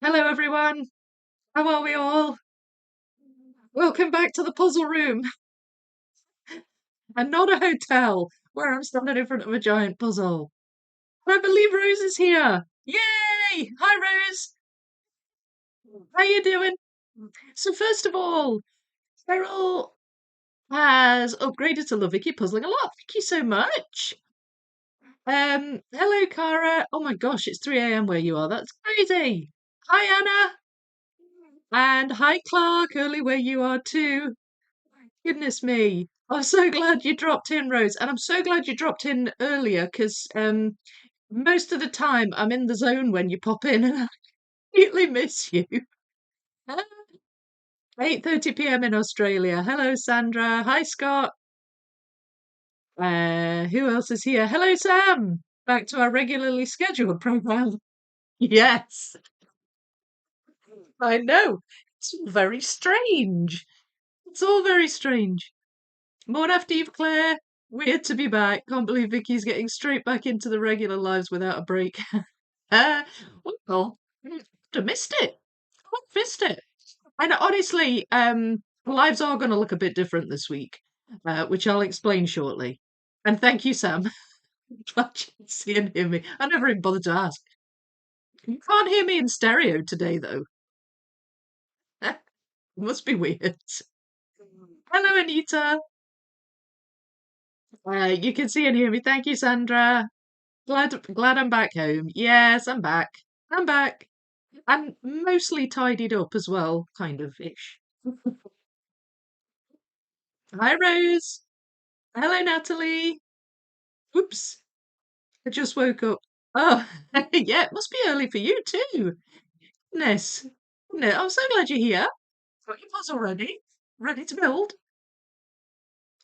Hello, everyone. How are we all? Welcome back to the puzzle room and not a hotel where I'm standing in front of a giant puzzle. I believe Rose is here. Yay! Hi, Rose. How you doing? So first of all, Cheryl has upgraded to Love Vicky puzzling a lot. Thank you so much. Hello, Cara. Oh my gosh, it's 3 a.m. where you are. That's crazy. Hi, Anna. And hi, Clark. Early where you are too. Goodness me. I'm so glad you dropped in, Rose. And I'm so glad you dropped in earlier because most of the time I'm in the zone when you pop in and I completely miss you. 8:30 p.m. in Australia. Hello, Sandra. Hi, Scott. Who else is here? Hello, Sam. Back to our regularly scheduled program. Yes, I know. It's all very strange. It's all very strange. Morning after Eve, Claire. Weird to be back. Can't believe Vicky's getting straight back into the regular lives without a break. uh, well, I missed it. I missed it. And honestly, lives are going to look a bit different this week, which I'll explain shortly. And thank you, Sam. Glad you can see and hear me. I never even bothered to ask. You can't hear me in stereo today, though. Must be weird. Hello, Anita. You can see and hear me. Thank you, Sandra. Glad I'm back home. Yes, I'm back. I'm back. I'm mostly tidied up as well, kind of ish. Hi, Rose. Hello, Natalie. Oops, I just woke up. Oh, yeah, it must be early for you too. Goodness. No, I'm so glad you're here. Got your puzzle ready? Ready to build?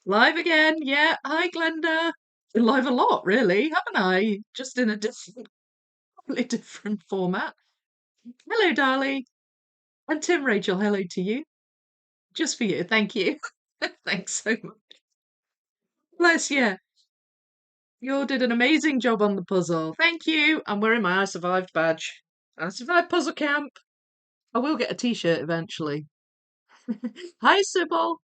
Live again. Yeah. Hi, Glenda. Been live a lot, really, haven't I? Just in a completely different format. Hello, Darlie. And Tim Rachel, hello to you. Just for you. Thank you. Thanks so much. Bless you. You all did an amazing job on the puzzle. Thank you. I'm wearing my I Survived badge. I survived puzzle camp. I will get a t-shirt eventually. Hi, Sybil.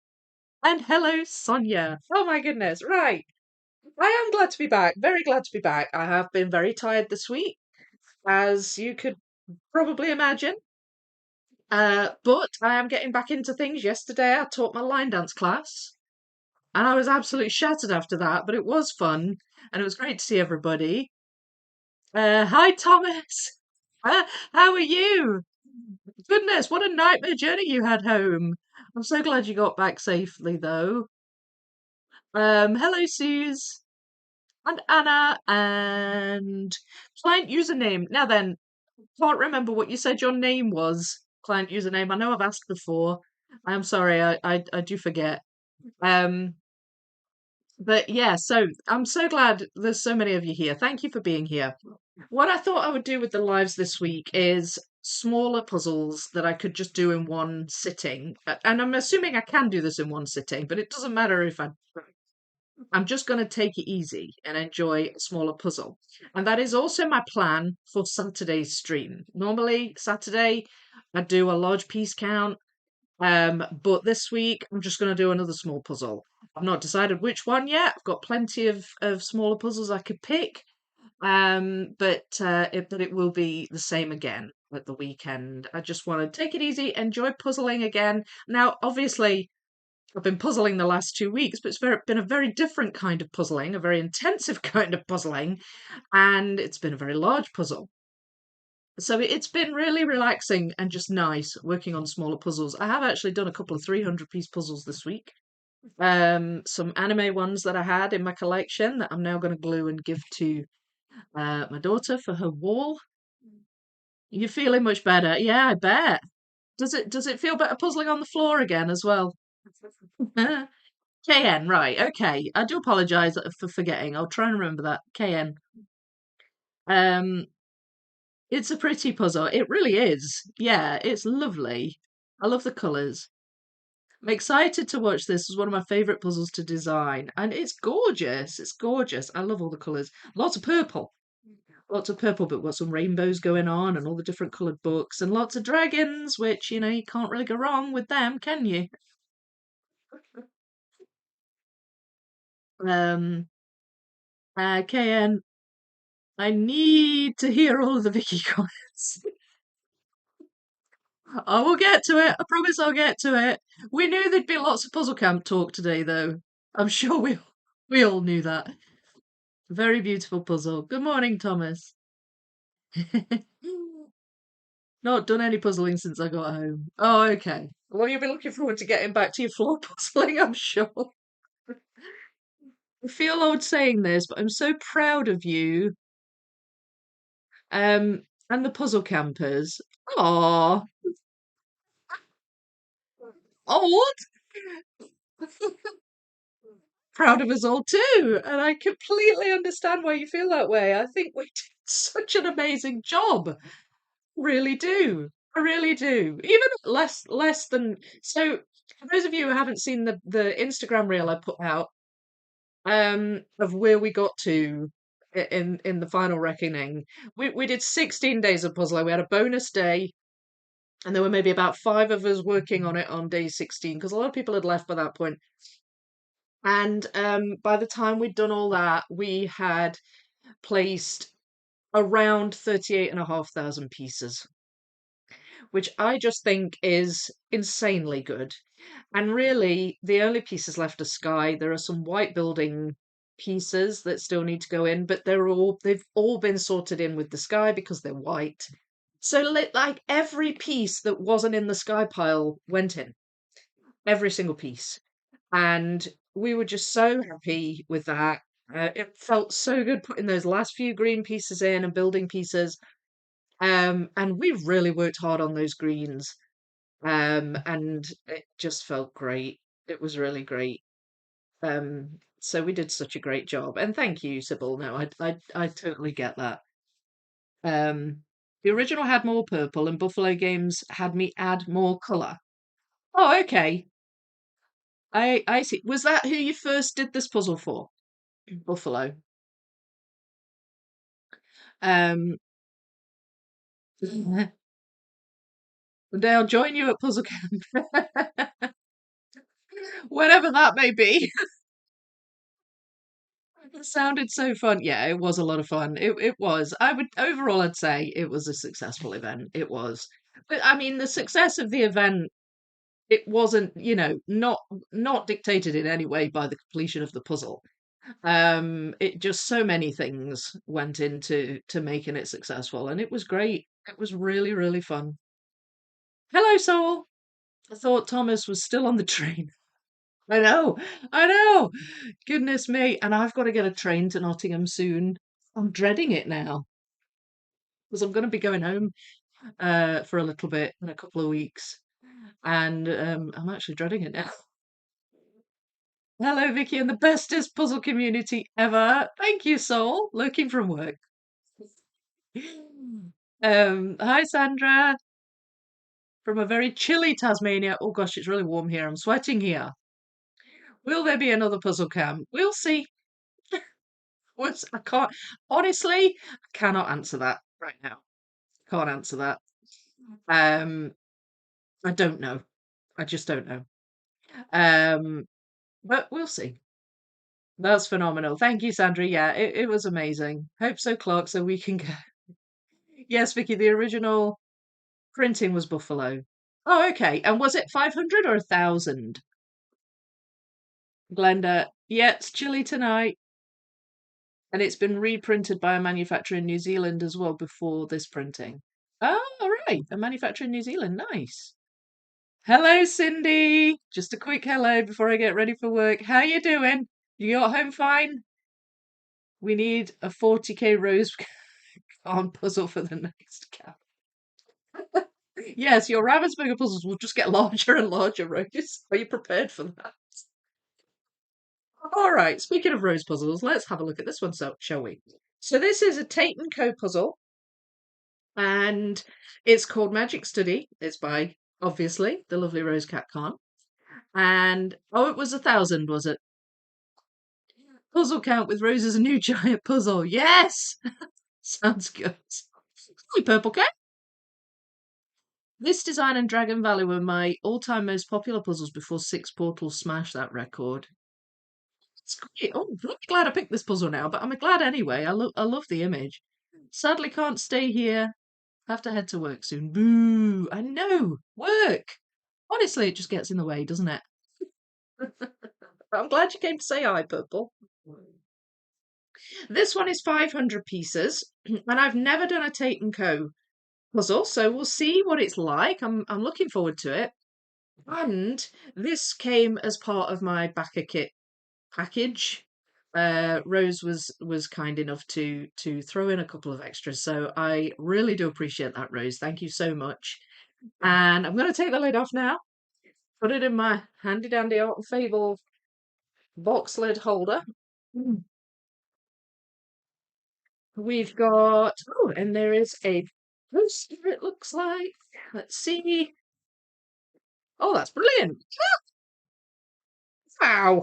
And hello, Sonia. Oh my goodness. Right. I am glad to be back. Very glad to be back. I have been very tired this week, as you could probably imagine. But I am getting back into things. Yesterday, I taught my line dance class. And I was absolutely shattered after that, but it was fun and it was great to see everybody. Hi, Thomas. How are you? Goodness, what a nightmare journey you had home. I'm so glad you got back safely, though. Hello, Suze and Anna and client username. Now then, can't remember what you said your name was. Client username. I know I've asked before. I'm sorry, I do forget. Um, But yeah, so I'm so glad there's so many of you here. Thank you for being here. What I thought I would do with the lives this week is smaller puzzles that I could just do in one sitting. And I'm assuming I can do this in one sitting, but it doesn't matter if I'm just going to take it easy and enjoy a smaller puzzle. And that is also my plan for Saturday's stream. Normally, Saturday, I do a large piece count. But this week I'm just going to do another small puzzle. I've not decided which one yet. I've got plenty of smaller puzzles I could pick. But it will be the same again at the weekend. I just want to take it easy, enjoy puzzling again. Now, obviously, I've been puzzling the last 2 weeks, but been a very different kind of puzzling, a very intensive kind of puzzling, and it's been a very large puzzle. So it's been really relaxing and just nice working on smaller puzzles. I have actually done a couple of 300-piece puzzles this week. Some anime ones that I had in my collection that I'm now going to glue and give to my daughter for her wall. You're feeling much better? Yeah, I bet. Does it feel better puzzling on the floor again as well? KN, right? Okay. I do apologise for forgetting. I'll try and remember that. KN. Um, It's a pretty puzzle. It really is. Yeah, it's lovely. I love the colours. I'm excited to watch this. It's one of my favourite puzzles to design. And it's gorgeous. It's gorgeous. I love all the colours. Lots of purple. lots of purple, but got some rainbows going on and all the different coloured books and lots of dragons, which, you can't really go wrong with them, can you? Um, KN, I need to hear all of the Vicky comments. I will get to it. I promise I'll get to it. We knew there'd be lots of puzzle camp talk today, though. I'm sure we all knew that. Very beautiful puzzle. Good morning, Thomas. Not done any puzzling since I got home. Oh, okay. Well, you'll be looking forward to getting back to your floor puzzling, I'm sure. I feel old saying this, but I'm so proud of you, and the puzzle campers. Aw, old. Proud of us all too, and I completely understand why you feel that way. I think we did such an amazing job. Really do. I really do. Even less than so. For those of you who haven't seen the Instagram reel I put out, of where we got to in the final reckoning, we did 16 days of puzzling. We had a bonus day, and there were maybe about 5 of us working on it on day 16 because a lot of people had left by that point. And by the time we'd done all that, we had placed around 38,500 pieces, which I just think is insanely good. And really, the only pieces left are sky. There are some white building pieces that still need to go in, but they've all been sorted in with the sky because they're white. So like every piece that wasn't in the sky pile went in, every single piece. And we were just so happy with that. It felt so good putting those last few green pieces in and building pieces. And we really worked hard on those greens. And it just felt great. It was really great. So we did such a great job. And thank you, Sybil. No, I totally get that. The original had more purple, and Buffalo Games had me add more colour. Oh, okay. I see. Was that who you first did this puzzle for? Buffalo. Um, one day I'll join you at puzzle camp, whatever that may be. It sounded so fun. Yeah, it was a lot of fun. It was. I would overall, I'd say it was a successful event. It was. But I mean, the success of the event, it wasn't, not dictated in any way by the completion of the puzzle. It just so many things went into to making it successful, and it was great. It was really, really fun. Hello, Soul. I thought Thomas was still on the train. I know, I know. Goodness me. And I've got to get a train to Nottingham soon. I'm dreading it now because I'm going to be going home for a little bit in a couple of weeks. And I'm actually dreading it now. Hello, Vicky, and the bestest puzzle community ever. Thank you, Soul. Lurking from work. Hi, Sandra, from a very chilly Tasmania. Oh gosh, it's really warm here. I'm sweating here. Will there be another puzzle camp? We'll see. I can't, honestly, I cannot answer that right now. Can't answer that. Um, I don't know. I just don't know. Um, but we'll see. That's phenomenal. Thank you, Sandra. Yeah, it was amazing. Hope so, Clark, so we can go. Yes, Vicky, the original printing was Buffalo. Oh, okay. And was it 500 or 1,000? Glenda, yeah, it's chilly tonight. And it's been reprinted by a manufacturer in New Zealand as well before this printing. Oh, all right. A manufacturer in New Zealand. Nice. Hello, Cindy. Just a quick hello before I get ready for work. How you doing? You got home fine? We need a 40k rose on puzzle for the next cap. Yes, your Ravensburger puzzles will just get larger and larger, Rose. Are you prepared for that? All right, speaking of rose puzzles, let's have a look at this one, so shall we? So this is a Tate and Co puzzle, and it's called Magic Study. It's by, obviously, the lovely Rose Cat Khan. And, oh, it was 1,000, was it? Puzzle count with Rose is a new giant puzzle. Yes! Sounds good. Hi, Purple Cat. This design and Dragon Valley were my all-time most popular puzzles before Six Portals smashed that record. It's great. Oh, I'm really glad I picked this puzzle now, but I'm glad anyway. I love the image. Sadly can't stay here. Have to head to work soon. Boo! I know! Work! Honestly, it just gets in the way, doesn't it? I'm glad you came to say hi, Purple. This one is 500 pieces, and I've never done a Tate& and Co puzzle, so we'll see what it's like. I'm looking forward to it. And this came as part of my Backerkit package. Rose was kind enough to throw in a couple of extras, so I really do appreciate that, Rose. Thank you so much. And I'm going to take the lid off now, put it in my handy dandy Art and Fable box lid holder. We've got, oh, and there is a poster, it looks like. Let's see. Oh, that's brilliant. Wow.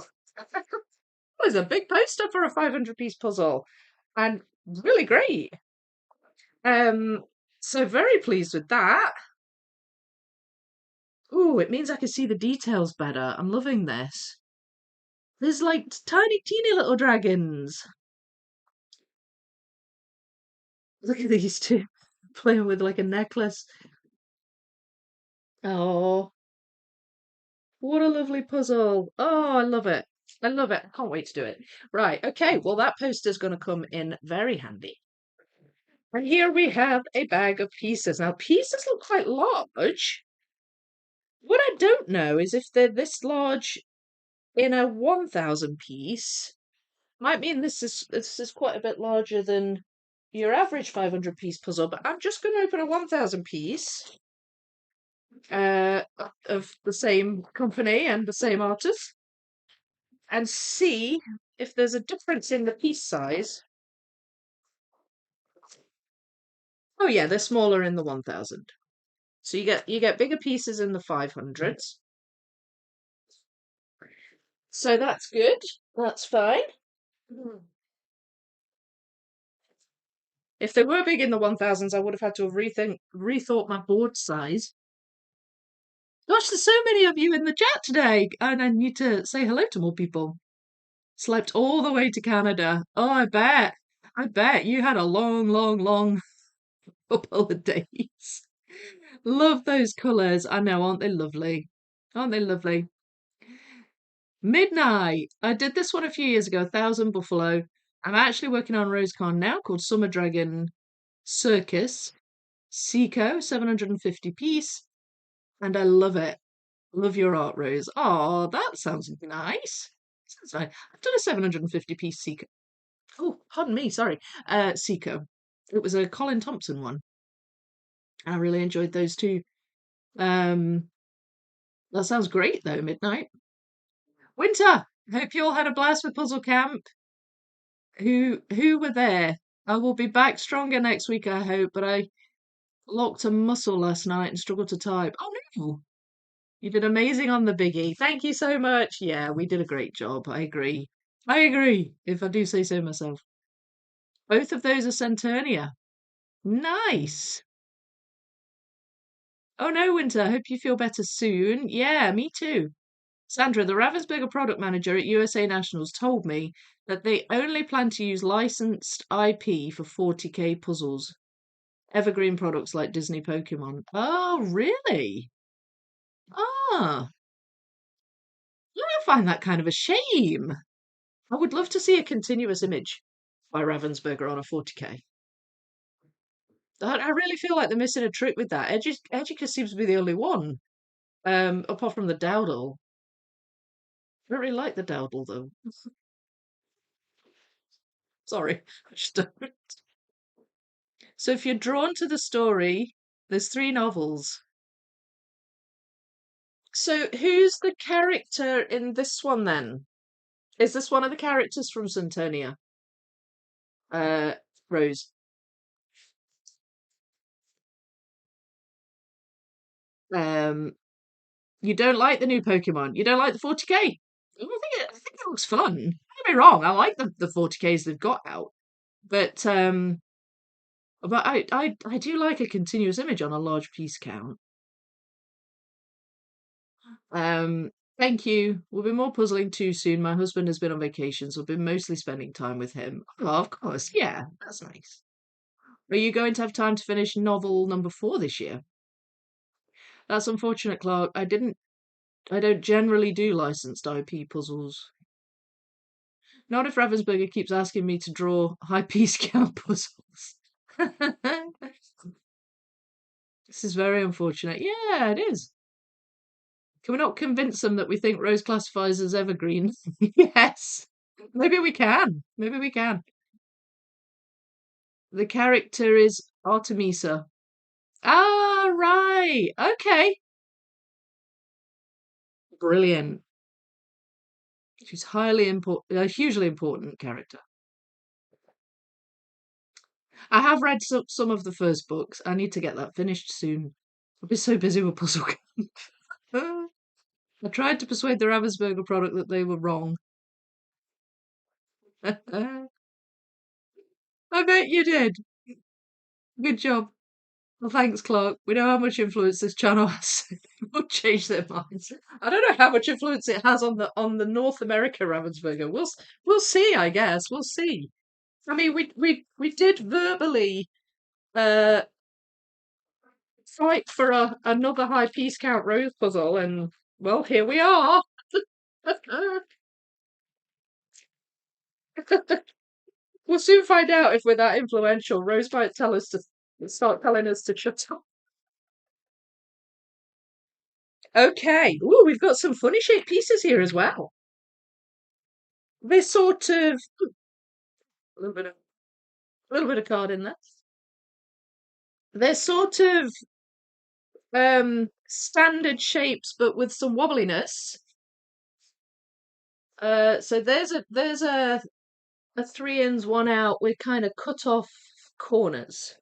There's a big poster for a 500-piece puzzle and really great. So very pleased with that. Oh, it means I can see the details better. I'm loving this. There's like tiny, teeny little dragons. Look at these two playing with like a necklace. Oh, what a lovely puzzle. Oh, I love it. I love it. I can't wait to do it. Right, okay, well, that poster's going to come in very handy. And here we have a bag of pieces. Now, pieces look quite large. What I don't know is if they're this large in a 1,000 piece. Might mean this is quite a bit larger than your average 500 piece puzzle, but I'm just going to open a 1,000 piece of the same company and the same artist and see if there's a difference in the piece size. Oh yeah, they're smaller in the 1,000. So you get bigger pieces in the 500s. So that's good. That's fine. If they were big in the 1,000s, I would have had to have rethought my board size. Gosh, there's so many of you in the chat today, and I need to say hello to more people. Slept all the way to Canada. Oh, I bet. I bet you had a long, long, long couple of days. Love those colours. I know, aren't they lovely? Aren't they lovely? Midnight. I did this one a few years ago, 1,000 Buffalo. I'm actually working on Rose Con now called Summer Dragon Circus. Seco, 750 piece. And I love it. Love your art, Rose. Oh, that sounds nice. Sounds nice. I've done a 750-piece Seco. Oh, pardon me, sorry. Seco. It was a Colin Thompson one. I really enjoyed those too. That sounds great though, Midnight. Winter! Hope you all had a blast with Puzzle Camp. Who were there? I will be back stronger next week, I hope, but I locked a muscle last night and struggled to type. Oh no! You did amazing on the biggie. Thank you so much. Yeah, we did a great job. I agree. I agree, if I do say so myself. Both of those are Centurnia. Nice. Oh no, Winter. I hope you feel better soon. Yeah, me too. Sandra, the Ravensburger product manager at USA Nationals, told me that they only plan to use licensed IP for 40k puzzles. Evergreen products like Disney Pokemon. Oh, really? Ah, I find that kind of a shame. I would love to see a continuous image by Ravensburger on a 40k. I really feel like they're missing a trick with that. Educa seems to be the only one, apart from the Dowdle. I don't really like the Dowdle though. Sorry, I just don't. So if you're drawn to the story, there's 3 novels. So who's the character in this one then? Is this one of the characters from Centurnia? Rose. You don't like the new Pokemon. You don't like the 40k. I think it looks fun. Don't get me wrong. I like the 40ks they've got out, but But I do like a continuous image on a large piece count. Um, Thank you. We'll be more puzzling too soon. My husband has been on vacation, so I've been mostly spending time with him. Oh, of course. Yeah, that's nice. Are you going to have time to finish novel number 4 this year? That's unfortunate, Clark. I don't generally do licensed IP puzzles. Not if Ravensburger keeps asking me to draw high piece count puzzles. This is very unfortunate. Yeah, it is. Can we not convince them that we think Rose classifies as evergreen? Yes. Maybe we can. Maybe we can. The character is Artemisa. Ah, right. Okay. Brilliant. She's highly important, a hugely important character. I have read some of the first books. I need to get that finished soon. I'll be so busy with Puzzle Camp. I tried to persuade the Ravensburger product that they were wrong. I bet you did. Good job. Well, thanks, Clark. We know how much influence this channel has. We'll change their minds. I don't know how much influence it has on the North America Ravensburger. We'll see. I guess we'll see. I mean, we did verbally uh fight for another high piece count rose puzzle, and well, here we are. We'll soon find out if we're that influential. Rose might tell us to start telling us to shut up. Okay. Ooh, we've got some funny shaped pieces here as well. They're sort of a little bit of card in there. They're sort of standard shapes, but with some wobbliness. So there's a 3 ins, 1 out with kind of cut off corners.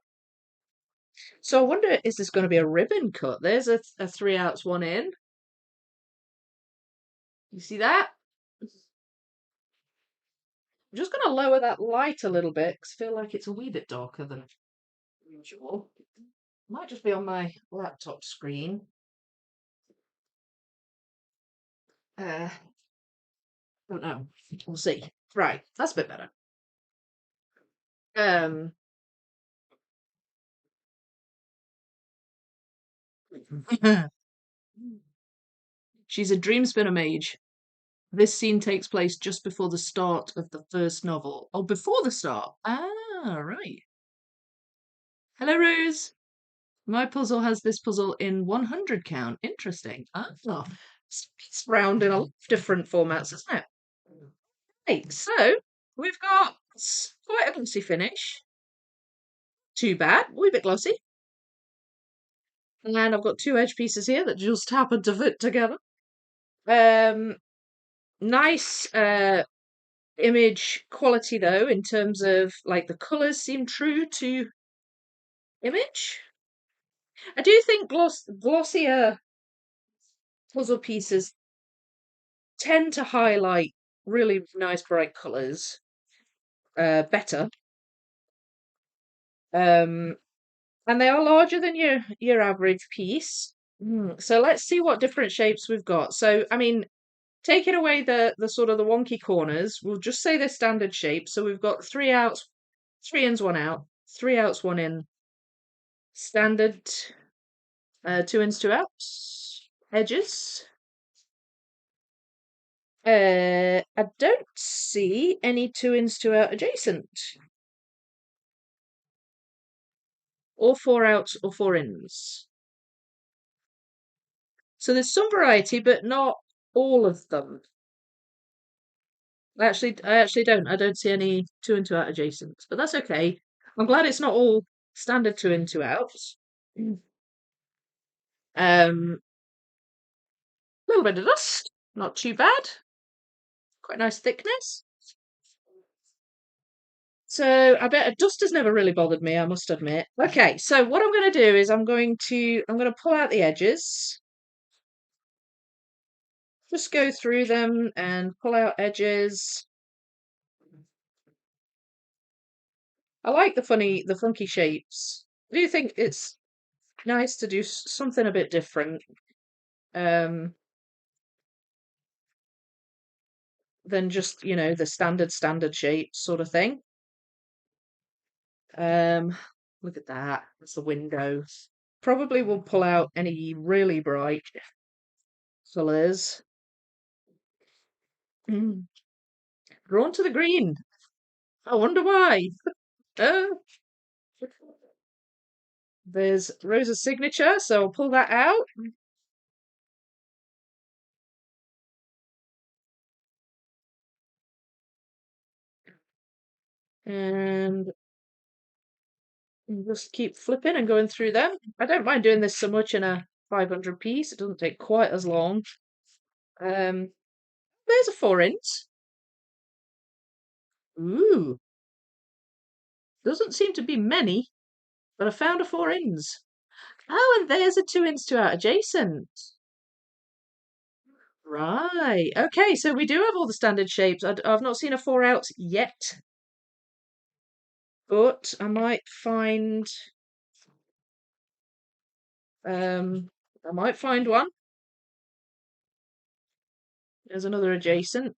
So I wonder, is this going to be a ribbon cut? There's a 3 outs, 1 in. You see that? I'm just going to lower that light a little bit because I feel like it's a wee bit darker than usual. Might just be on my laptop screen. Don't know. We'll see. Right, that's a bit better. Um, she's a dream spinner mage. This scene takes place just before the start of the first novel. Oh, before the start. Ah, right. Hello, Rose. My puzzle has this puzzle in 100 count. Interesting. Ah, it's round in a lot of different formats, isn't it? Right, so we've got quite a glossy finish. Too bad, a wee bit glossy. And I've got 2 edge pieces here that just happen to fit together. Nice image quality though, in terms of like the colours seem true to image. I do think glossier puzzle pieces tend to highlight really nice bright colours better. And they are larger than your average piece. So let's see what different shapes we've got. So I mean, taking away the sort of the wonky corners, we'll just say they're standard shape. So we've got 3 outs, 3 ins, 1 out, 3 outs, 1 in, standard 2 ins, 2 outs, edges. I don't see any 2 ins, 2 out adjacent. Or 4 outs or 4 ins. So there's some variety, but not all of them. I actually don't. I don't see any 2 and 2 out adjacent, but that's okay. I'm glad it's not all standard 2 in, 2 outs. A little bit of dust, not too bad. Quite nice thickness. So I bet dust has never really bothered me, I must admit. Okay, so what I'm going to do is I'm going to pull out the edges. Just go through them and pull out edges. I like the funky shapes. I do think it's nice to do something a bit different um, than just, the standard shapes sort of thing. Um, Look at that. That's the window. Probably will pull out any really bright colours. Drawn to the green. I wonder why. Uh, there's Rosa's signature, so I'll pull that out. And just keep flipping and going through them. I don't mind doing this so much in a 500 piece. It doesn't take quite as long. Um, there's a 4 inch. Ooh, doesn't seem to be many, but I found a 4 inch. Oh, and there's a 2 inch to out adjacent. Right. Okay, so we do have all the standard shapes. I've not seen a 4 outs yet, but I might find um I might find one. There's another adjacent.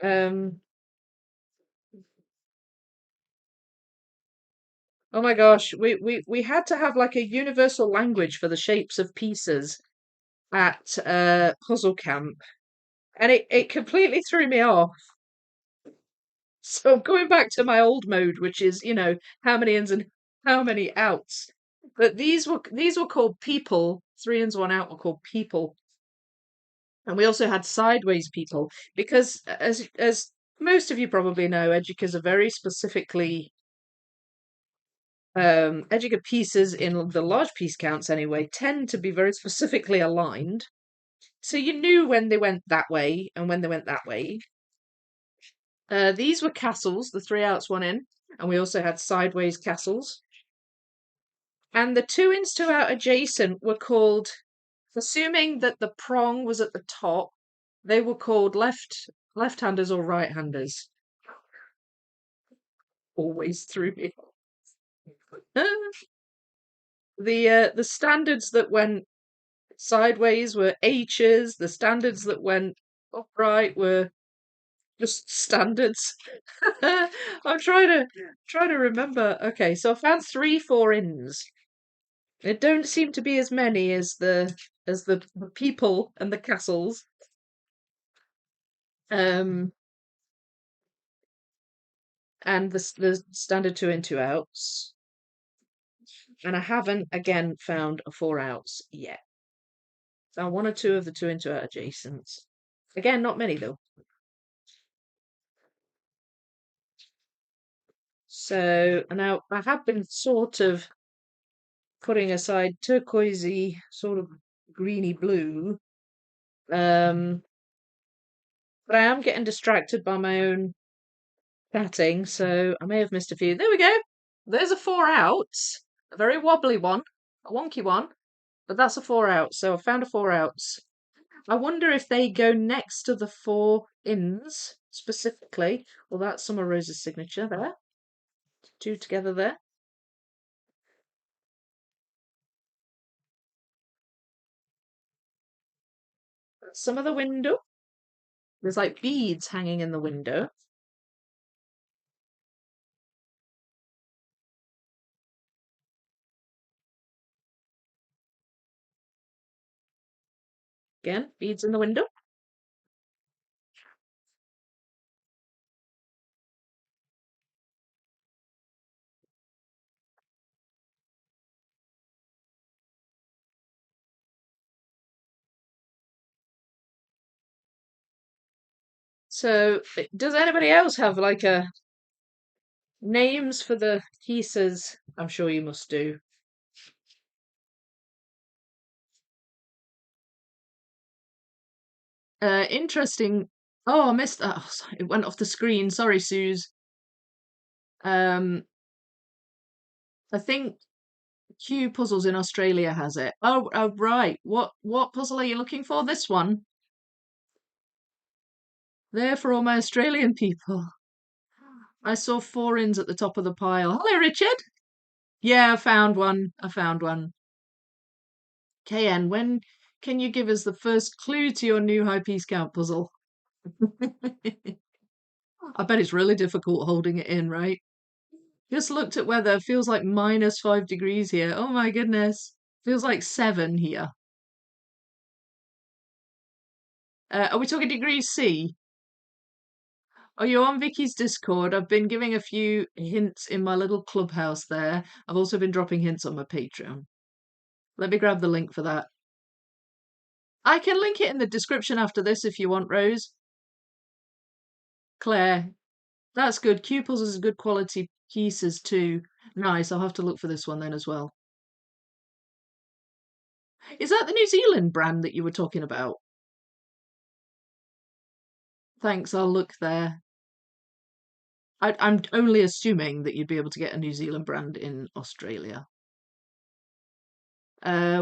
Um oh my gosh, we had to have like a universal language for the shapes of pieces at puzzle camp, and it completely threw me off. So I'm going back to my old mode, which is, how many ins and how many outs. But these were called people. 3 ins, 1 out were called people. And we also had sideways people because, as most of you probably know, Educas are very specifically Educa pieces in the large piece counts anyway tend to be very specifically aligned. So you knew when they went that way and when they went that way. These were castles, the 3 outs, 1 in, and we also had sideways castles. And the 2 ins, 2 out adjacent were called, assuming that the prong was at the top, they were called left-handers or right-handers. Always threw me. The standards that went sideways were H's. The standards that went upright were just standards. I'm trying to remember. Okay, so I found 3 4 ins. It don't seem to be as many as the people and the castles. Um, and the standard 2 in, 2 outs. And I haven't again found a 4 outs yet. Found 1 or 2 of the 2 in, 2 out adjacents. Again, not many though. So now I have been sort of putting aside turquoisey, sort of greeny blue. But I am getting distracted by my own chatting, so I may have missed a few. There we go. There's a 4 outs. A very wobbly one, a wonky one, but that's a 4 out. So I found a 4 outs. I wonder if they go next to the 4 ins specifically. Well, that's some of Rosa's signature there. 2 together there. Some of the window. There's like beads hanging in the window. Again, beads in the window. So, does anybody else have like a names for the pieces? I'm sure you must do. Interesting. Oh, I missed that. Oh, sorry, it went off the screen. Sorry, Suze. Um, I think Q Puzzles in Australia has it. Oh, right. What puzzle are you looking for? This one. There for all my Australian people. I saw four ins at the top of the pile. Hello, Richard. Yeah, I found one. I found one. KN, when can you give us the first clue to your new high piece count puzzle? I bet it's really difficult holding it in, right? Just looked at weather. Feels like -5 degrees here. Oh my goodness. Feels like 7 here. Are we talking degrees C? Oh, you're on Vicky's Discord. I've been giving a few hints in my little clubhouse there. I've also been dropping hints on my Patreon. Let me grab the link for that. I can link it in the description after this if you want, Rose. Claire, that's good. Q-puzzles is good quality pieces too. Nice. I'll have to look for this one then as well. Is that the New Zealand brand that you were talking about? Thanks. I'll look there. I'm only assuming that you'd be able to get a New Zealand brand in Australia.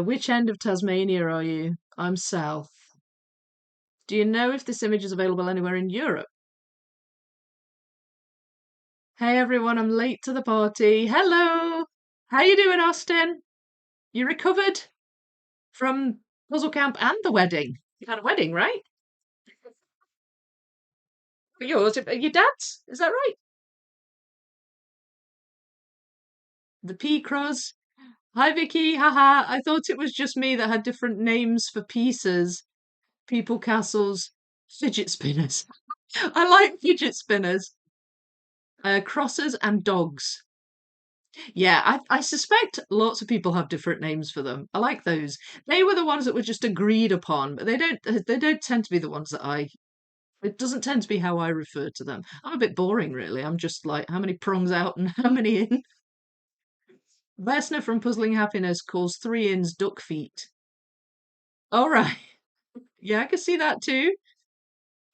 Which end of Tasmania are you? I'm south. Do you know if this image is available anywhere in Europe? Hey everyone, I'm late to the party. Hello! How you doing, Austin? You recovered from puzzle camp and the wedding? You had a wedding, right? Yours, your dad's? Is that right? The P Cross. Hi Vicky, haha. I thought it was just me that had different names for pieces. People castles, fidget spinners. I like fidget spinners. Crossers and dogs. Yeah, I suspect lots of people have different names for them. I like those. They were the ones that were just agreed upon, but they don't tend to be the ones that I. It doesn't tend to be how I refer to them. I'm a bit boring, really. I'm just like, how many prongs out and how many in? Vesna from Puzzling Happiness calls 3 ins duck feet. All right. Yeah, I can see that too.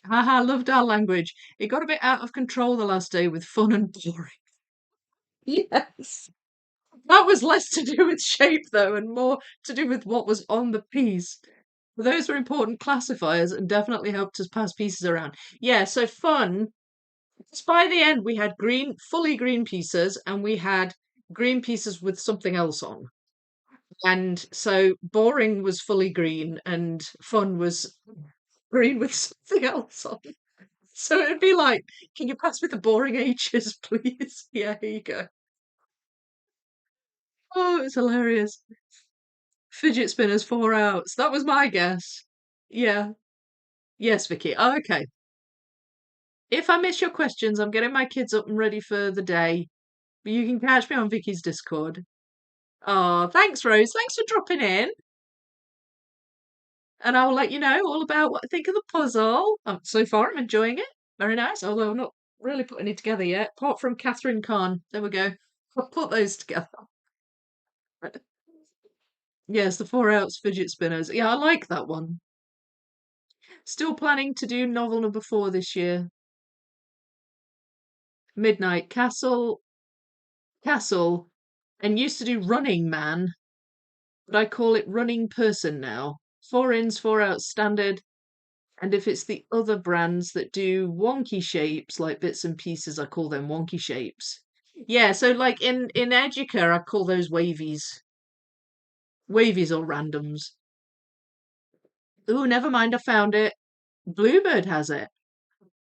Haha, loved our language. It got a bit out of control the last day with fun and boring. Yes. That was less to do with shape, though, and more to do with what was on the piece. Those were important classifiers and definitely helped us pass pieces around. Yeah, so fun. By the end, we had fully green pieces, and we had green pieces with something else on. And so boring was fully green, and fun was green with something else on. So it'd be like, can you pass me the boring H's, please? Yeah, here you go. Oh, it's hilarious. Fidget spinners, 4 outs. That was my guess. Yeah. Yes, Vicky. Oh, okay. If I miss your questions, I'm getting my kids up and ready for the day. But you can catch me on Vicky's Discord. Oh, thanks, Rose. Thanks for dropping in. And I'll let you know all about what I think of the puzzle. So far, I'm enjoying it. Very nice, although I'm not really putting it together yet. Apart from Catherine Khan. There we go. I'll put those together. Yes, the 4 outs fidget spinners. Yeah, I like that one. Still planning to do novel number 4 this year. Midnight Castle, and used to do Running Man, but I call it Running Person now. 4 ins, 4 outs standard. And if it's the other brands that do wonky shapes, like bits and pieces, I call them wonky shapes. Yeah, so like in Educa, I call those wavies. Wavies or randoms. Ooh, never mind, I found it. Bluebird has it.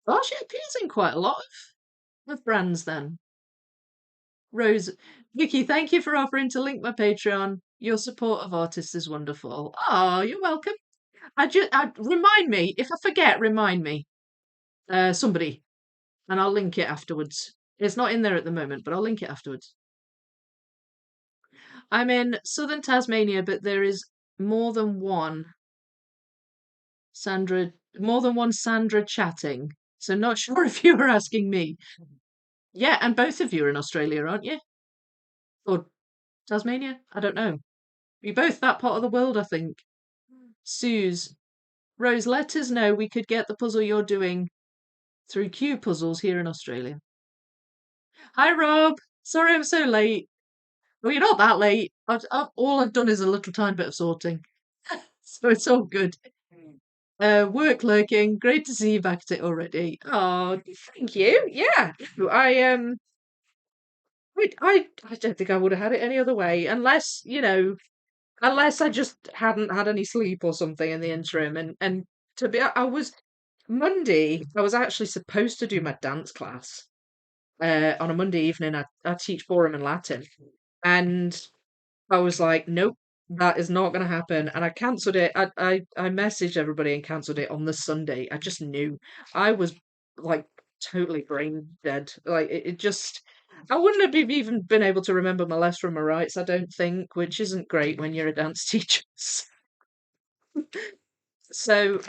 Gosh, it appears in quite a lot of brands then. Rose, Vicky, thank you for offering to link my Patreon. Your support of artists is wonderful. Oh, you're welcome. Remind me if I forget. Remind me, somebody, and I'll link it afterwards. It's not in there at the moment, but I'll link it afterwards. I'm in southern Tasmania, but there is more than one Sandra chatting. So not sure if you were asking me. Yeah, and both of you are in Australia, aren't you? Or Tasmania? I don't know. You're both that part of the world, I think. Suze, Rose, let us know we could get the puzzle you're doing through Q Puzzles here in Australia. Hi, Rob. Sorry I'm so late. Well, you're not that late. All I've done is a little tiny bit of sorting. So it's all good. Work lurking. Great to see you back at it already. Oh, thank you. Yeah, I don't think I would have had it any other way, unless unless I just hadn't had any sleep or something in the interim. And to be, I was Monday. I was actually supposed to do my dance class on a Monday evening. I teach ballroom and Latin, and I was like, nope, that is not going to happen. And I cancelled it. I messaged everybody and cancelled it on the Sunday. I just knew I was like totally brain dead. Like it just, I wouldn't have even been able to remember my left from my rights, I don't think, which isn't great when you're a dance teacher. So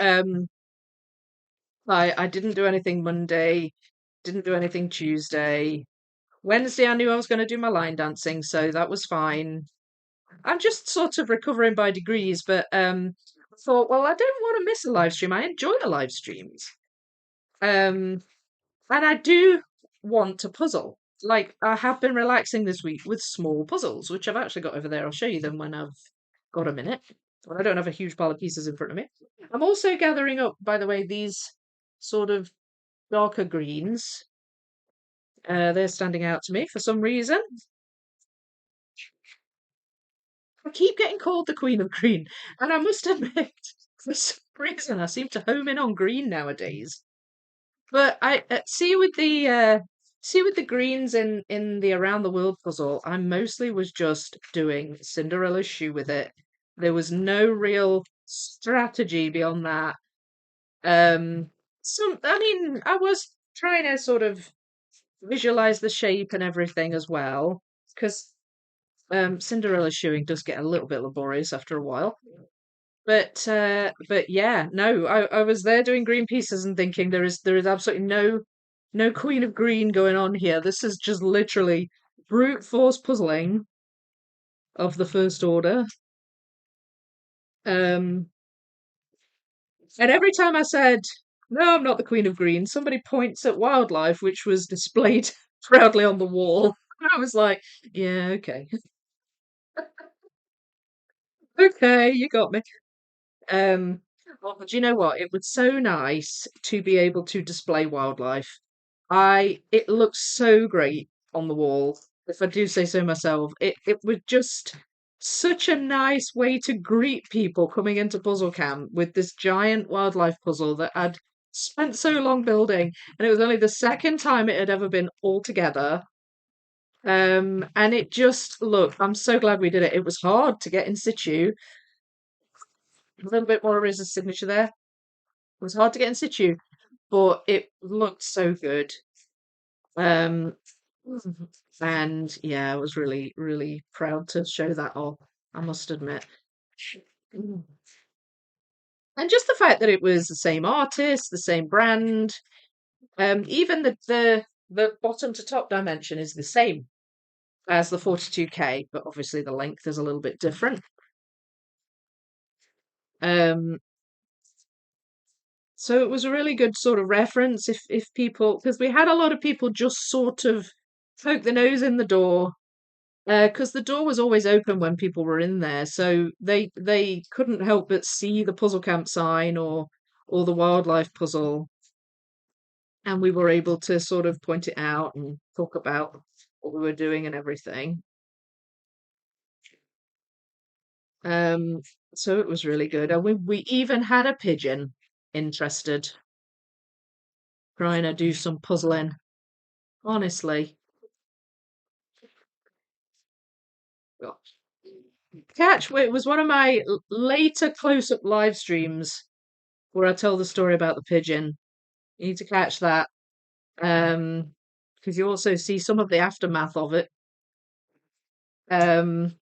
I didn't do anything Monday, didn't do anything Tuesday. Wednesday, I knew I was going to do my line dancing, so that was fine. I'm just sort of recovering by degrees, but I thought, well, I don't want to miss a live stream. I enjoy the live streams. Um, and I do want to puzzle. Like I have been relaxing this week with small puzzles, which I've actually got over there. I'll show you them when I've got a minute. When I don't have a huge pile of pieces in front of me. I'm also gathering up, by the way, these sort of darker greens. They're standing out to me for some reason. I keep getting called the Queen of Green, and I must admit, for some reason, I seem to home in on green nowadays. But I see with the greens in the Around the World puzzle, I mostly was just doing Cinderella's shoe with it. There was no real strategy beyond that. I mean, I was trying to sort of visualize the shape and everything as well, because Cinderella's shoeing does get a little bit laborious after a while. But yeah, no, I was there doing green pieces and thinking there is absolutely no Queen of Green going on here. This is just literally brute force puzzling of the first order. Um, and every time I said, no, I'm not the Queen of Green, somebody points at wildlife, which was displayed proudly on the wall. I was like, yeah, okay. Okay, you got me. Um, oh, do you know what? It was so nice to be able to display wildlife. It looks so great on the wall, if I do say so myself. It was just such a nice way to greet people coming into puzzle camp with this giant wildlife puzzle that I'd spent so long building, and it was only the second time it had ever been all together. And it just look, I'm so glad we did it. It was hard to get in situ. A little bit more of his signature there. It was hard to get in situ, but it looked so good. Um, and yeah, I was really, really proud to show that off, I must admit. Mm. And just the fact that it was the same artist, the same brand, even the bottom to top dimension is the same as the 42K, but obviously the length is a little bit different. Um, so it was a really good sort of reference if people, because we had a lot of people just sort of poke their nose in the door, because the door was always open when people were in there, so they couldn't help but see the puzzle camp sign or the wildlife puzzle, and we were able to sort of point it out and talk about what we were doing and everything. Um, so it was really good. And we even had a pigeon interested, trying to do some puzzling. Honestly, catch it was one of my later close-up live streams where I tell the story about the pigeon. You need to catch that. Because you also see some of the aftermath of it. Um,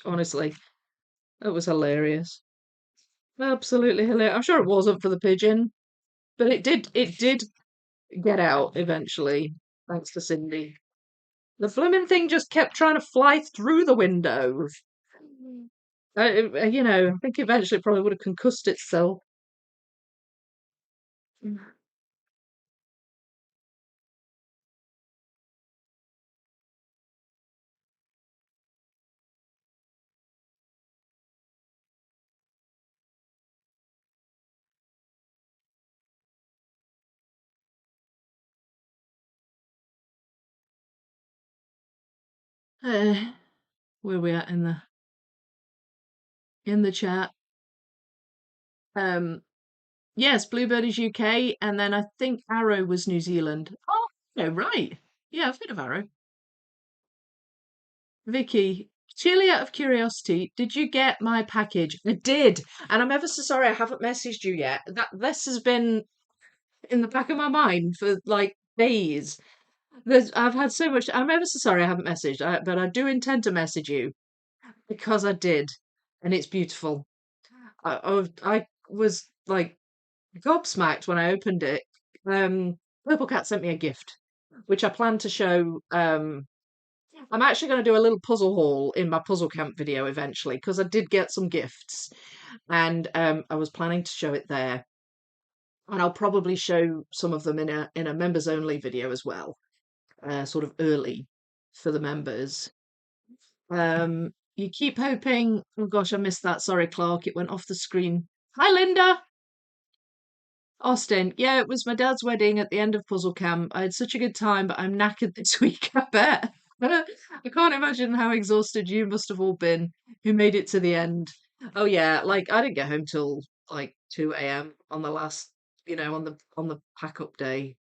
honestly, it was hilarious. Absolutely hilarious. I'm sure it wasn't for the pigeon, but it did get out eventually, thanks to Cindy. The blooming thing just kept trying to fly through the window. I think eventually it probably would have concussed itself. Uh, where we at in the chat? Um, yes, Bluebird is UK, and then I think Arrow was New Zealand. Oh, no, right. Yeah, I've heard of Arrow. Vicky, purely out of curiosity, did you get my package? I did, and I'm ever so sorry I haven't messaged you yet. That this has been in the back of my mind for like days. I've had so much. I'm ever so sorry I haven't messaged, but I do intend to message you because I did, and it's beautiful. I was like gobsmacked when I opened it. Purple Cat sent me a gift, which I plan to show. I'm actually going to do a little puzzle haul in my puzzle camp video eventually because I did get some gifts, and I was planning to show it there, and I'll probably show some of them in a members only video as well, sort of early for the members. You keep hoping. Oh gosh, I missed that. Sorry, Clark. It went off the screen. Hi, Linda. Austin. Yeah, it was my dad's wedding at the end of puzzle camp. I had such a good time, but I'm knackered this week, I bet. I can't imagine how exhausted you must have all been who made it to the end. Oh yeah, like I didn't get home till like 2 a.m. on the last, on the pack up day.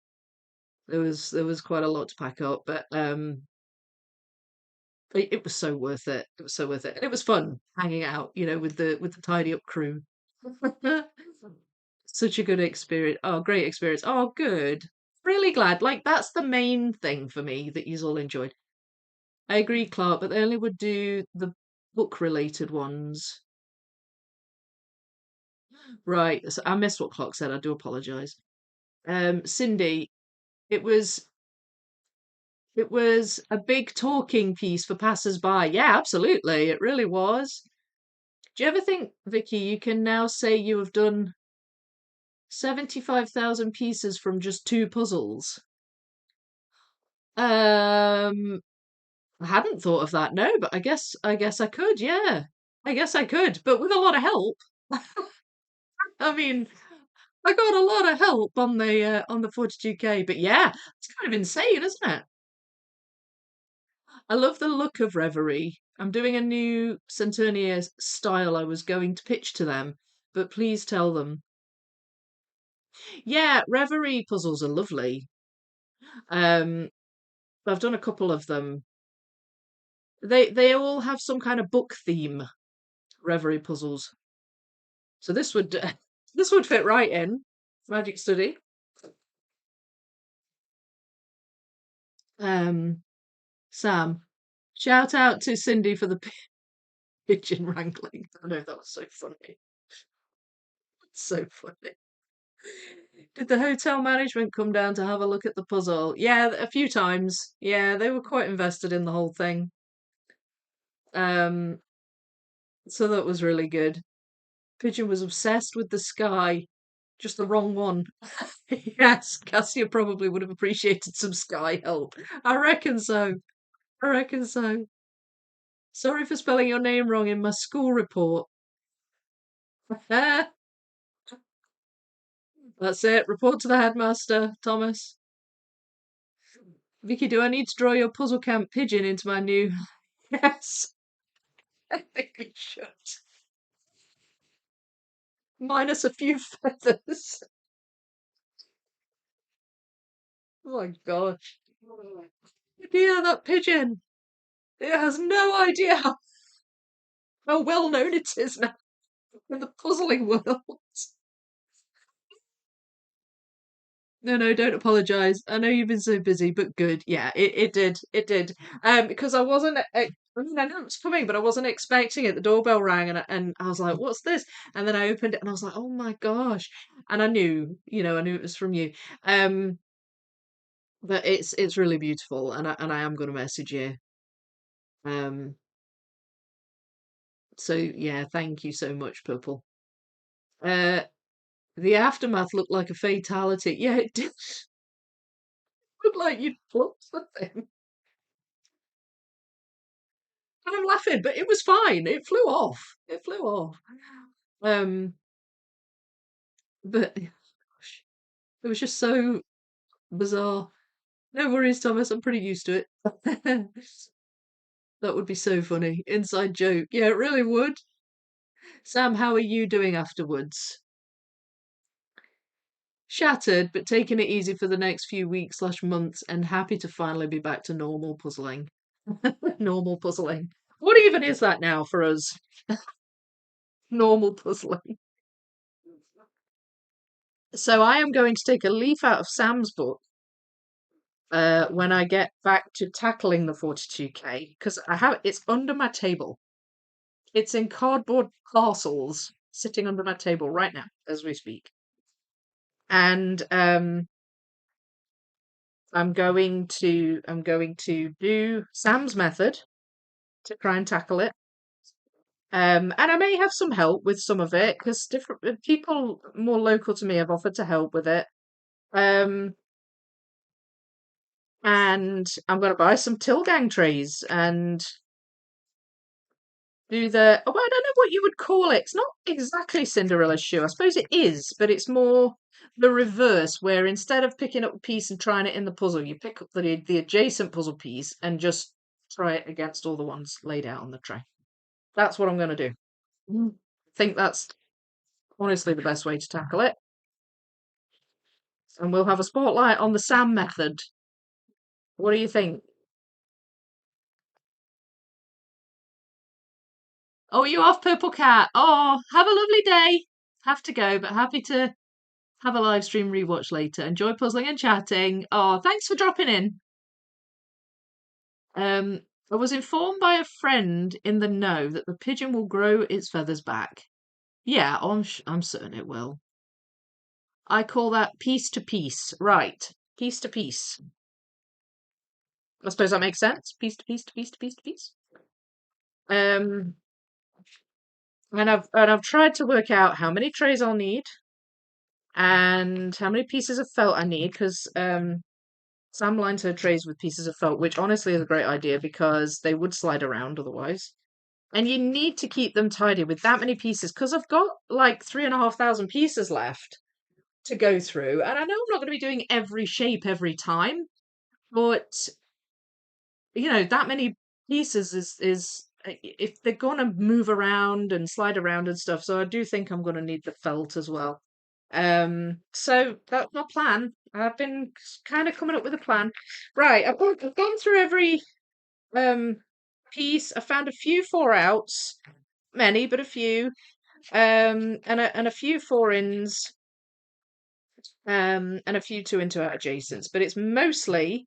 There was quite a lot to pack up, but it was so worth it. It was so worth it. And it was fun hanging out, with the tidy up crew. Such a good experience. Oh, great experience. Oh, good. Really glad. Like that's the main thing for me that you all enjoyed. I agree, Clark, but they only would do the book related ones. Right. So I missed what Clark said. I do apologize. Cindy, it was it was a big talking piece for passers-by. Yeah, absolutely. It really was. Do you ever think, Vicky, you can now say you have done 75,000 pieces from just two puzzles? Um, I hadn't thought of that, no, but I guess I could, yeah. I guess I could, but with a lot of help. I mean, I got a lot of help on the 42K, but yeah, it's kind of insane, isn't it? I love the look of Reverie. I'm doing a new Centurnier style I was going to pitch to them, but please tell them. Yeah, Reverie puzzles are lovely. Um, I've done a couple of them. They all have some kind of book theme, Reverie puzzles. So this would this would fit right in Magic Study. Um, Sam, shout out to Cindy for the pigeon wrangling. I know that was so funny. So funny. Did the hotel management come down to have a look at the puzzle? Yeah, a few times. Yeah, they were quite invested in the whole thing. Um, so that was really good. Pigeon was obsessed with the sky, just the wrong one. Yes, Cassia probably would have appreciated some sky help. I reckon so. I reckon so. Sorry for spelling your name wrong in my school report. That's it. Report to the headmaster, Thomas. Vicky, do I need to draw your puzzle camp pigeon into my new? Yes, I think we should. Minus a few feathers. Oh my gosh. Yeah, that pigeon. It has no idea how well known it is now in the puzzling world. No, no, don't apologize. I know you've been so busy, but good. Yeah, it did. It did. Because I wasn't. I mean, I knew it was coming, but I wasn't expecting it. The doorbell rang, and I was like, "What's this?" And then I opened it, and I was like, "Oh my gosh!" And I knew it was from you. Um, but it's really beautiful, and I am going to message you. Um, so yeah, thank you so much, Purple. Uh, the aftermath looked like a fatality. Yeah, it did look like you'd plucked something. And I'm laughing, but it was fine. It flew off. It flew off. Um, but gosh, it was just so bizarre. No worries, Thomas. I'm pretty used to it. That would be so funny. Inside joke. Yeah, it really would. Sam, how are you doing afterwards? Shattered, but taking it easy for the next few weeks slash months and happy to finally be back to normal puzzling. Normal puzzling. What even is that now for us? Normal puzzling. So I am going to take a leaf out of Sam's book when I get back to tackling the 42K because it's under my table. It's in cardboard parcels sitting under my table right now as we speak. And I'm going to do Sam's method to try and tackle it. And I may have some help with some of it because different people more local to me have offered to help with it. Um, and I'm going to buy some Tilgang trays and do oh, I don't know what you would call it. It's not exactly Cinderella's shoe. I suppose it is, but it's more the reverse, where instead of picking up a piece and trying it in the puzzle, you pick up the adjacent puzzle piece and just try it against all the ones laid out on the tray. That's what I'm going to do. I think that's honestly the best way to tackle it. And we'll have a spotlight on the Sam method. What do you think? Oh, you off, Purple Cat? Oh, have a lovely day. Have to go, but happy to have a live stream rewatch later. Enjoy puzzling and chatting. Oh, thanks for dropping in. I was informed by a friend in the know that the pigeon will grow its feathers back. Yeah, I'm certain it will. I call that piece to piece. Right, piece to piece. I suppose that makes sense. Piece to piece to piece to piece to piece. And I've tried to work out how many trays I'll need and how many pieces of felt I need because Sam lines her trays with pieces of felt, which honestly is a great idea because they would slide around otherwise. And you need to keep them tidy with that many pieces because I've got like 3,500 pieces left to go through. And I know I'm not going to be doing every shape every time, but that many pieces is if they're going to move around and slide around and stuff. So I do think I'm going to need the felt as well. So that's my plan. I've been kind of coming up with a plan. Right, I've gone through every piece. I found a few 4-outs, many, but a few. And a few 4-ins, and a few 2-in, 2-out adjacents. But it's mostly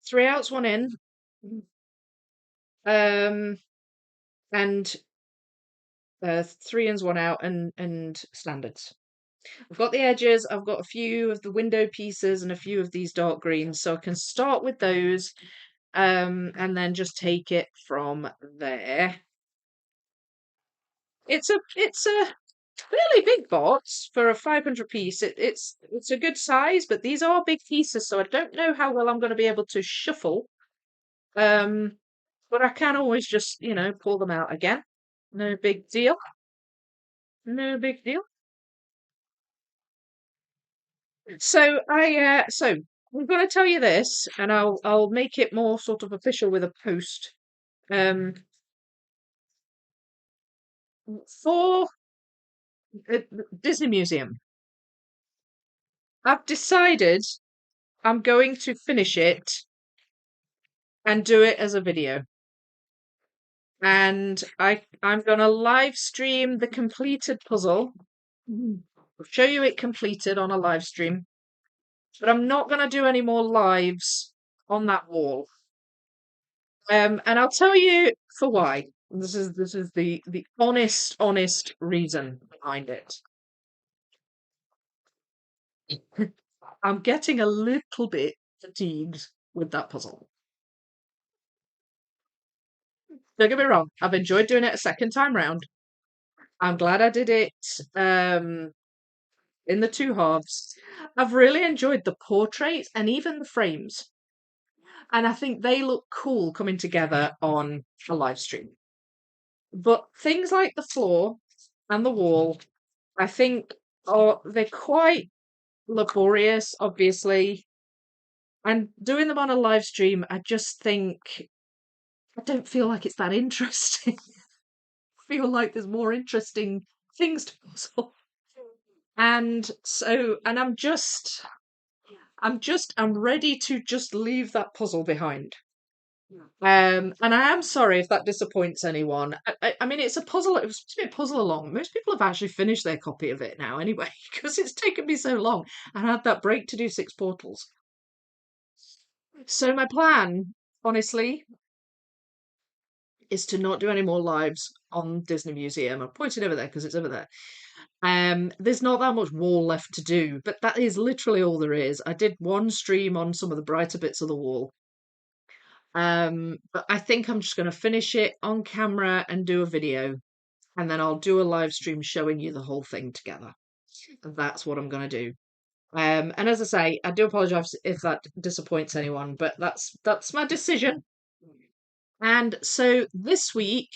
3-outs, 1-in, and 3-ins, 1-out, and standards. I've got the edges, I've got a few of the window pieces and a few of these dark greens, so I can start with those, and then just take it from there. It's a fairly big box for a 500 piece. It's a good size, but these are big pieces, so I don't know how well I'm going to be able to shuffle. But I can always just, pull them out again. No big deal. No big deal. So I'm going to tell you this, and I'll make it more sort of official with a post. For Disney Museum, I've decided I'm going to finish it and do it as a video. And I'm going to live stream the completed puzzle. I'll show you it completed on a live stream. But I'm not going to do any more lives on that wall. And I'll tell you for why. This is the honest reason behind it. I'm getting a little bit fatigued with that puzzle. Don't get me wrong, I've enjoyed doing it a second time round. I'm glad I did it in the 2 halves. I've really enjoyed the portraits and even the frames. And I think they look cool coming together on a live stream. But things like the floor and the wall, I think they're quite laborious, obviously. And doing them on a live stream, I just think I don't feel like it's that interesting. I feel like there's more interesting things to puzzle. And I'm ready to just leave that puzzle behind. And I am sorry if that disappoints anyone. I mean, it's a puzzle. It was supposed to be a puzzle along. Most people have actually finished their copy of it now anyway, because it's taken me so long. I had that break to do 6 portals. So my plan, honestly, is to not do any more lives on Disney Museum. I pointed over there because it's over there. There's not that much wall left to do, but that is literally all there is. I did one stream on some of the brighter bits of the wall. But I think I'm just going to finish it on camera and do a video, and then I'll do a live stream showing you the whole thing together. That's what I'm going to do. And as I say, I do apologise if that disappoints anyone, but that's my decision. And so this week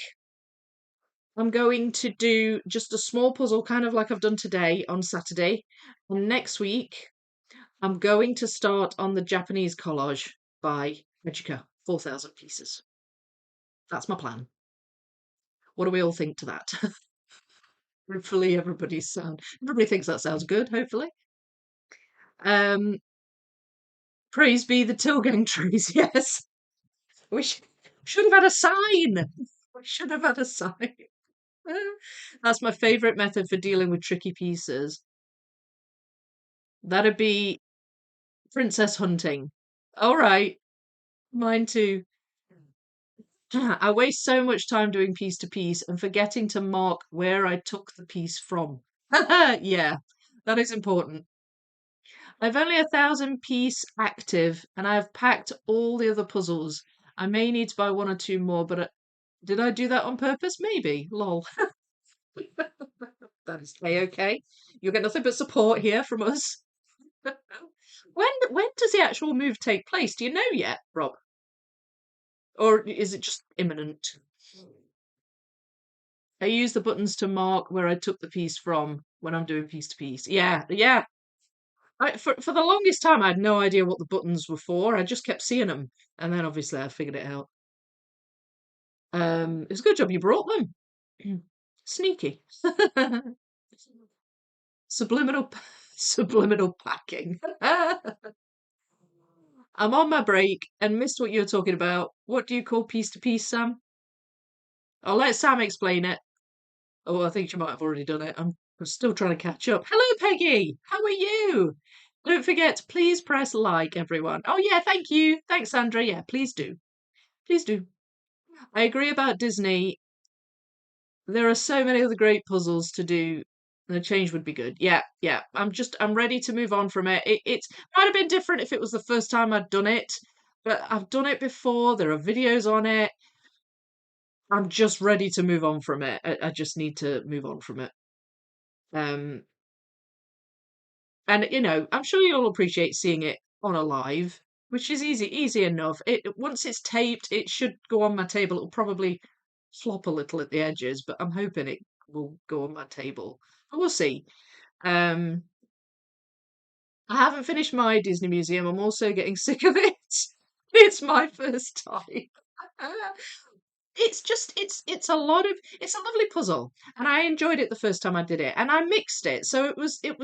I'm going to do just a small puzzle, kind of like I've done today on Saturday. And next week I'm going to start on the Japanese collage by Ejika, 4,000 pieces. That's my plan. What do we all think to that? Hopefully everybody thinks that sounds good, hopefully. Um, praise be the Tilgang trees, yes. We should have had a sign. We should have had a sign. That's my favourite method for dealing with tricky pieces. That'd be princess hunting. All right, mine too. I waste so much time doing piece to piece and forgetting to mark where I took the piece from. Yeah, that is important. I've only 1,000 piece active and I have packed all the other puzzles. I may need to buy 1 or 2 more, but did I do that on purpose? Maybe. Lol. That is okay. You'll get nothing but support here from us. When does the actual move take place? Do you know yet, Rob? Or is it just imminent? I use the buttons to mark where I took the piece from when I'm doing piece to piece. Yeah, yeah. For the longest time, I had no idea what the buttons were for. I just kept seeing them, and then obviously I figured it out. It's a good job you brought them. Sneaky. Subliminal, subliminal packing. I'm on my break and missed what you were talking about. What do you call piece to piece, Sam? I'll let Sam explain it. Oh, I think she might have already done it. I'm still trying to catch up. Hello, Peggy. How are you? Don't forget, please press like, everyone. Oh, yeah, thank you. Thanks, Sandra. Yeah, please do. Please do. I agree about Disney. There are so many other great puzzles to do. The change would be good. Yeah, yeah. I'm ready to move on from it. It might have been different if it was the first time I'd done it, but I've done it before. There are videos on it. I'm just ready to move on from it. I just need to move on from it. Um, and I'm sure you'll appreciate seeing it on a live, which is easy enough. Once it's taped, it should go on my table. It'll probably flop a little at the edges, but I'm hoping it will go on my table. But we'll see. Um, I haven't finished my Disney Museum. I'm also getting sick of it. It's my first time. It's a lot of it's a lovely puzzle, and I enjoyed it the first time I did it, and I mixed it, so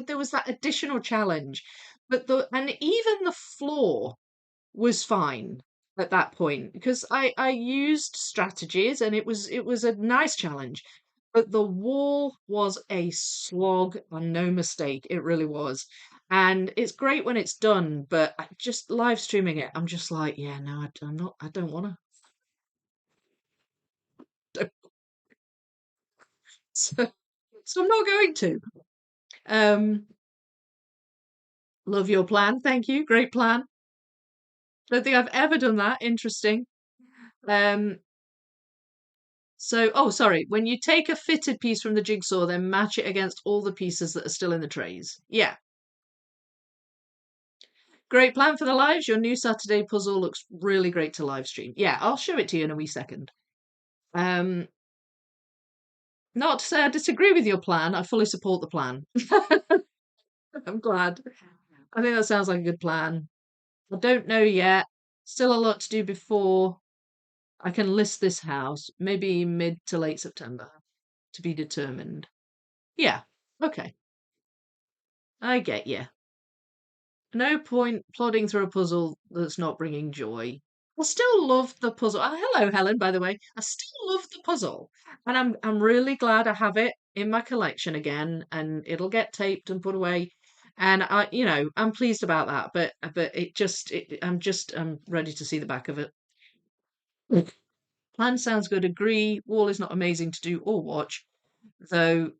there was that additional challenge, but even the floor was fine at that point because I used strategies and it was a nice challenge, but the wall was a slog and no mistake, it really was. And it's great when it's done, but just live streaming it, I'm just like, yeah, no, I'm not, I don't want to. So, so I'm not going to. Um, love your plan. Thank you. Great plan. Don't think I've ever done that. Interesting. Um, oh, sorry. When you take a fitted piece from the jigsaw, then match it against all the pieces that are still in the trays. Yeah. Great plan for the lives. Your new Saturday puzzle looks really great to live stream. Yeah, I'll show it to you in a wee second. Um, not to say I disagree with your plan. I fully support the plan. I'm glad. I think that sounds like a good plan. I don't know yet. Still a lot to do before I can list this house maybe mid to late September to be determined. Yeah, okay, I get you. No point plodding through a puzzle that's not bringing joy. I still love the puzzle. Oh, hello, Helen, by the way. I still love the puzzle, and I'm really glad I have it in my collection again, and it'll get taped and put away. And I'm pleased about that. But I'm ready to see the back of it. Plan sounds good. Agree. Wall is not amazing to do or watch, though.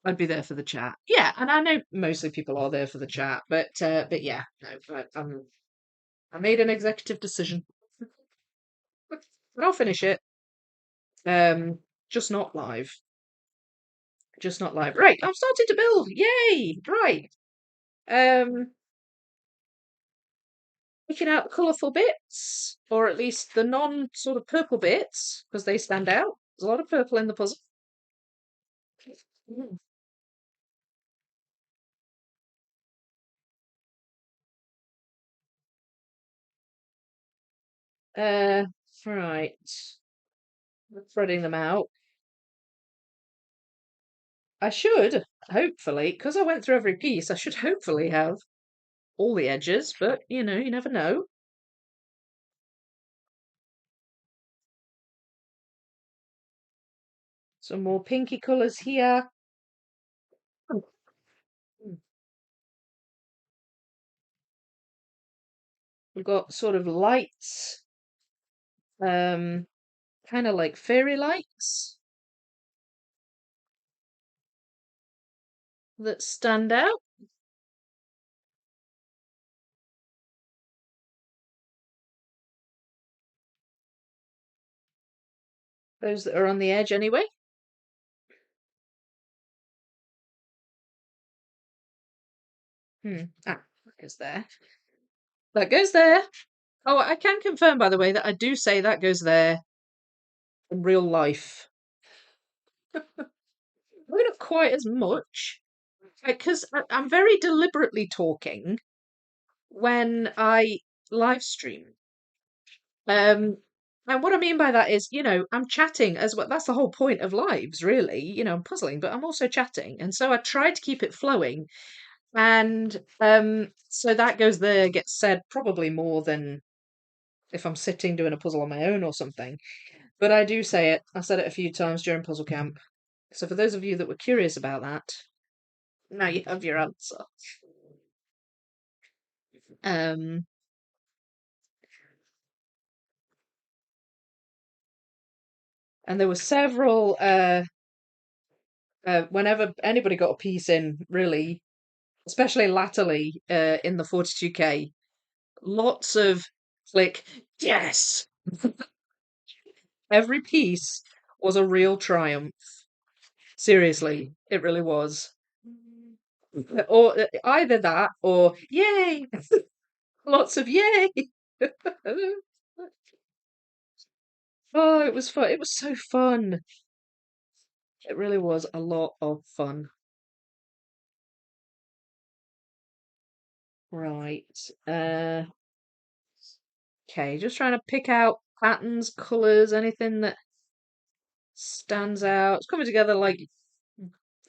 I'd be there for the chat. Yeah, and I know mostly people are there for the chat, but yeah, no, I made an executive decision. But I'll finish it. Um, just not live. Just not live. Right, I've started to build. Yay! Right. Um, picking out the colourful bits, or at least the non sort of purple bits, because they stand out. There's a lot of purple in the puzzle. Mm. Uh, right. Spreading them out. I should, hopefully, because I went through every piece, I should hopefully have all the edges, but you never know. Some more pinky colours here. Mm. We've got sort of lights, um, kind of like fairy lights that stand out. Those that are on the edge anyway. Ah, that goes there. That goes there. Oh, I can confirm, by the way, that I do say that goes there in real life. Maybe not quite as much, because I'm very deliberately talking when I live stream. Um, and what I mean by that is, I'm chatting as well. That's the whole point of lives, really. I'm puzzling, but I'm also chatting. And so I try to keep it flowing. And so that goes there, gets said probably more than if I'm sitting doing a puzzle on my own or something. But I do say it. I said it a few times during puzzle camp. So for those of you that were curious about that, now you have your answer. Um, and there were several whenever anybody got a piece in, really, especially latterly in the 42K, lots of click, yes! Every piece was a real triumph. Seriously, it really was. Or either that or yay! Lots of yay! Oh, it was fun. It was so fun. It really was a lot of fun. Right. Uh, okay, just trying to pick out patterns, colours, anything that stands out. It's coming together like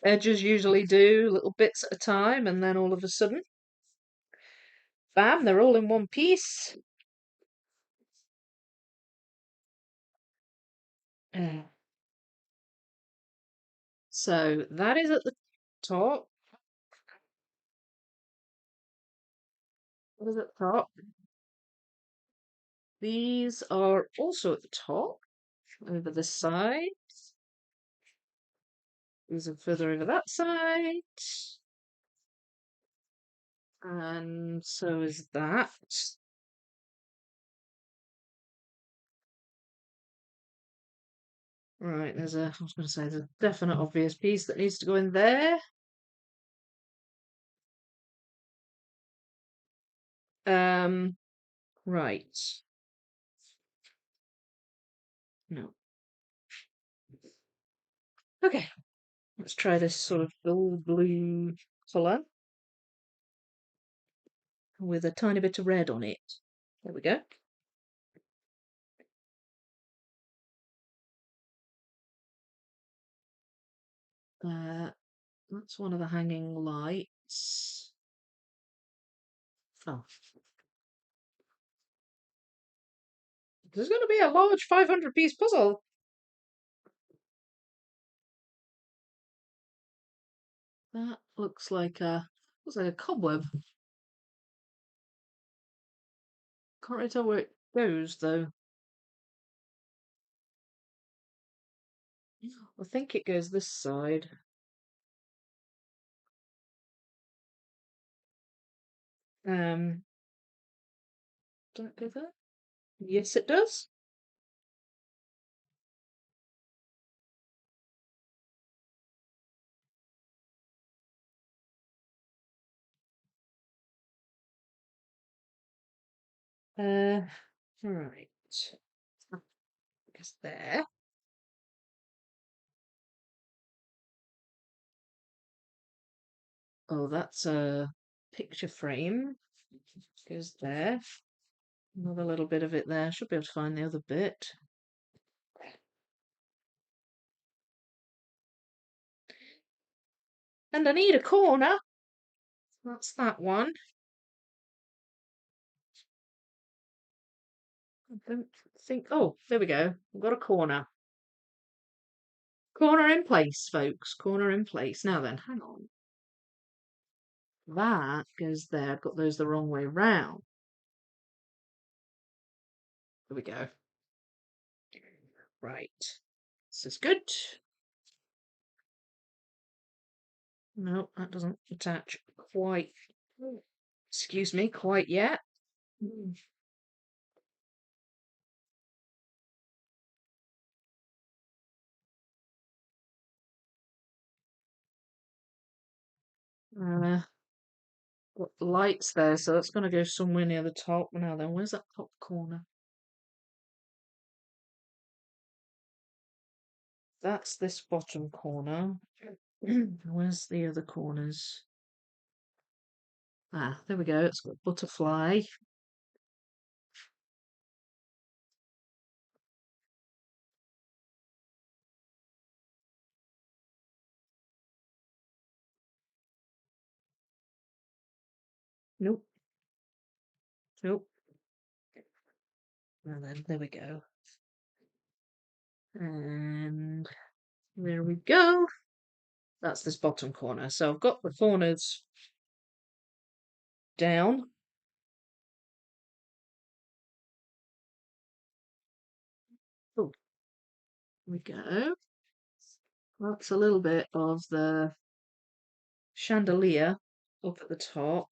edges usually do, little bits at a time, and then all of a sudden, bam, they're all in one piece. Uh, so that is at the top. What is at the top? These are also at the top, over the side. These are further over that side. And so is that. Right, I was going to say, there's a definite obvious piece that needs to go in there. Right. No. Okay, let's try this sort of dull blue colour with a tiny bit of red on it. There we go. That's one of the hanging lights. Oh, there's going to be a large 500-piece puzzle. That looks like a cobweb. Can't really tell where it goes though. I think it goes this side. Um, don't go there. Yes, it does. Uh, right. I guess there. Oh, that's a picture frame. Goes there. Another little bit of it there. Should be able to find the other bit. And I need a corner. That's that one. I don't think. Oh, there we go. I've got a corner. Corner in place, folks. Corner in place. Now then, hang on. That goes there. I've got those the wrong way round. There we go. Right. This is good. No, that doesn't attach quite. Excuse me, quite yet. Uh, got lights there, so that's going to go somewhere near the top. Now then, where's that top corner? That's this bottom corner. Where's the other corners? Ah, there we go. It's got butterfly. Nope. Nope. And then there we go. And there we go. That's this bottom corner. So I've got the corners down. Oh, there we go. That's a little bit of the chandelier up at the top.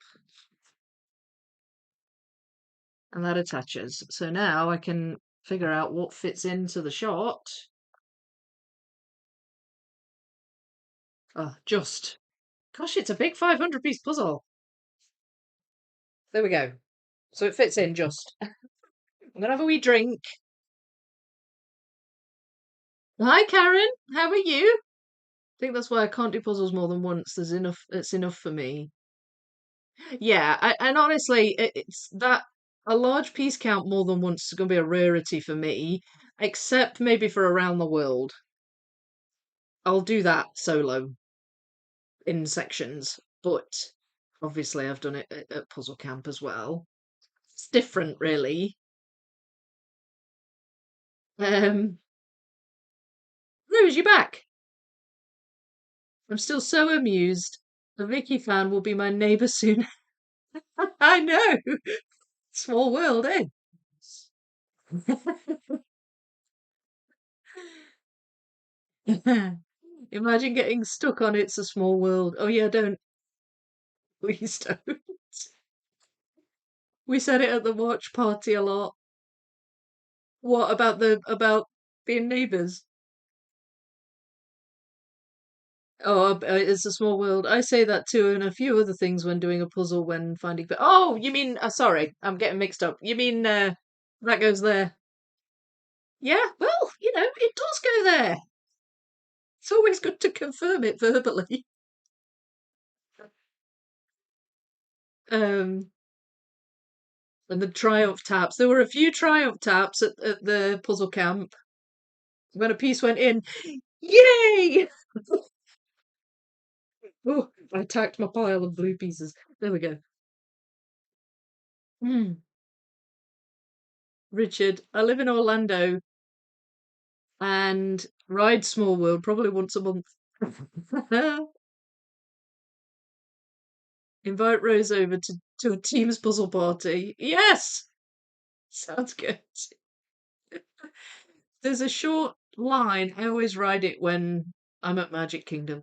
And that attaches. So now I can figure out what fits into the shot. Oh, just. Gosh, it's a big 500-piece puzzle. There we go. So it fits in just. I'm going to have a wee drink. Hi, Karen. How are you? I think that's why I can't do puzzles more than once. There's enough. It's enough for me. Yeah, and honestly, it's that a large piece count more than once is going to be a rarity for me, except maybe for around the world. I'll do that solo in sections, but obviously I've done it at Puzzle Camp as well. It's different, really. Um, Rose, you back? I'm still so amused. The Vicky fan will be my neighbour soon. I know. Small world, eh? Imagine getting stuck on It's a Small World. Oh yeah, don't. Please don't. We said it at the watch party a lot. What about the about being neighbours? Oh, It's a Small World. I say that too, and a few other things when doing a puzzle when finding. But oh, you mean? Sorry, I'm getting mixed up. You mean that goes there? Yeah. Well, it does go there. It's always good to confirm it verbally. Um, and the triumph taps. There were a few triumph taps at the puzzle camp when a piece went in. Yay! Oh, I attacked my pile of blue pieces. There we go. Mm. Richard, I live in Orlando and ride Small World probably once a month. Invite Rose over to a Teams puzzle party. Yes! Sounds good. There's a short line. I always ride it when I'm at Magic Kingdom.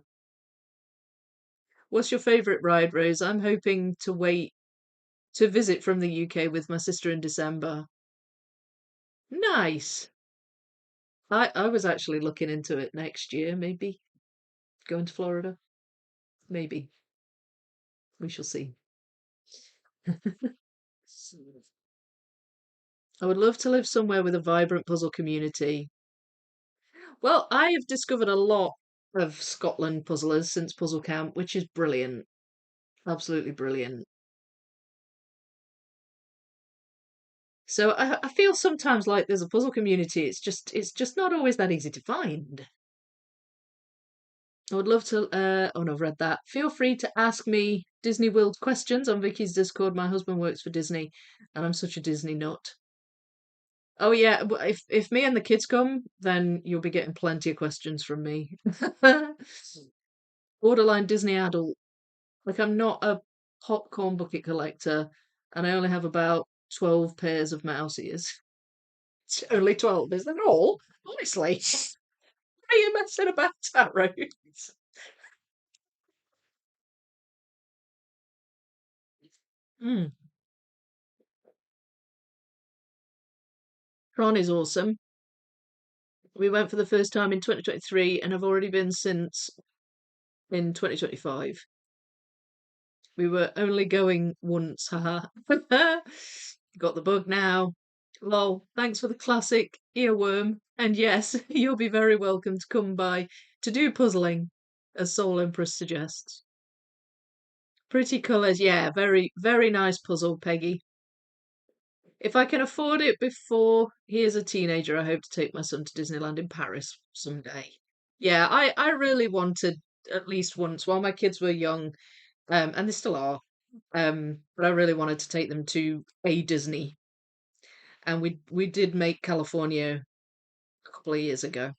What's your favourite ride, Rose? I'm hoping to wait to visit from the UK with my sister in December. Nice. I was actually looking into it next year, maybe. Going to Florida. Maybe. We shall see. I would love to live somewhere with a vibrant puzzle community. Well, I have discovered a lot of Scotland puzzlers since Puzzle Camp, which is brilliant. Absolutely brilliant. So I feel sometimes like there's a puzzle community. It's just not always that easy to find. I would love to. Oh no, I've read that. Feel free to ask me Disney World questions on Vicky's Discord. My husband works for Disney, and I'm such a Disney nut. Oh yeah, if me and the kids come, then you'll be getting plenty of questions from me. Borderline Disney adult. Like I'm not a popcorn bucket collector, and I only have about 12 pairs of mouse ears. It's only 12, is that all? Honestly, what are you messing about at, Rose? Mm. Tron is awesome. We went for the first time in 2023 and have already been since in 2025. We were only going once, haha. Got the bug now. Lol, thanks for the classic earworm. And yes, you'll be very welcome to come by to do puzzling, as Soul Empress suggests. Pretty colours, yeah, very, very nice puzzle, Peggy. If I can afford it before he is a teenager, I hope to take my son to Disneyland in Paris someday. Yeah, I really wanted at least once while my kids were young, and they still are. But I really wanted to take them to a Disney, and we did make California a couple of years ago.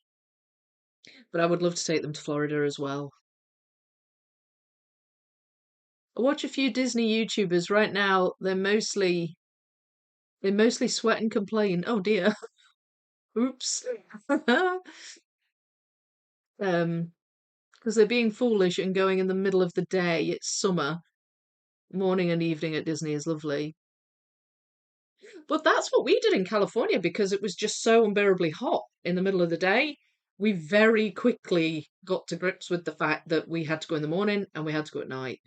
But I would love to take them to Florida as well. I watch a few Disney YouTubers right now. They mostly sweat and complain. Oh dear. Oops. Um, because they're being foolish and going in the middle of the day. It's summer. Morning and evening at Disney is lovely. But that's what we did in California because it was just so unbearably hot in the middle of the day. We very quickly got to grips with the fact that we had to go in the morning and we had to go at night.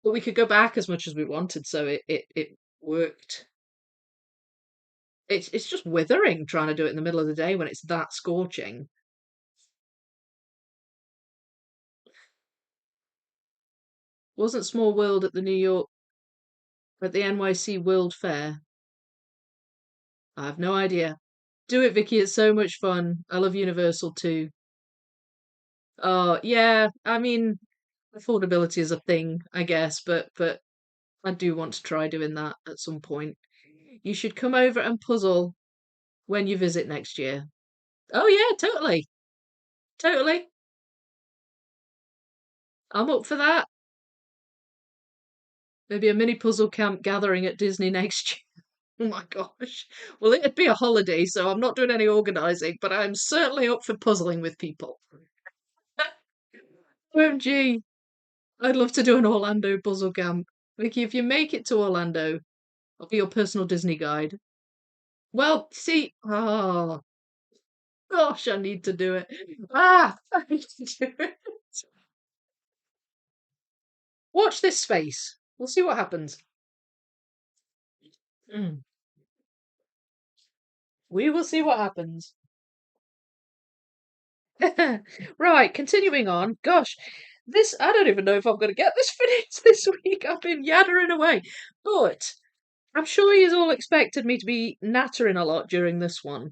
But we could go back as much as we wanted, so it worked. It's just withering trying to do it in the middle of the day when it's that scorching. Wasn't Small World at the NYC World Fair? I have no idea. Do it, Vicky. It's so much fun. I love Universal too. Oh, yeah. I mean, affordability is a thing, I guess, but I do want to try doing that at some point. You should come over and puzzle when you visit next year. Oh yeah, totally. Totally. I'm up for that. Maybe a mini puzzle camp gathering at Disney next year. Oh my gosh. Well, it'd be a holiday, so I'm not doing any organising, but I'm certainly up for puzzling with people. OMG. I'd love to do an Orlando puzzle camp. Vicky, if you make it to Orlando, I'll be your personal Disney guide. Well, see, oh gosh, I need to do it. I need to do it. Watch this space. We'll see what happens. Mm. We will see what happens. Right, continuing on. Gosh, I don't even know if I'm going to get this finished this week. I've been yattering away. But I'm sure you all expected me to be nattering a lot during this one.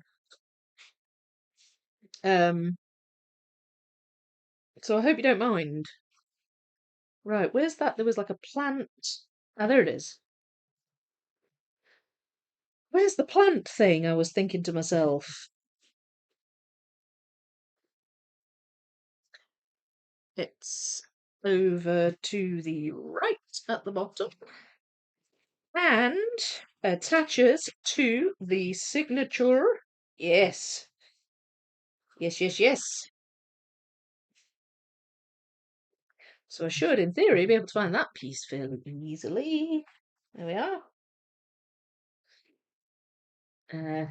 Um, so I hope you don't mind. Right, where's that? There was like a plant. Ah, there it is. Where's the plant thing? I was thinking to myself. It's over to the right at the bottom and attaches to the signature. Yes, yes, yes, yes. So I should, in theory, be able to find that piece fairly easily. There we are. Uh,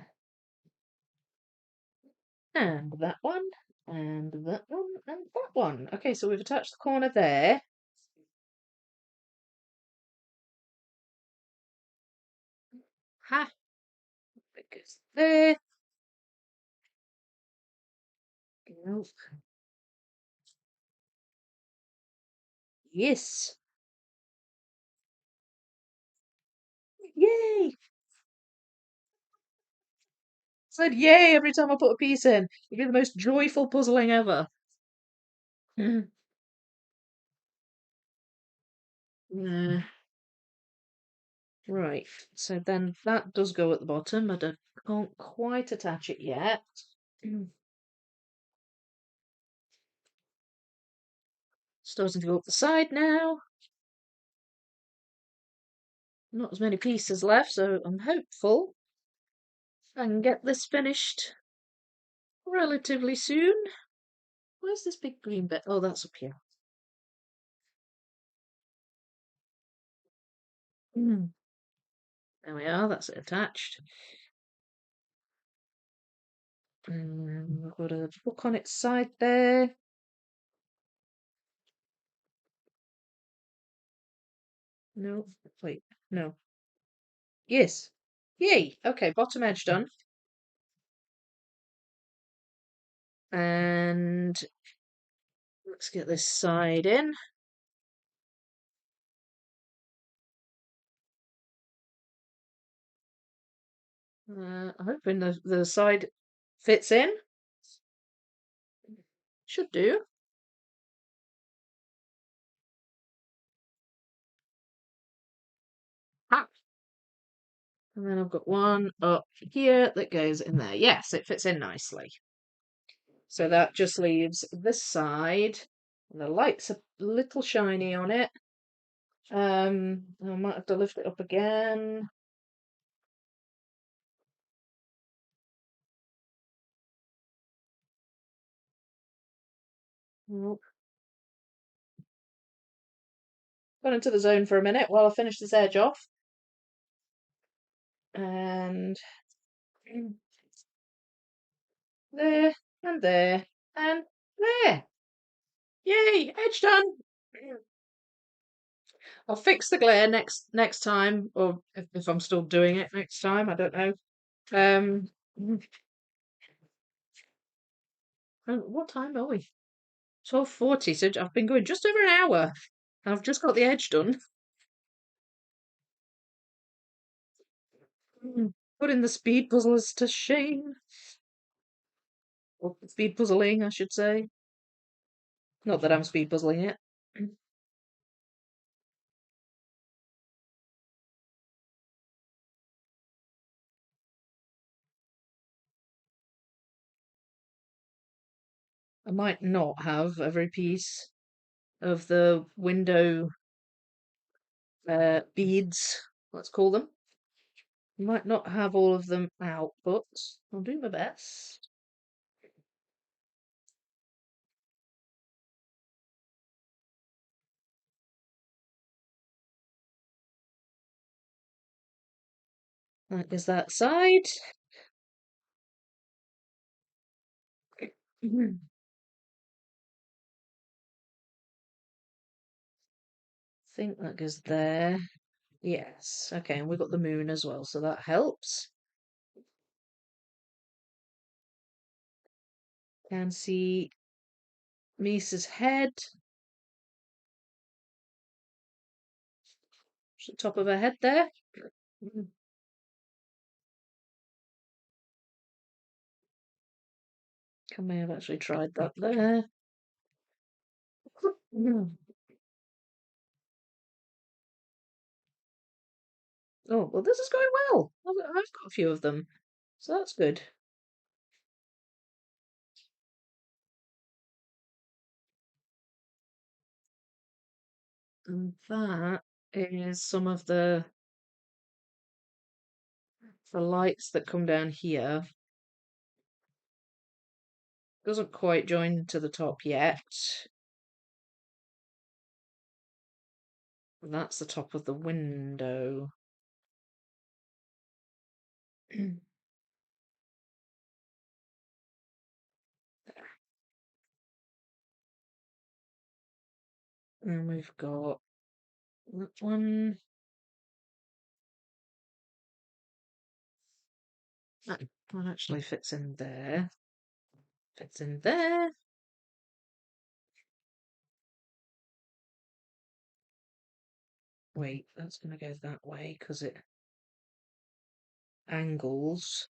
and that one, and that one, and that one. Okay, so we've attached the corner there. Ha! It goes there. Nope. Yes. Yay! Said yay every time I put a piece in. It'd be the most joyful puzzling ever. Mm. Right, so then that does go at the bottom. I can't quite attach it yet. Mm. Starting to go up the side now. Not as many pieces left, so I'm hopeful I can get this finished relatively soon. Where's this big green bit? Oh, that's up here. Mm. There we are, that's it attached. We've got a book on its side there. No, wait, no. Yes. Yay! Okay, bottom edge done. And let's get this side in. I'm hoping the side fits in. Should do. Ha! And then I've got one up here that goes in there. Yes, it fits in nicely. So that just leaves this side. And the light's a little shiny on it. I might have to lift it up again. Nope. Got into the zone for a minute while I finish this edge off. And there, and there, and there. Yay, edge done. I'll fix the glare next time, or if I'm still doing it next time, I don't know. Um, what time are we? 12:40. So I've been going just over an hour, and I've just got the edge done. Putting the speed puzzlers to shame, or speed puzzling, I should say. Not that I'm speed puzzling it. I might not have every piece of the window beads, let's call them. Might not have all of them out, but I'll do my best. That is that side. I think that goes there. Yes. Okay, and we've got the moon as well, so that helps. Can see Misa's head. The top of her head there. I may have actually tried that there. Oh, well, this is going well. I've got a few of them, so that's good. And that is some of the lights that come down here. Doesn't quite join to the top yet. That's the top of the window. And we've got that one. That actually fits in there. Fits in there. Wait, that's going to go that way because it angles.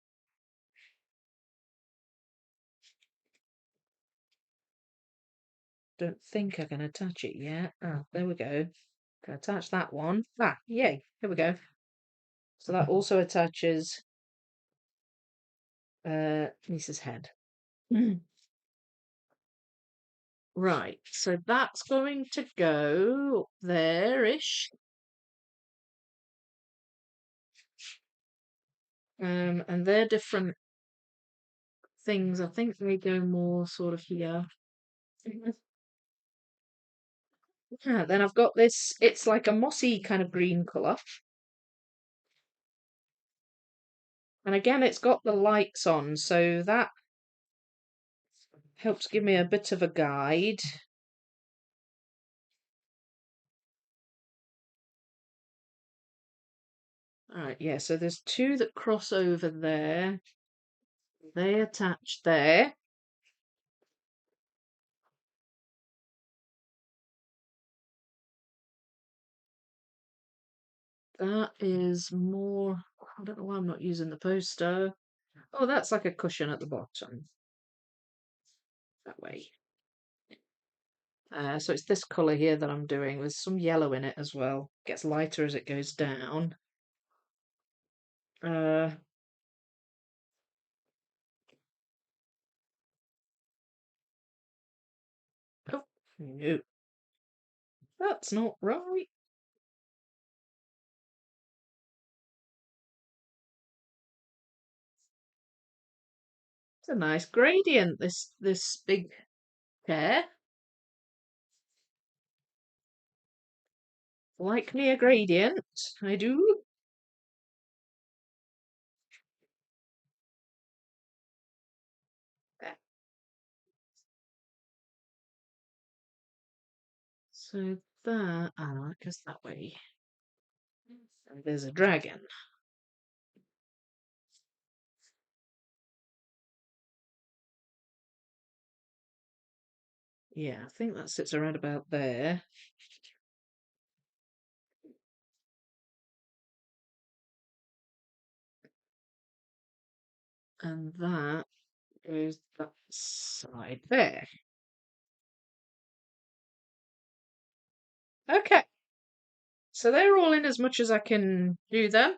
Don't think I can attach it yet. Ah, there we go. Can attach that one. Ah, yay. Here we go. So that also attaches Lisa's head. Right, so that's going to go there-ish. And they're different things. I think they go more sort of here. Yeah, then I've got this, it's like a mossy kind of green colour. And again, it's got the lights on, so that helps give me a bit of a guide. Alright, yeah, so there's two that cross over there. They attach there. That is more, I don't know why I'm not using the poster. Oh, that's like a cushion at the bottom. That way. So it's this colour here that I'm doing. There's some yellow in it as well. Gets lighter as it goes down. Oh, no. That's not right. It's a nice gradient, this big chair. Like me a gradient, I do. So that, it goes that way. And there's a dragon. Yeah, I think that sits around about there. And that goes that side there. Okay, so they're all in as much as I can do them.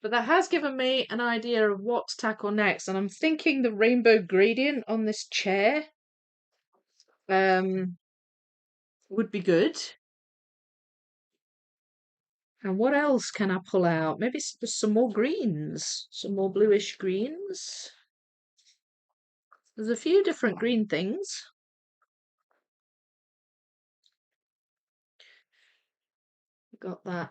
But that has given me an idea of what to tackle next, and I'm thinking the rainbow gradient on this chair um, would be good. And what else can I pull out? Maybe just some more greens, some more bluish greens. There's a few different green things. Got that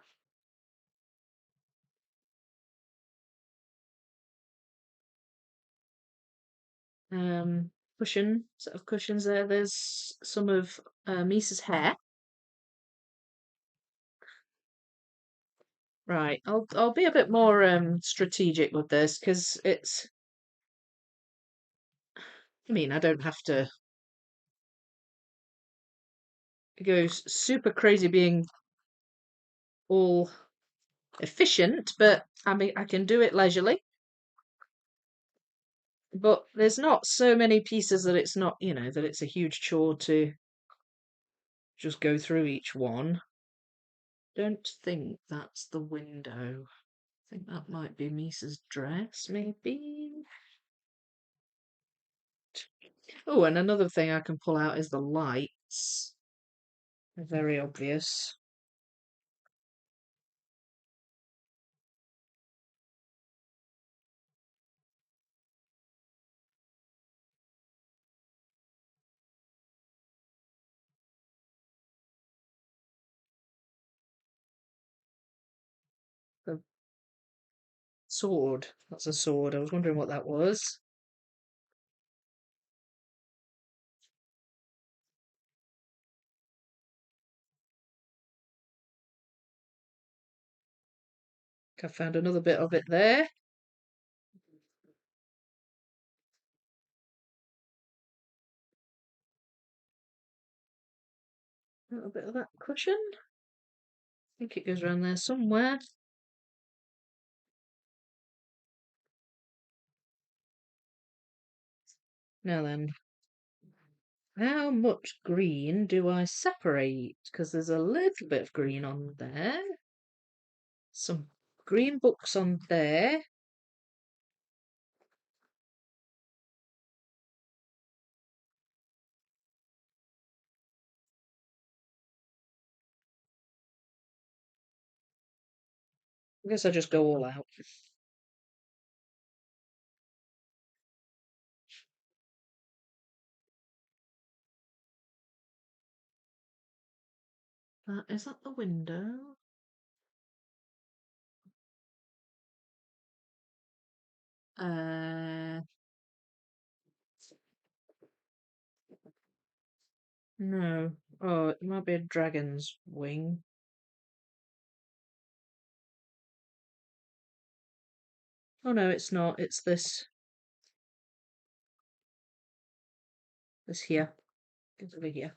cushion, set of cushions there. There's some of Misa's hair. Right, I'll be a bit more strategic with this because it's. I mean, I don't have to go super crazy being all efficient, but I mean, I can do it leisurely. But there's not so many pieces that it's not, that it's a huge chore to just go through each one. Don't think that's the window. think that might be Misa's dress, maybe. Oh, and another thing I can pull out is the lights. They're very obvious. The sword. That's a sword. I was wondering what that was. I found another bit of it there. A little bit of that cushion. I think it goes around there somewhere. Now then, how much green do I separate? Because there's a little bit of green on there. Some green books on there. I guess I just go all out. Is that the window? Uh, no. Oh, it might be a dragon's wing. Oh no, it's not. It's this here. It's over here.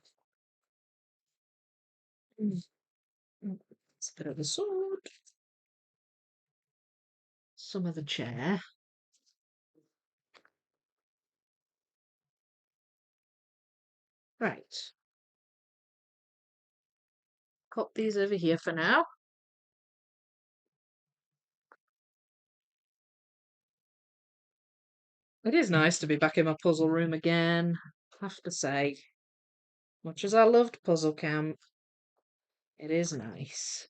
It's a bit of a sword. Some of the chair. Right. Pop these over here for now. It is nice to be back in my puzzle room again, I have to say. Much as I loved Puzzle Camp, it is nice.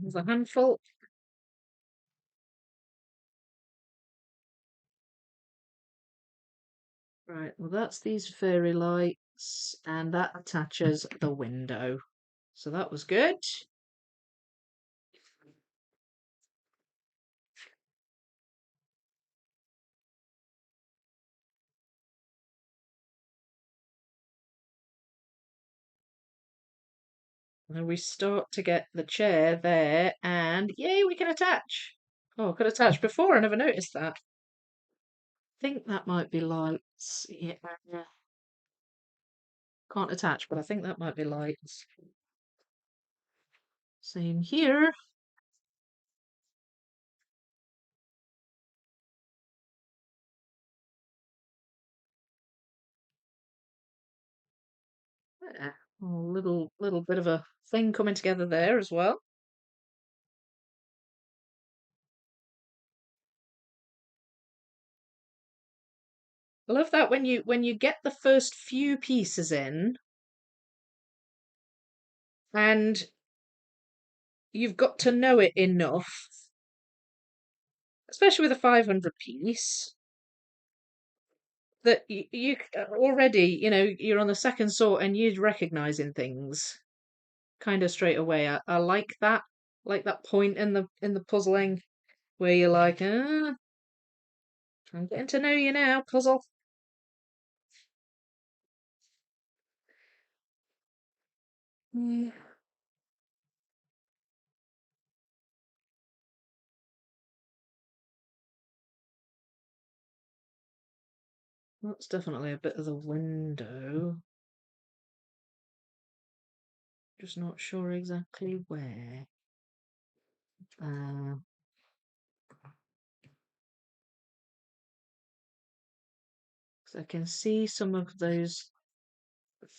There's a handful. Right, well that's these fairy lights, and that attaches the window. So that was good. And we start to get the chair there, and yay, we can attach. Oh, I could attach before, I never noticed that. I think that might be lights. Yeah. Can't attach, but I think that might be lights. Same here. Yeah, a little bit of a thing coming together there as well. I love that when you get the first few pieces in and you've got to know it enough, especially with a 500 piece, that you already, you're on the second sort and you're recognizing things kind of straight away. I like that point in the puzzling where you're like, I'm getting to know you now, puzzle. Mm, that's definitely a bit of the window. Just not sure exactly where. Uh, I can see some of those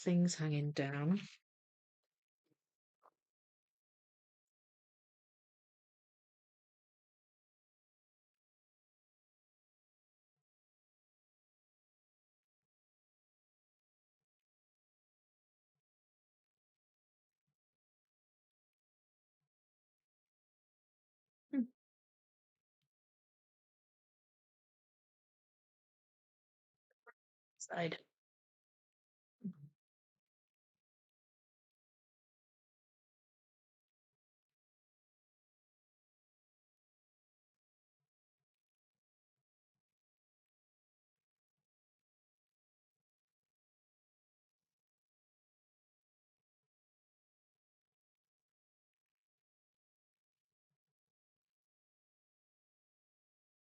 things hanging down. Hmm. Side.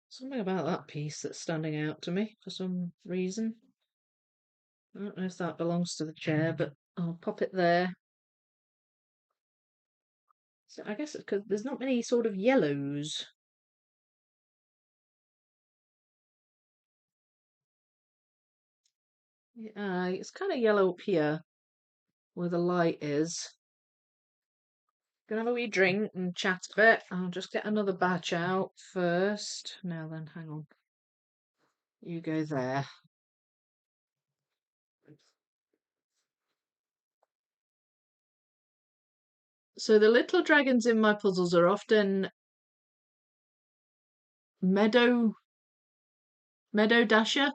Something about that piece that's standing out to me for some reason. I don't know if that belongs to the chair, but I'll pop it there. So I guess it's because there's not many sort of yellows. It's kind of yellow up here where the light is. Gonna have a wee drink and chat a bit. I'll just get another batch out first. Now then, hang on. You go there. So the little dragons in my puzzles are often meadow meadow dasher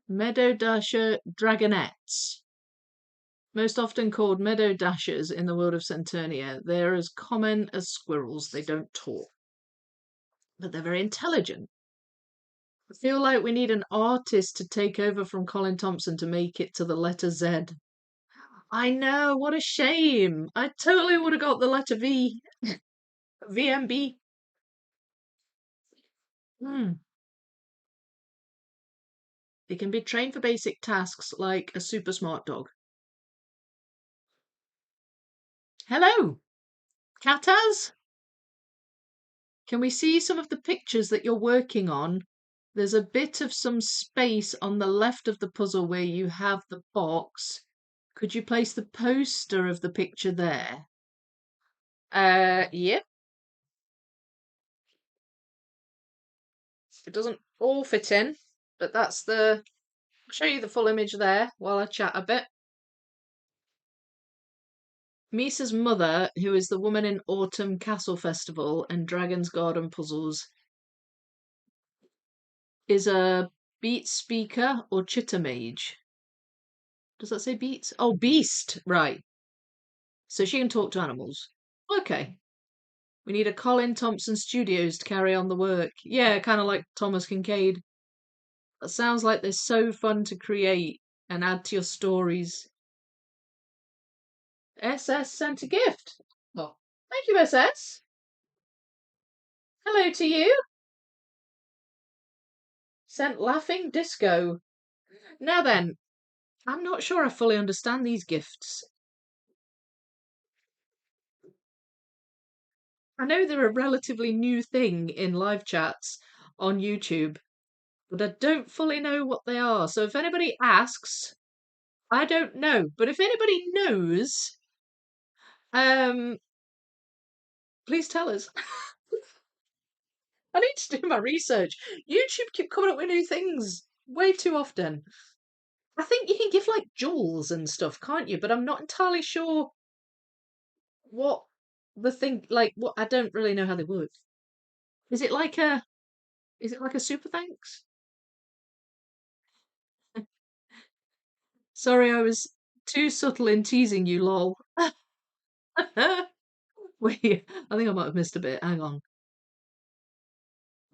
dragonettes. Most often called meadow dashers in the world of Centurnia. They're as common as squirrels. They don't talk, but they're very intelligent. I feel like we need an artist to take over from Colin Thompson to make it to the letter Z. I know, what a shame. I totally would have got the letter V. VMB. Hmm. They can be trained for basic tasks like a super smart dog. Hello, Kataz. Can we see some of the pictures that you're working on? There's a bit of some space on the left of the puzzle where you have the box. Could you place the poster of the picture there? Yep. It doesn't all fit in, but that's the... I'll show you the full image there while I chat a bit. Misa's mother, who is the woman in Autumn Castle Festival and Dragon's Garden Puzzles, is a beat speaker or chitter mage. Does that say beats? Oh, beast, right. So she can talk to animals. Okay. We need a Colin Thompson Studios to carry on the work. Yeah, kind of like Thomas Kincaid. That sounds like they're so fun to create and add to your stories. SS sent a gift. Oh, thank you, SS. Hello to you. Sent laughing disco. Now then, I'm not sure I fully understand these gifts. I know they're a relatively new thing in live chats on YouTube, but I don't fully know what they are. So if anybody asks, I don't know. But if anybody knows, um, please tell us. I need to do my research. YouTube keep coming up with new things way too often. I think you can give like jewels and stuff, can't you? But I'm not entirely sure what the thing like. What I don't really know how they work. Is it like a? Is it like a super thanks? Sorry, I was too subtle in teasing you, lol. Wait, I think I might have missed a bit. Hang on.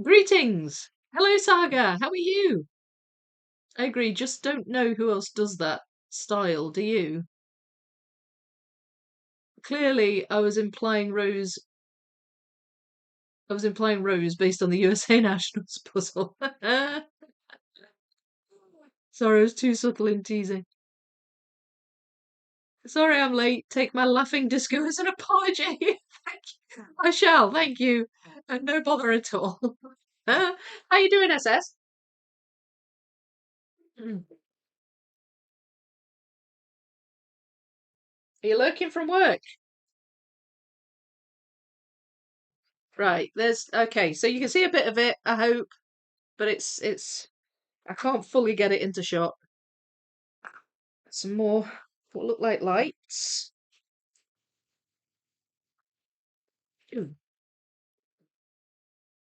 Greetings! Hello, Saga. How are you? I agree. Just don't know who else does that style, do you? Clearly, I was implying Rose based on the USA Nationals puzzle. Sorry, I was too subtle in teasing. Sorry I'm late. Take my laughing disco as an apology. I shall, thank you. And no bother at all. How you doing, SS? Mm. Are you lurking from work? Right, there's okay, so you can see a bit of it, I hope, but it's I can't fully get it into shot. Some more what look like lights. Ooh,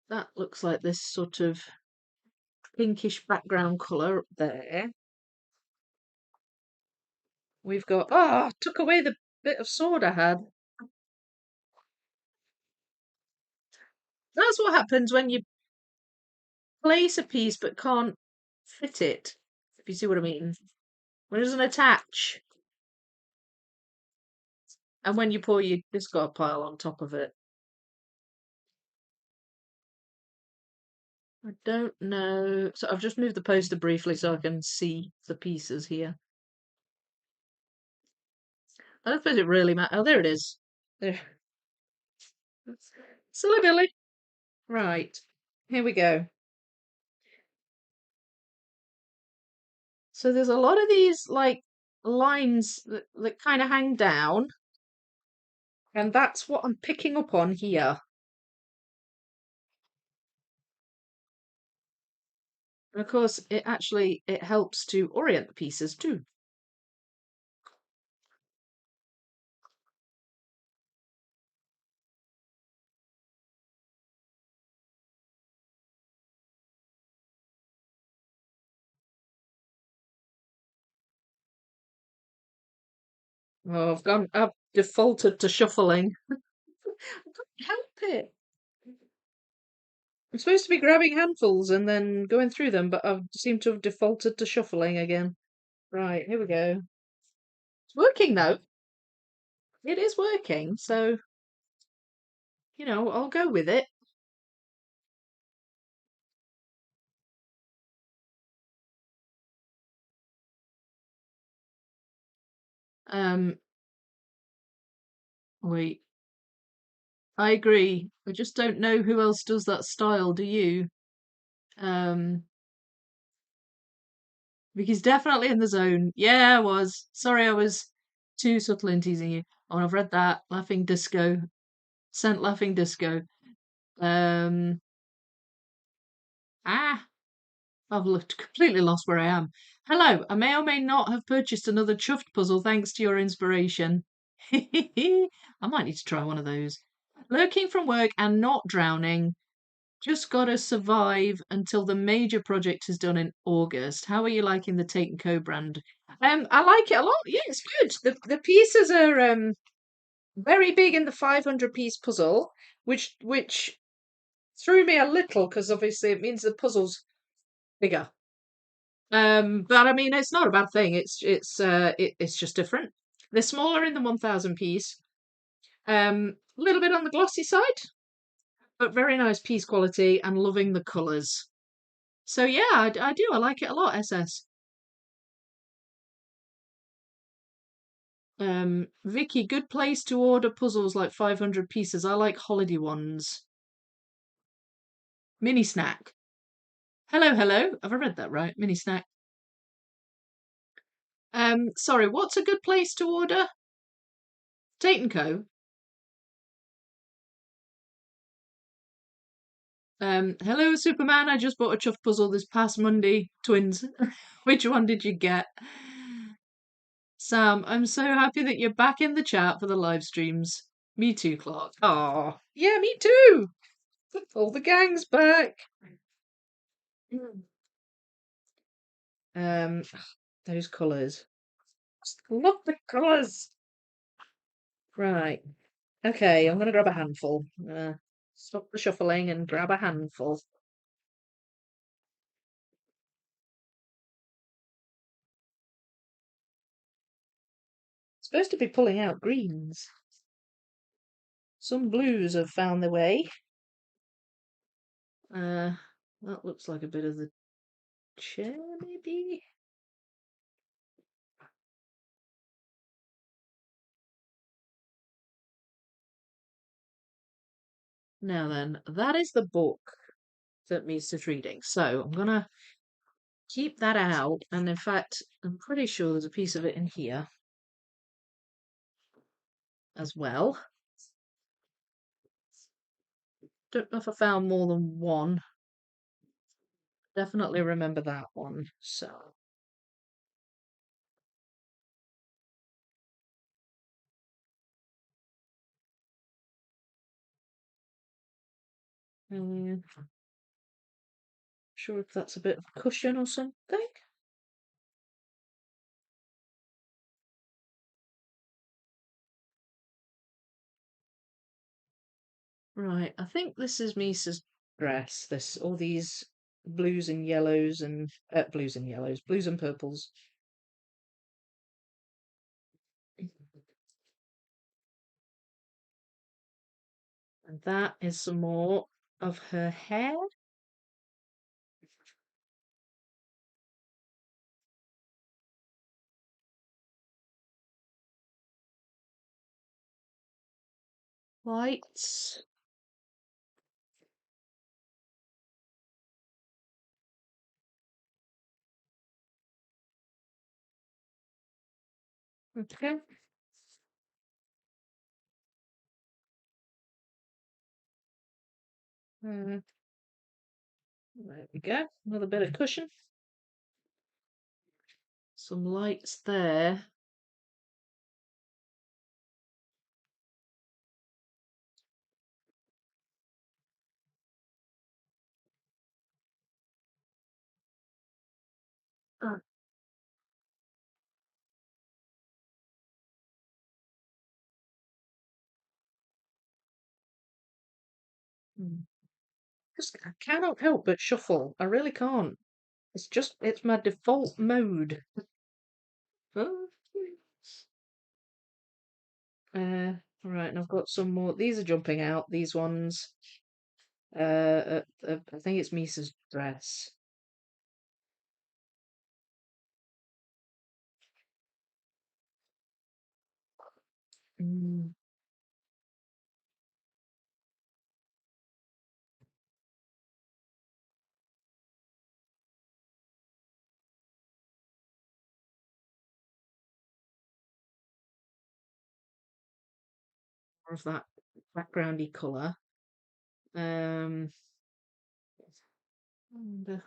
that looks like this sort of pinkish background colour up there. We've got took away the bit of sword I had. That's what happens when you place a piece but can't fit it. If you see what I mean. When it doesn't attach. And when you pour, you just got a pile on top of it. I don't know. So I've just moved the poster briefly so I can see the pieces here. I don't suppose it really matters. Oh, there it is. There. Silly Billy. Right. Here we go. So there's a lot of these like lines that kind of hang down, and that's what I'm picking up on here. And of course, it helps to orient the pieces too. Oh, I've defaulted to shuffling. I can't help it. I'm supposed to be grabbing handfuls and then going through them, but I seem to have defaulted to shuffling again. Right, here we go. It's working though. It is working, so I'll go with it. Um, wait, I agree. I just don't know who else does that style, do you? Um, Vicky's definitely in the zone. Yeah, I was. Sorry, I was too subtle in teasing you. Oh, and I've read that. Laughing Disco. Sent Laughing Disco. Um, ah, I've looked completely lost where I am. Hello, I may or may not have purchased another chuffed puzzle thanks to your inspiration. I might need to try one of those. Lurking from work and not drowning. Just gotta survive until the major project is done in August. How are you liking the Tate and Co brand? I like it a lot. Yeah, it's good. The pieces are very big in the 500 piece puzzle, which threw me a little because obviously it means the puzzle's bigger. But I mean, it's not a bad thing. It's just different. They're smaller in the 1000 piece. A little bit on the glossy side, but very nice piece quality and loving the colours. So yeah, I do. I like it a lot, SS. Vicky, good place to order puzzles like 500 pieces. I like holiday ones. Mini snack. Hello, hello. Have I read that right? Mini snack. Sorry, what's a good place to order? Tate and Co. Hello, Superman. I just bought a chuff puzzle this past Monday. Twins. Which one did you get? Sam, I'm so happy that you're back in the chat for the live streams. Me too, Clark. Oh, yeah, me too. All the gang's back. Um, those colours. Love the colours. Right. Okay, I'm gonna grab a handful. Stop the shuffling and grab a handful. Supposed to be pulling out greens. Some blues have found their way. That looks like a bit of the chair, maybe? Now then, that is the book that needs reading. So I'm gonna keep that out. And in fact, I'm pretty sure there's a piece of it in here as well. Don't know if I found more than one. Definitely remember that one. So, sure if that's a bit of cushion or something. Right, I think this is Misa's dress. This all these blues and yellows and blues and purples. And that is some more of her hair. Lights. Okay. There we go. Another bit of cushion. Some lights there. Ah, hmm. Just I cannot help but shuffle. I really can't. It's my default mode. Oh. Right, and I've got some more. These are jumping out. These ones. I think it's Misa's dress. Mm, more of that backgroundy colour. Um, and,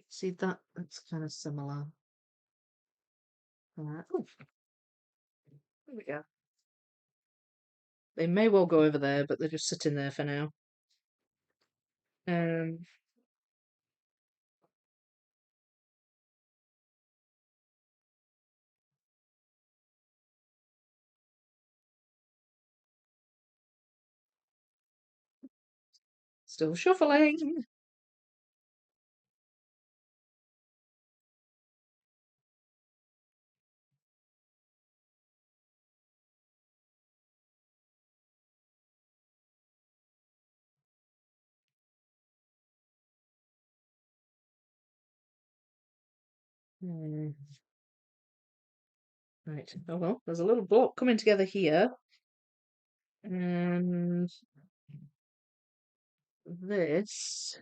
see that that's kind of similar. Oh, there we go. They may well go over there, but they're just sitting there for now. Um, Still shuffling. Hmm. Right. Oh well, there's a little block coming together here, and this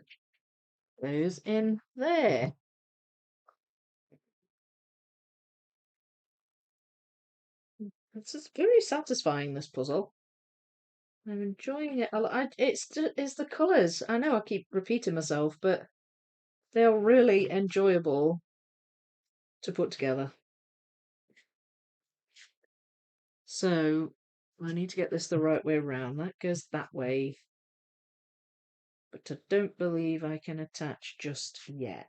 goes in there. This is very satisfying, this puzzle. I'm enjoying it a lot. It's the colours. I know I keep repeating myself, but they are really enjoyable to put together. So I need to get this the right way around. That goes that way, but I don't believe I can attach just yet.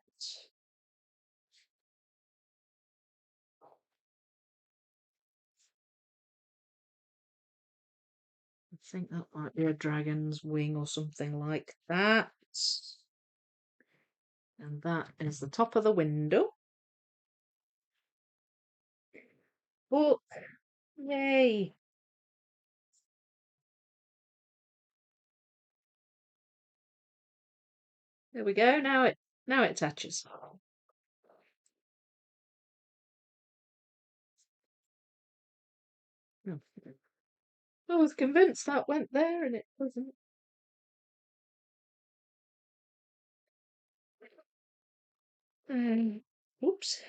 I think that might be a dragon's wing or something like that. And that is the top of the window. Oh, yay! There we go. Now it attaches. Oh, I was convinced that went there and it doesn't. Oops.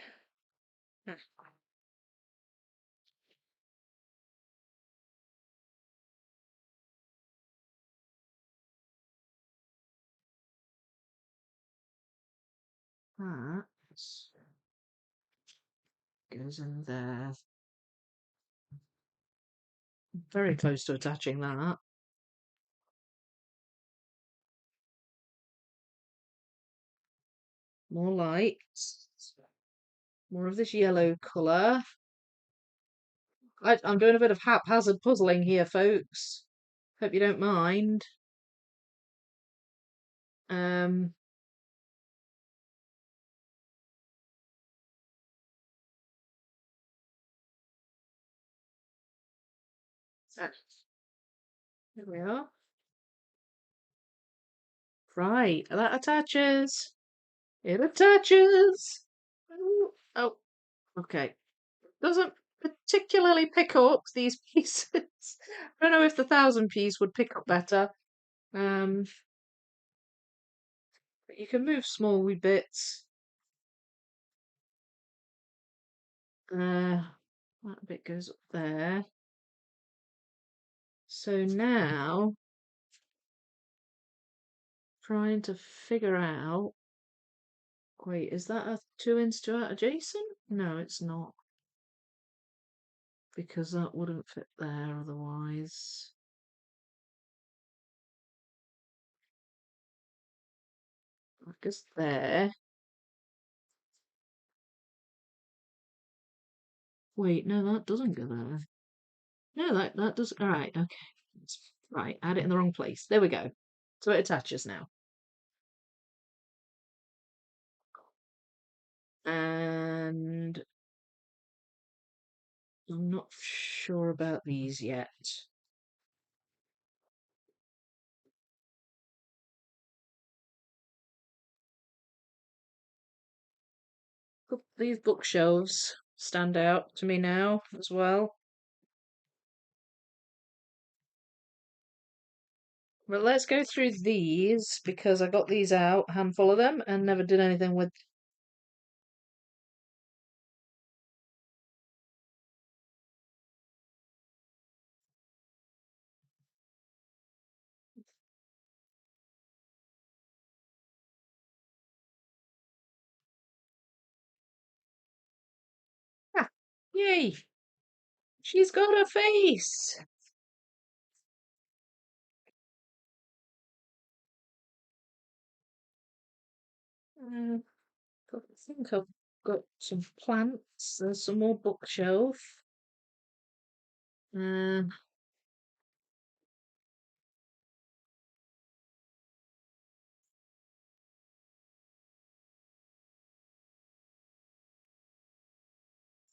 That goes in there. Very close to attaching that. More lights. More of this yellow colour. I'm doing a bit of haphazard puzzling here, folks. Hope you don't mind. Um, there we are. Right, that attaches. It attaches. Oh, okay. Doesn't particularly pick up these pieces. I don't know if the 1,000 piece would pick up better. Um, but you can move small wee bits. That bit goes up there. So now, trying to figure out. Wait, is that a 2 inch to adjacent? No, it's not. Because that wouldn't fit there otherwise. I guess there. Wait, no, that doesn't go there. No, that does. All right, okay. Right, I had it in the wrong place. There we go. So it attaches now. And I'm not sure about these yet. These bookshelves stand out to me now as well. Well, let's go through these because I got these out, a handful of them, and never did anything with. Ah, yay! She's got a face. Uh, I think I've got some plants. There's some more bookshelf. Uh,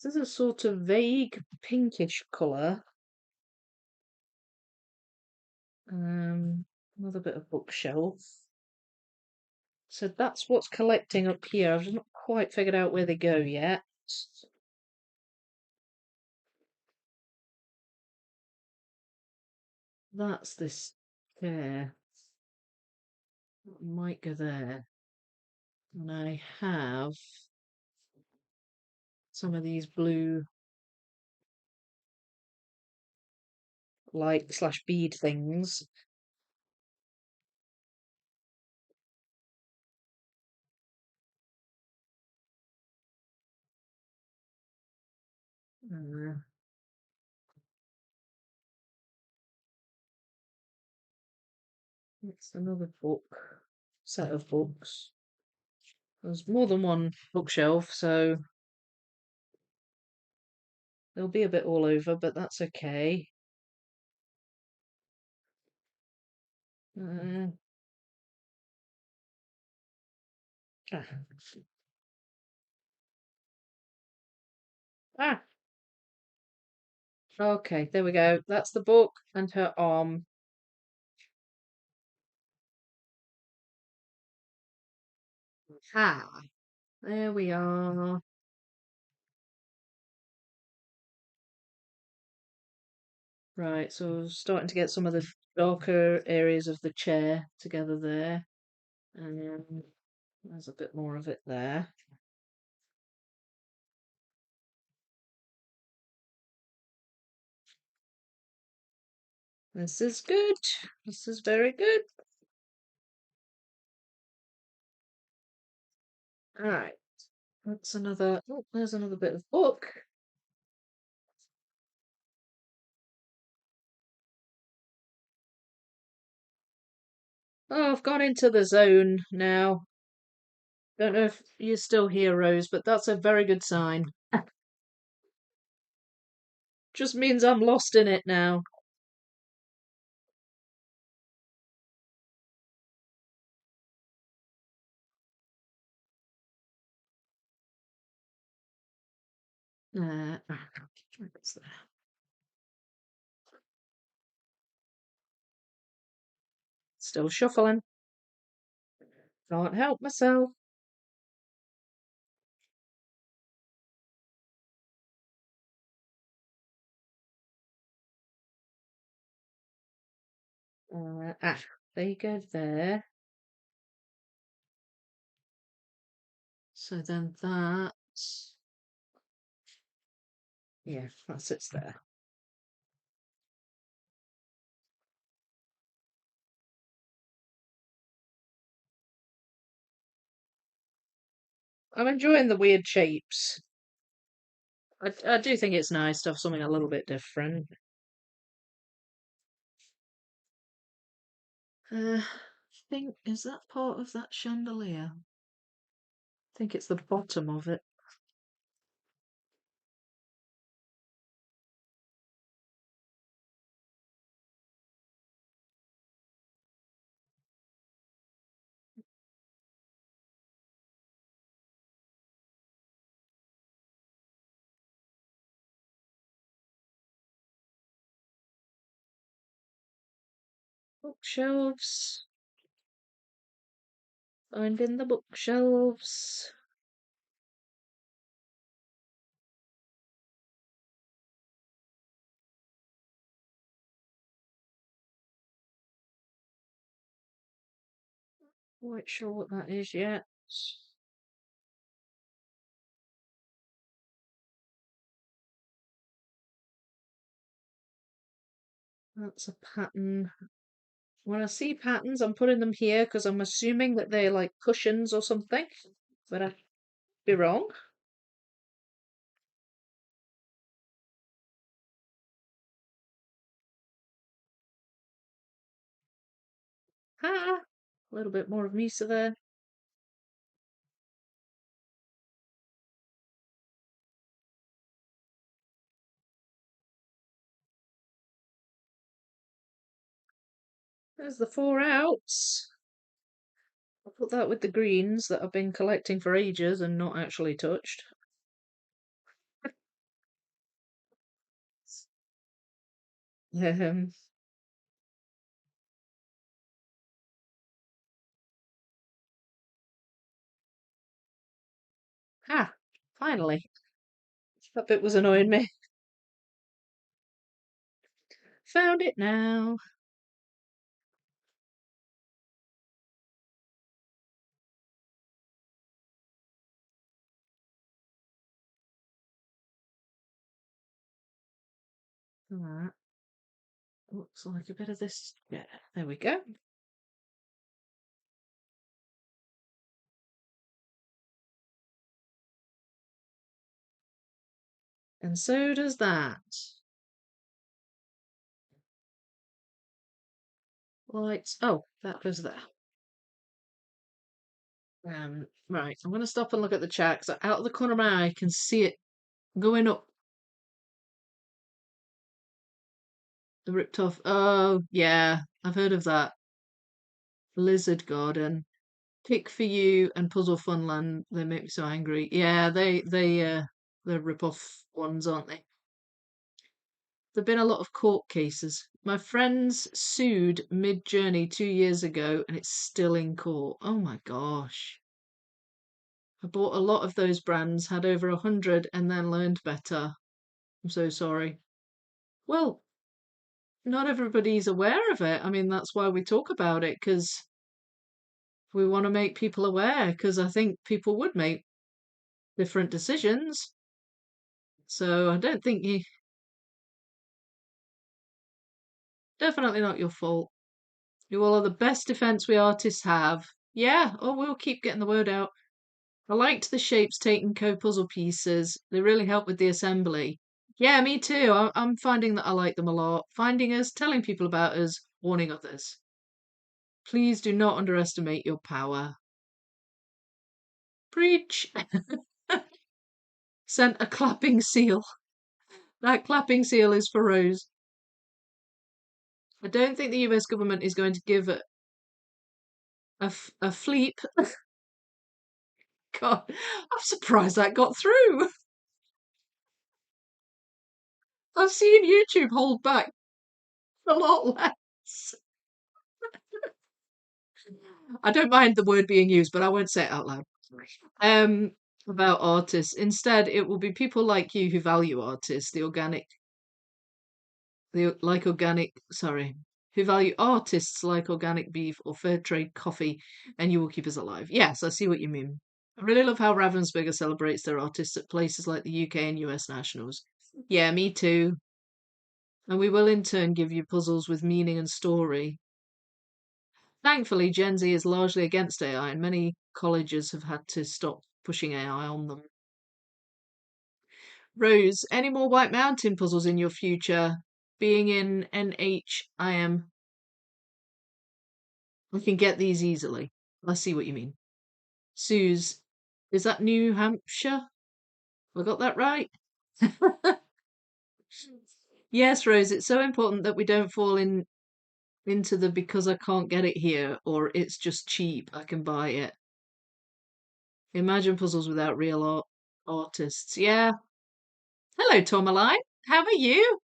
this is a sort of vague pinkish colour. Another bit of bookshelf. So that's what's collecting up here. I've just not quite figured out where they go yet. That's this chair. That might go there. And I have some of these blue light slash bead things. Uh, it's another book, set of books. There's more than one bookshelf, so there'll be a bit all over, but that's okay. Uh, ah. Ah, okay, there we go. That's the book and her arm. Ha, there we are. Right, so starting to get some of the darker areas of the chair together there. And there's a bit more of it there. This is good. This is very good. All right. That's another. Oh, there's another bit of book. Oh, I've gone into the zone now. Don't know if you're still here, Rose, but that's a very good sign. Just means I'm lost in it now. What's there? Still shuffling. Can't help myself. There you go there. So then that, yeah, that sits there. I'm enjoying the weird shapes. I do think it's nice to have something a little bit different. I think, is that part of that chandelier? I think it's the bottom of it. Bookshelves. Finding the bookshelves. Quite sure what that is yet. That's a pattern. When I see patterns, I'm putting them here because I'm assuming that they're like cushions or something, but I could be wrong. Ha! A little bit more of Misa there. There's the 4 outs. I'll put that with the greens that I've been collecting for ages and not actually touched. Um, finally. That bit was annoying me. Found it now. That looks like a bit of this. Yeah, there we go. And so does that. Lights. Oh, that goes there. Right, I'm going to stop and look at the chat because out of the corner of my eye, I can see it going up the ripped off. Oh, yeah, I've heard of that. Lizard Garden. Pick for You and Puzzle Funland. They make me so angry. Yeah, they're rip-off ones, aren't they? There've been a lot of court cases. My friends sued Mid-Journey 2 years ago, and it's still in court. Oh my gosh. I bought a lot of those brands, had over 100, and then learned better. I'm so sorry. Well, not everybody's aware of it. I mean, that's why we talk about it, because we want to make people aware, because I think people would make different decisions. So I don't think you. Definitely not your fault. You all are the best defense we artists have. Yeah, oh, we'll keep getting the word out. I liked the shapes Tate and Co puzzle pieces. They really help with the assembly. Yeah, me too. I'm finding that I like them a lot. Finding us, telling people about us, warning others. Please do not underestimate your power. Preach! Sent a clapping seal. That clapping seal is for Rose. I don't think the US government is going to give a fleep. God, I'm surprised that got through. I've seen YouTube hold back a lot less. I don't mind the word being used, but I won't say it out loud. Um, about artists. Instead, it will be people like you who value artists, who value artists like organic beef or fair trade coffee, and you will keep us alive. Yes, I see what you mean. I really love how Ravensburger celebrates their artists at places like the UK and US Nationals. Yeah, me too. And we will in turn give you puzzles with meaning and story. Thankfully, Gen Z is largely against AI, and many colleges have had to stop pushing AI on them. Rose, any more White Mountain puzzles in your future? Being in NH, I can get these easily. I see what you mean. Suze, is that New Hampshire? I got that right? Yes, Rose, it's so important that we don't fall into the because I can't get it here or it's just cheap, I can buy it. Imagine puzzles without real artists. Yeah. Hello, Tomaline. How are you?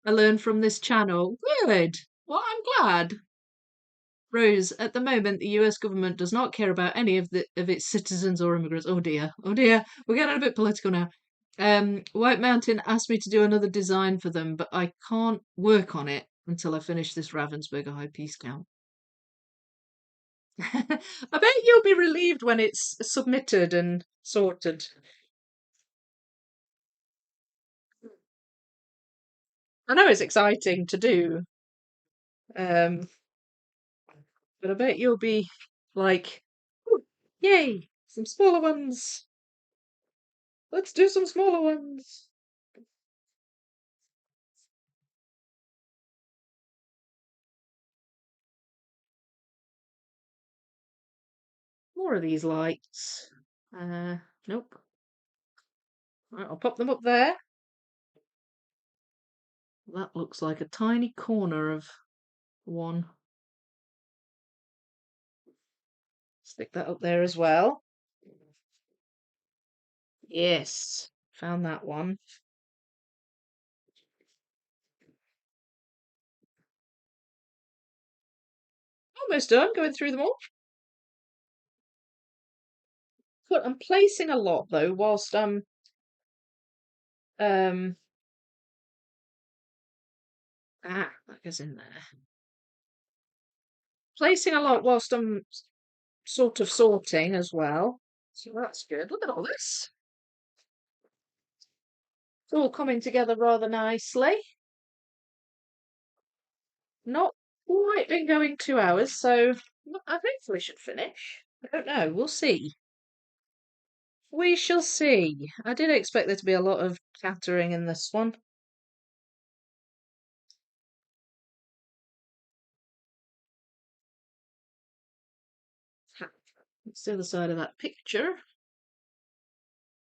I learned from this channel. Good. Well, I'm glad. Rose, at the moment, the US government does not care about any of its citizens or immigrants. Oh dear. Oh dear. We're getting a bit political now. White Mountain asked me to do another design for them, but I can't work on it until I finish this Ravensburger high piece count. I bet you'll be relieved when it's submitted and sorted. I know it's exciting to do, um, but I bet you'll be like, "Ooh, yay, some smaller ones. Let's do some smaller ones." More of these lights. Nope. Right, I'll pop them up there. That looks like a tiny corner of one. Stick that up there as well. Yes, found that one. Almost done, going through them all. But I'm placing a lot though, whilst I'm um that goes in there. Placing a lot whilst I'm sort of sorting as well. So that's good. Look at all this. It's all coming together rather nicely. Not quite been going 2 hours, so I hopefully should finish. I don't know. We'll see. We shall see. I did expect there to be a lot of chattering in this one. It's the other side of that picture,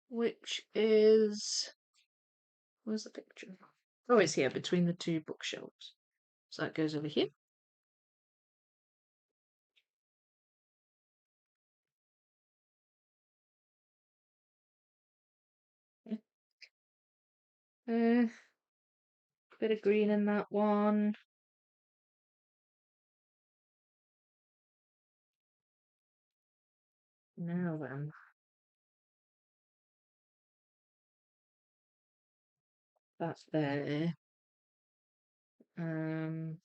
which is where's the picture? Oh, it's here between the two bookshelves. So that goes over here. Uh, bit of green in that one. Now then, that's there. Um,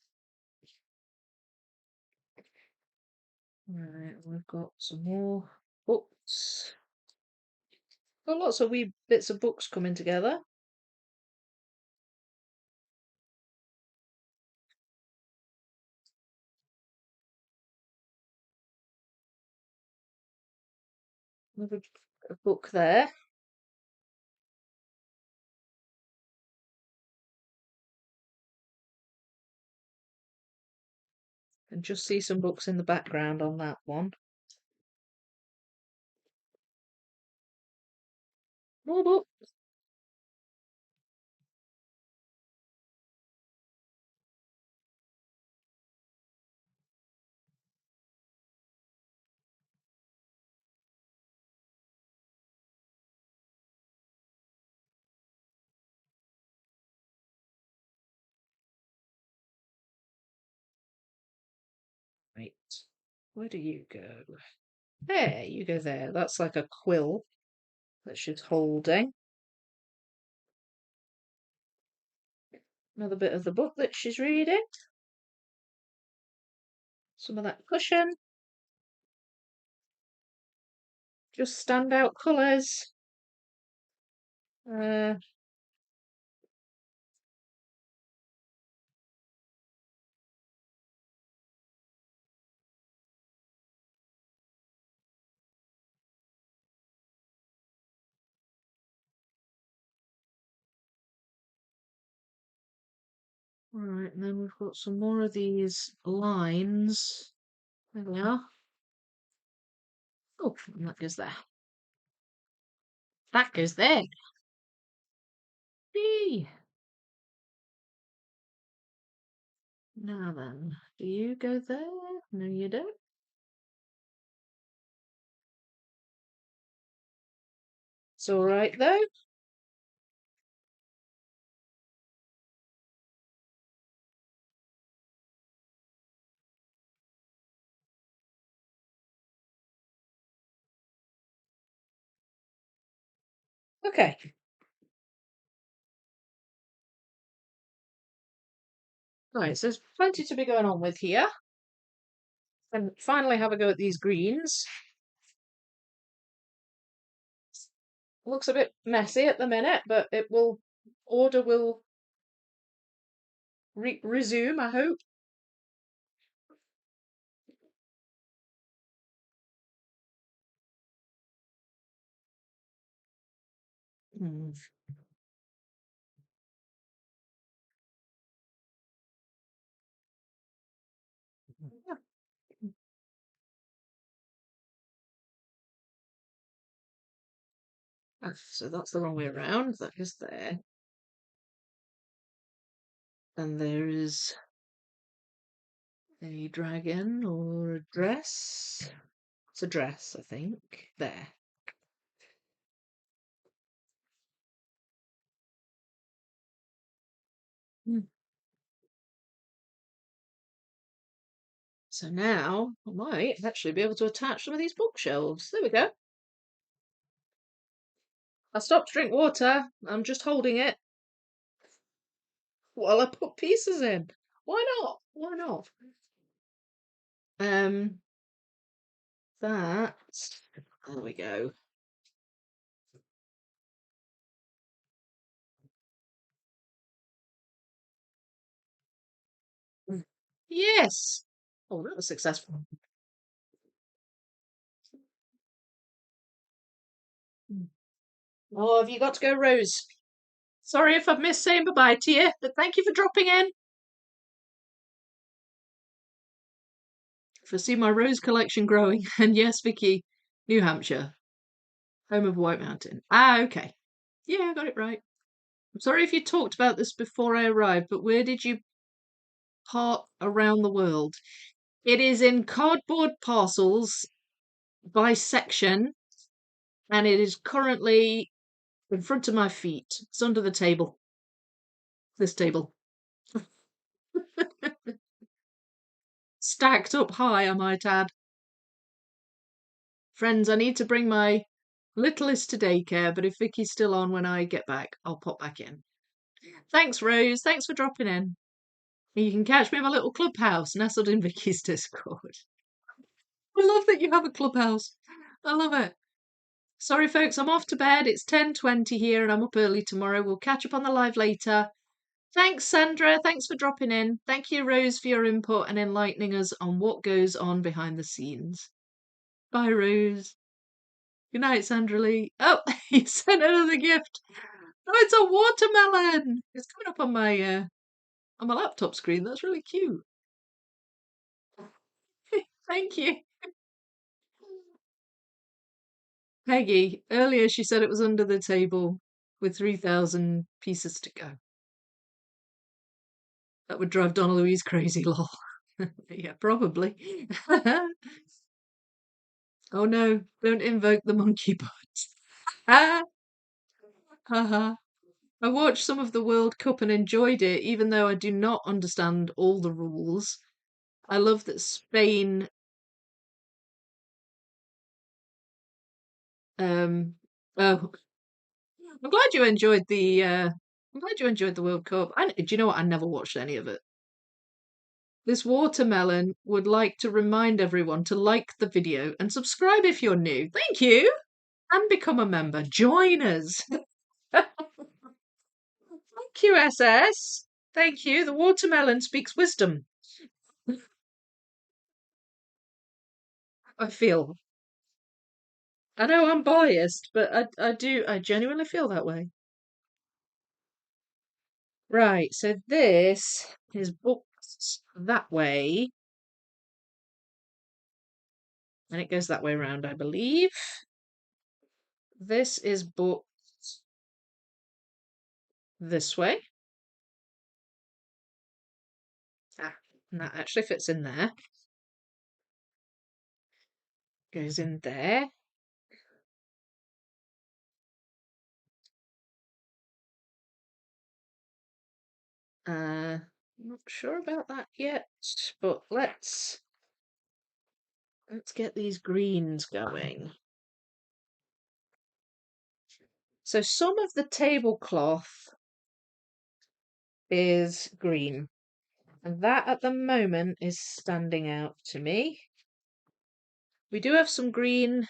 right, we've got some more books. Got lots of wee bits of books coming together. Another a book there. And just see some books in the background on that one. More book. Right. Where do you go? There, you go there. That's like a quill that she's holding. Another bit of the book that she's reading. Some of that cushion. Just standout colours. Right, and then we've got some more of these lines. There we are. Oh, and that goes there. That goes there. Whee! Now then, do you go there? No, you don't. It's all right though. Okay. Right, so there's plenty to be going on with here. And finally have a go at these greens. Looks a bit messy at the minute, but order will resume, I hope. Hmm. Ah, so that's the wrong way around. That is there. And there is a dragon or a dress. It's a dress, I think. There. Hmm. So now I might actually be able to attach some of these bookshelves. There we go. I stopped to drink water. I'm just holding it while I put pieces in. Why not? Why not? Um, that. There we go. Yes. Oh, that was successful. Oh, have you got to go, Rose? Sorry if I've missed saying bye-bye to you, but thank you for dropping in. For see my rose collection growing. And yes, Vicky, New Hampshire, home of White Mountain. Ah, okay. Yeah, I got it right. I'm sorry if you talked about this before I arrived, but where did you part around the world? It is in cardboard parcels by section, and it is currently in front of my feet. It's under the table. This table. Stacked up high, I might add. Friends, I need to bring my littlest to daycare, but if Vicky's still on when I get back, I'll pop back in. Thanks, Rose. Thanks for dropping in. You can catch me in my little clubhouse nestled in Vicky's Discord. I love that you have a clubhouse. I love it. Sorry, folks, I'm off to bed. It's 10:20 here and I'm up early tomorrow. We'll catch up on the live later. Thanks, Sandra. Thanks for dropping in. Thank you, Rose, for your input and enlightening us on what goes on behind the scenes. Bye, Rose. Good night, Sandra Lee. Oh, you sent another gift. Oh, it's a watermelon. It's coming up on my laptop screen. That's really cute. Thank you. Peggy, earlier she said it was under the table with 3,000 pieces to go. That would drive Donna Louise crazy, lol. Yeah, probably. Oh no, don't invoke the monkey butts. Ah, haha. I watched some of the World Cup and enjoyed it, even though I do not understand all the rules. I love that Spain. Um, oh, I'm glad you enjoyed the. I'm glad you enjoyed the World Cup. Do you know what? I never watched any of it. This watermelon would like to remind everyone to like the video and subscribe if you're new. Thank you, and become a member. Join us. Thank you, SS. Thank you. The watermelon speaks wisdom. I feel. I know I'm biased, but I genuinely feel that way. Right, so this is booked that way, and it goes that way around, I believe. This is booked this way. Ah, and that actually fits in there. Goes in there. Not sure about that yet, but let's get these greens going. So some of the tablecloth is green, and that at the moment is standing out to me. We do have some green,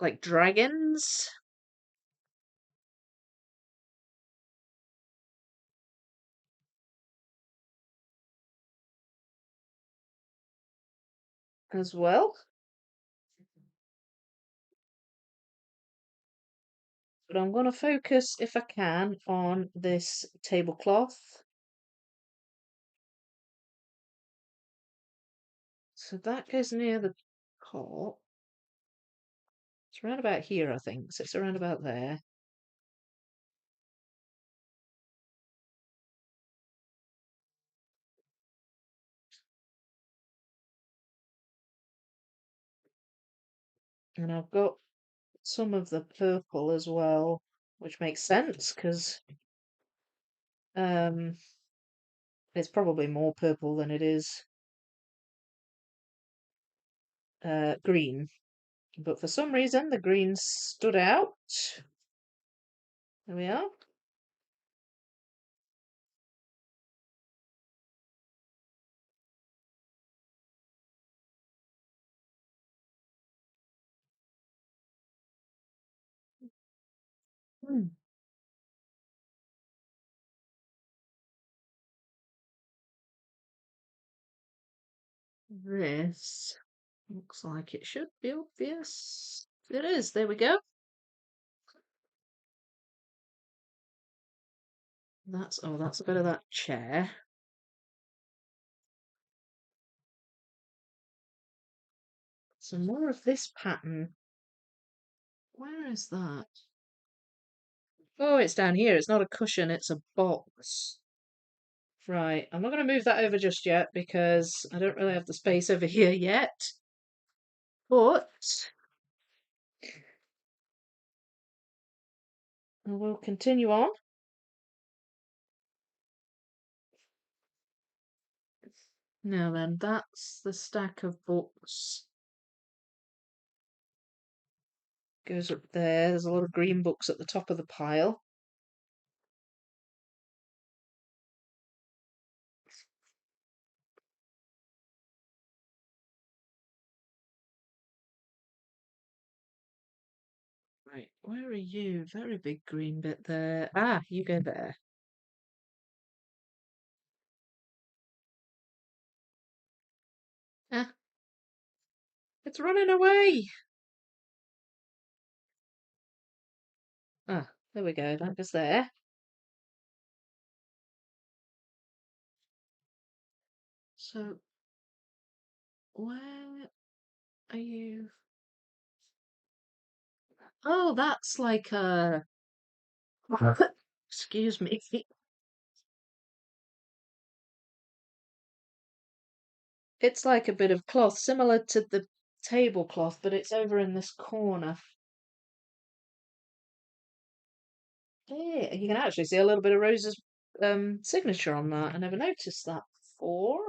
like dragons. As well. But I'm going to focus, if I can, on this tablecloth. So that goes near the top. It's around about here, I think. So it's around about there. And I've got some of the purple as well, which makes sense because um, it's probably more purple than it is green. But for some reason, the green stood out. There we are. Hmm. This looks like it should be obvious. It is. There we go. That's a bit of that chair. Some more of this pattern. Where is that? Oh, it's down here. It's not a cushion, it's a box. Right, I'm not going to move that over just yet because I don't really have the space over here yet. But I will continue on. Now then, that's the stack of books. Goes up there. There's a lot of green books at the top of the pile. Right, where are you? Very big green bit there. Ah, you go there. Ah, it's running away. Ah, there we go. That goes there. So where are you? Oh, that's like a. Excuse me. It's like a bit of cloth, similar to the tablecloth, but it's over in this corner. Yeah, you can actually see a little bit of Rose's signature on that. I never noticed that before.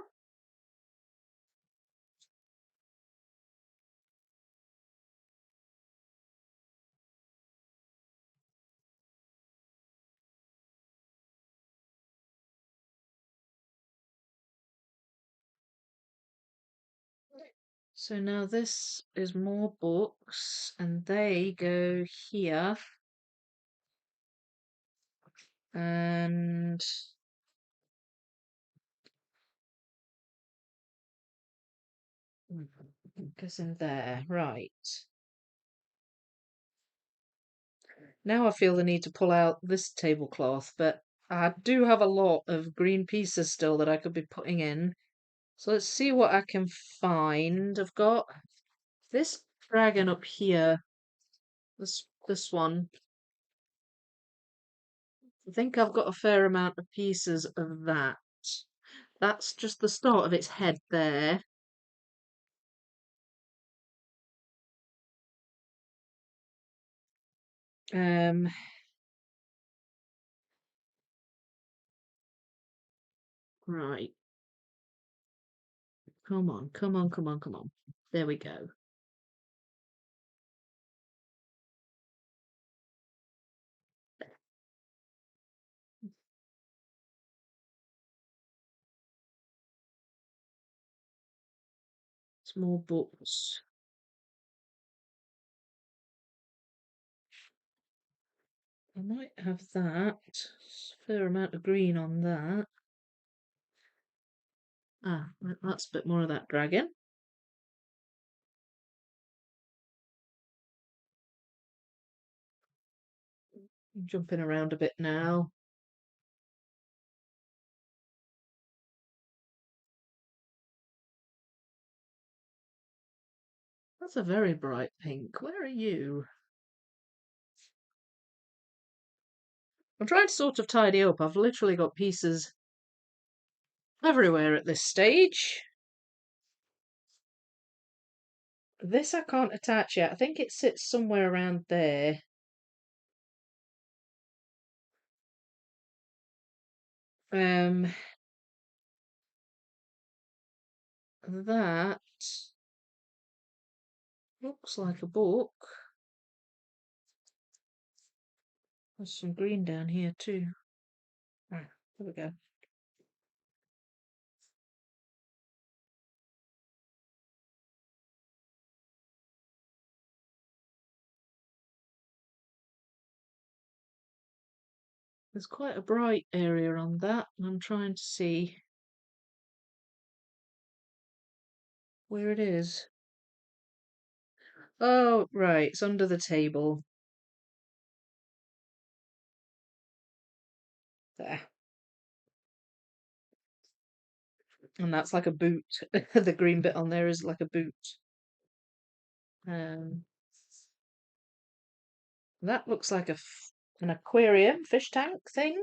So now this is more books, and they go here, and goes in there. Right. Now I feel the need to pull out this tablecloth, but I do have a lot of green pieces still that I could be putting in. So let's see what I can find. I've got this dragon up here. This one. I think I've got a fair amount of pieces of that. That's just the start of its head there. Um, right. Come on, come on, come on, come on. There we go. Small books. I might have that. Fair amount of green on that. Ah, that's a bit more of that dragon. Jumping around a bit now. That's a very bright pink. Where are you? I'm trying to sort of tidy up. I've literally got pieces everywhere at this stage. This I can't attach yet. I think it sits somewhere around there. Um, that looks like a book. There's some green down here too. Ah, there we go. There's quite a bright area on that, and I'm trying to see where it is. Oh, right, it's under the table. There. And that's like a boot. The green bit on there is like a boot. Um, that looks like an aquarium, fish tank thing.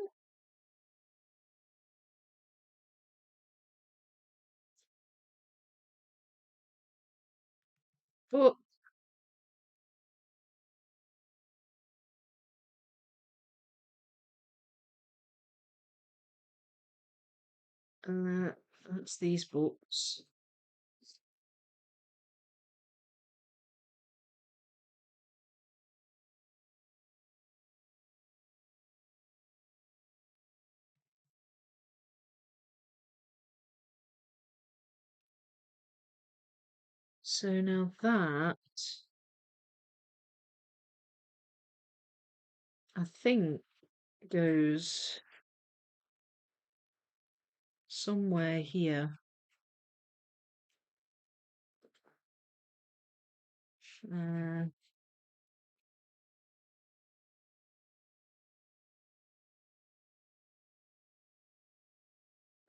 But uh, that's these books. So now that I think goes somewhere here. Uh,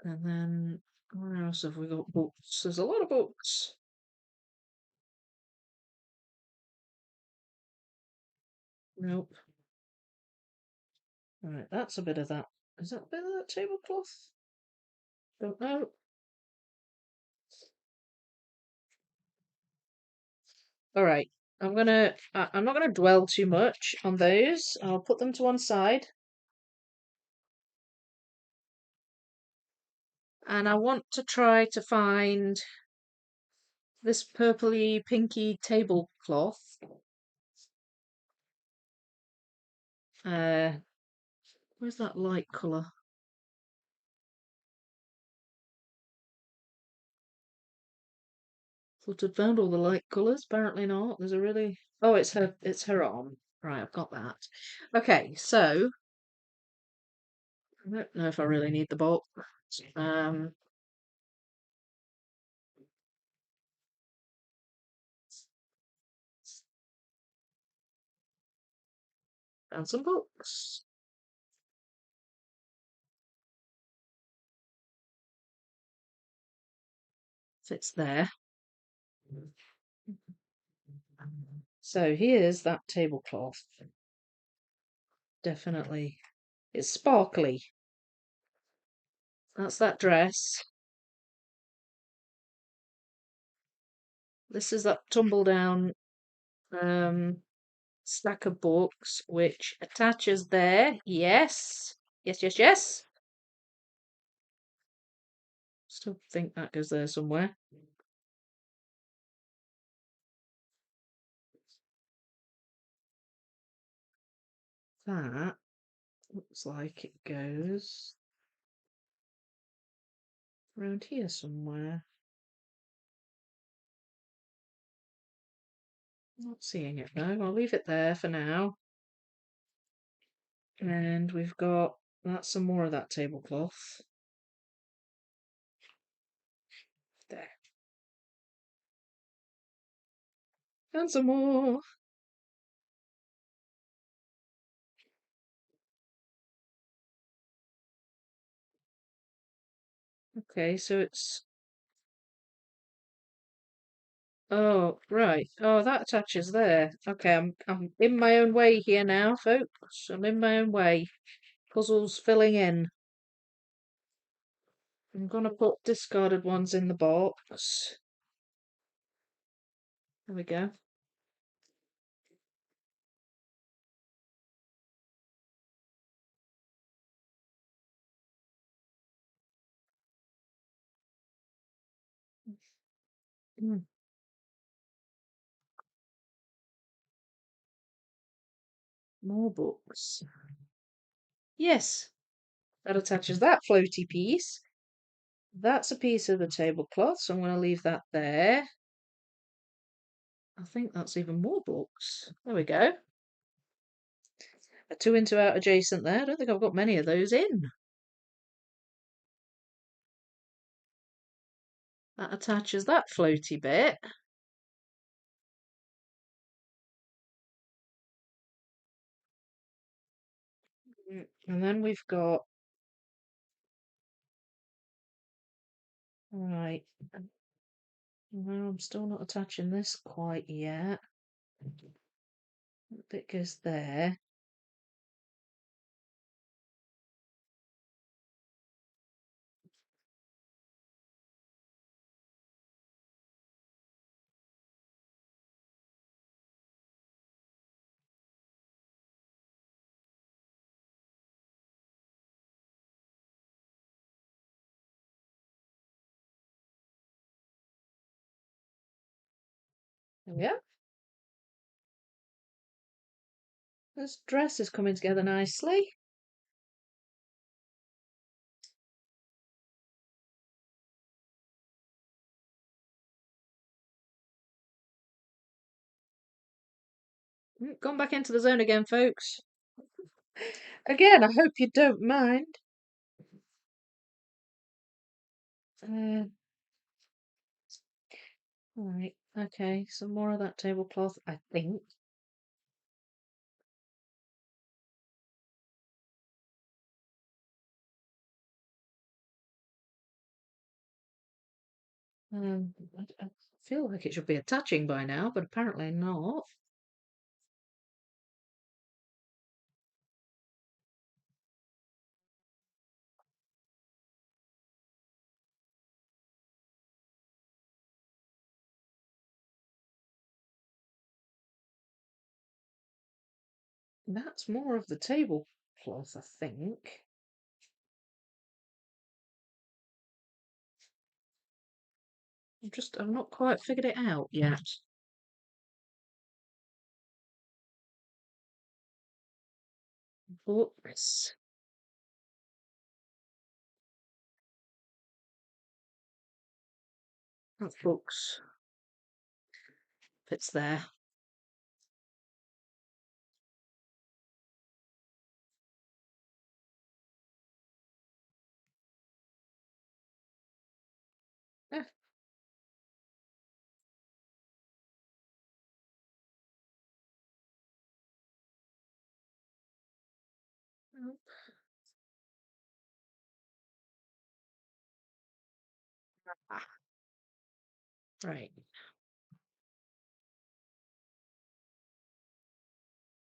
And then where else have we got books? There's a lot of books. Nope. Right, that's a bit of that. Is that a bit of that tablecloth? Don't know. All right. I'm not gonna dwell too much on those. I'll put them to one side. And I want to try to find this purpley pinky tablecloth. Where's that light colour? Thought I'd found all the light colours. Apparently not. There's a really oh, it's her arm. Right, I've got that. Okay, so I don't know if I really need the box. Um, and some books. Fits there. So here's that tablecloth. Definitely. It's sparkly. That's that dress. This is that tumble down stack of books which attaches there. Yes. Yes, yes, yes. Still think that goes there somewhere. That looks like it goes around here somewhere. Not seeing it though. I'll leave it there for now. And we've got that's some more of that tablecloth. There. And some more. Okay, so it's oh right. Oh, that attaches there. Okay, I'm in my own way here now, folks. I'm in my own way. Puzzles filling in. I'm gonna put discarded ones in the box. There we go. Mm, more books. Yes, that attaches that floaty piece. That's a piece of the tablecloth, so I'm going to leave that there. I think that's even more books. There we go. A two into out adjacent there. I don't think I've got many of those in. That attaches that floaty bit. And then we've got right. No, I'm still not attaching this quite yet. That bit goes there. There we are. This dress is coming together nicely. Gone back into the zone again, folks. Again, I hope you don't mind. Right, okay, some more of that tablecloth, I think. I feel like it should be attaching by now, but apparently not. That's more of the tablecloth, I think. I've not quite figured it out yet. Books. That's books. Fits there. Eh, oh, ah, right.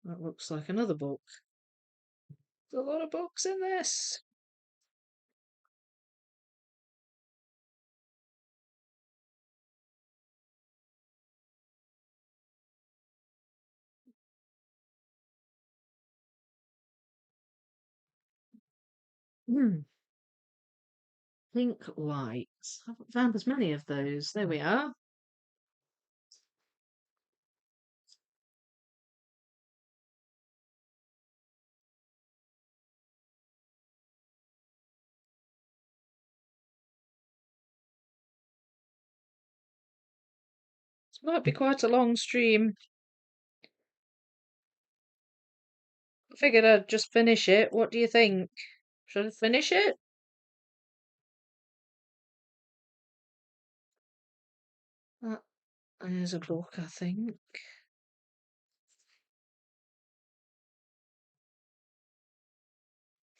That looks like another book. There's a lot of books in this. Hmm. Pink lights. I haven't found as many of those. There we are. This might be quite a long stream. I figured I'd just finish it. What do you think? Should I finish it? That is a book, I think.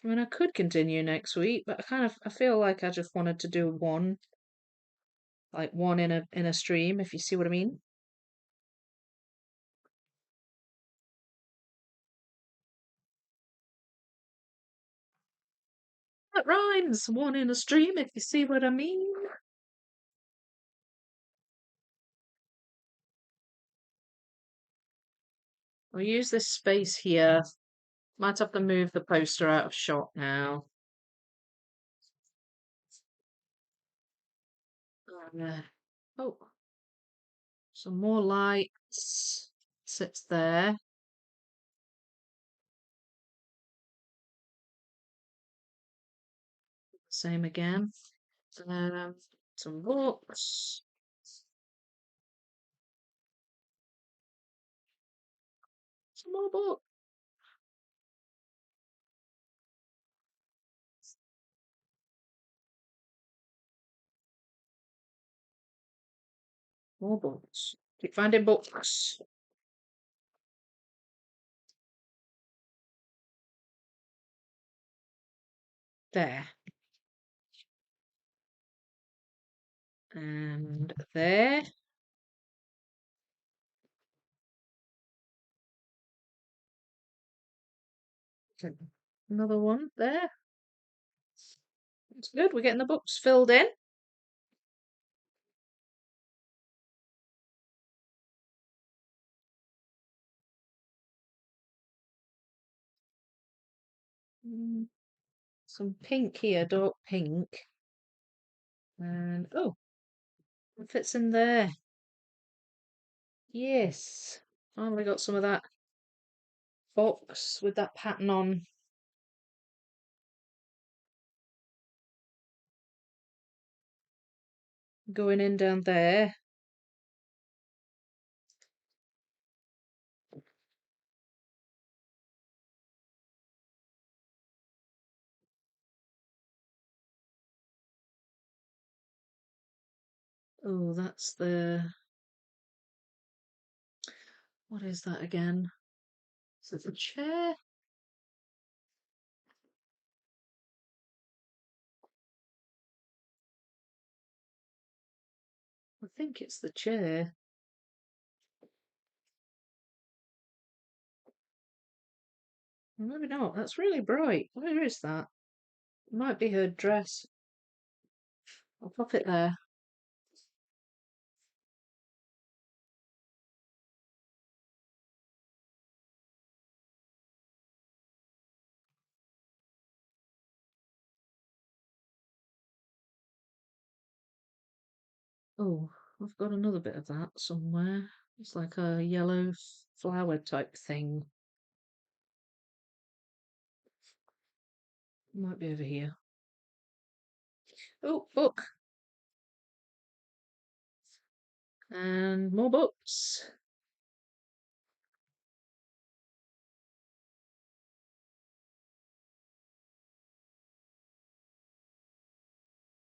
I mean, I could continue next week, but I feel like I just wanted to do one, like one in a stream, if you see what I mean. That rhymes. One in a stream, if you see what I mean. I'll use this space here. Might have to move the poster out of shot now. Uh, oh, some more lights. Sits there. Same again. Some books. Some more books. More books. Keep finding books. There. And there. Another one there. That's good. We're getting the books filled in. Some pink here, dark pink. And oh, it fits in there. Yes. Finally got some of that box with that pattern on going in down there. Oh, that's what is that again? Is it the chair? think it's the chair. Maybe not. That's really bright. Where is that? It might be her dress. I'll pop it there. Oh, I've got another bit of that somewhere. It's like a yellow flower type thing. Might be over here. Oh, book. And more books.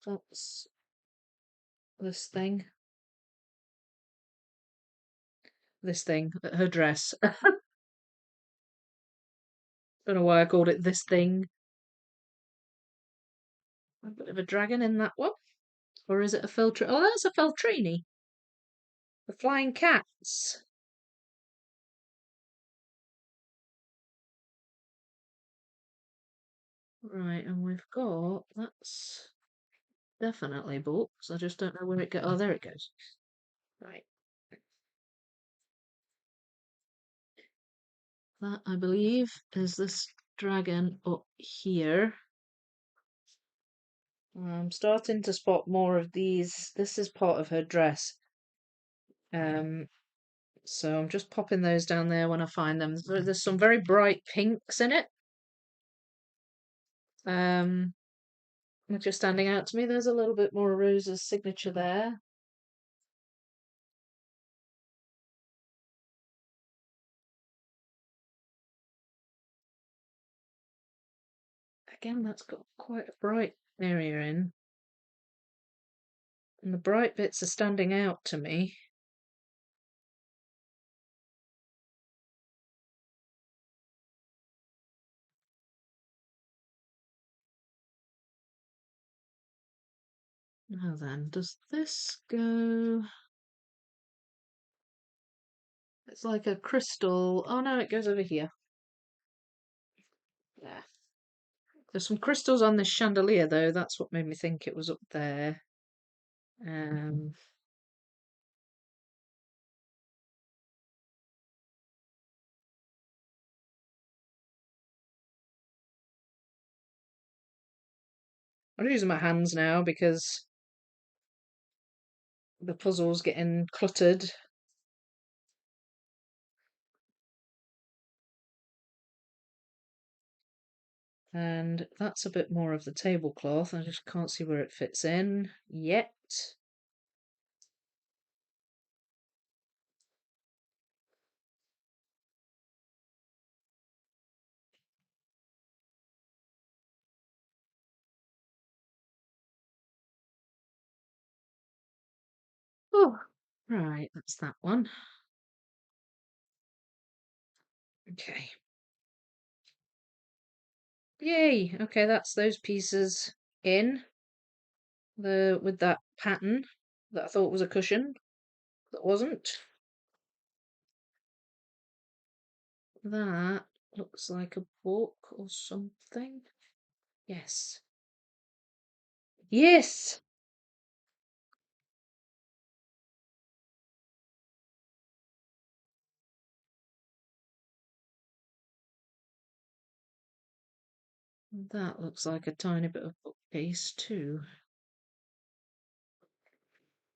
That's this thing. This thing. Her dress. Don't know why I called it this thing. A bit of a dragon in that one. Or is it a Feltrini? Oh, that's a Feltrini. The flying cats. Right, and we've got that's definitely books. I just don't know where it goes. Oh, there it goes. Right. That I believe is this dragon up here. I'm starting to spot more of these. This is part of her dress. Um, so I'm just popping those down there when I find them. There's some very bright pinks in it. Which are standing out to me. There's a little bit more of Rose's signature there. Again, that's got quite a bright area in. And the bright bits are standing out to me. Now then, does this go? It's like a crystal. Oh no, it goes over here. Yeah. There's some crystals on this chandelier though. That's what made me think it was up there. Um, I'm using my hands now because the puzzle's getting cluttered. And that's a bit more of the tablecloth. I just can't see where it fits in yet. Oh, right, that's that one. Okay. Yay! Okay, that's those pieces in the with that pattern that I thought was a cushion that wasn't. That looks like a book or something. Yes. Yes! That looks like a tiny bit of bookcase too.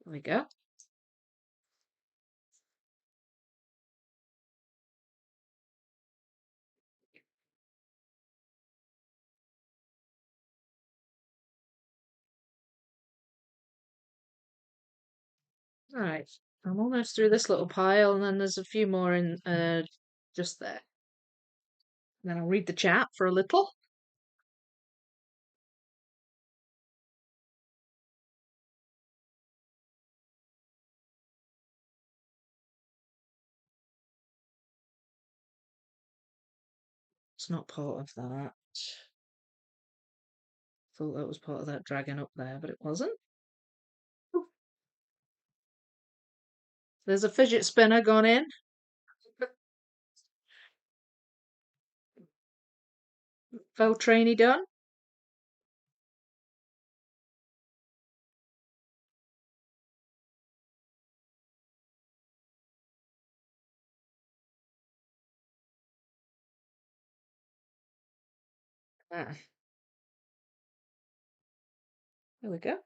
There we go. Right. I'm almost through this little pile and then there's a few more in just there. Then I'll read the chat for a little. It's not part of that. Thought that was part of that dragon up there, but it wasn't. There's a fidget spinner gone in. Veltrainy done. Ah, there we go.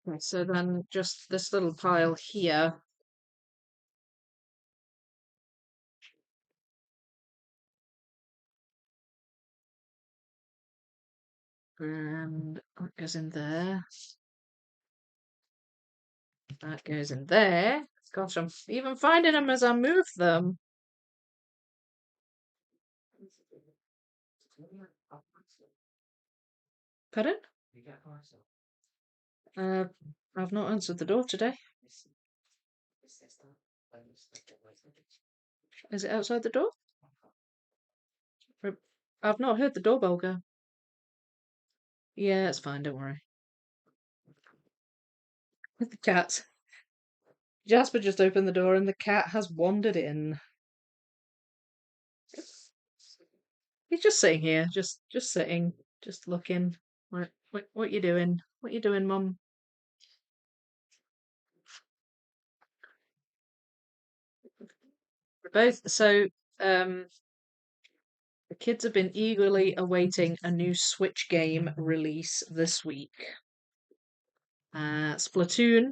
Right, so then just this little pile here. And that goes in there. That goes in there. Gosh, I'm even finding them as I move them. Pardon? Uh, I've not answered the door today. Is it outside the door? I've not heard the doorbell go. Yeah, it's fine, don't worry. With the cats. Jasper just opened the door and the cat has wandered in. He's just sitting here, just sitting, just looking. What you doing? What you doing, Mum? Both um the kids have been eagerly awaiting a new Switch game release this week. Splatoon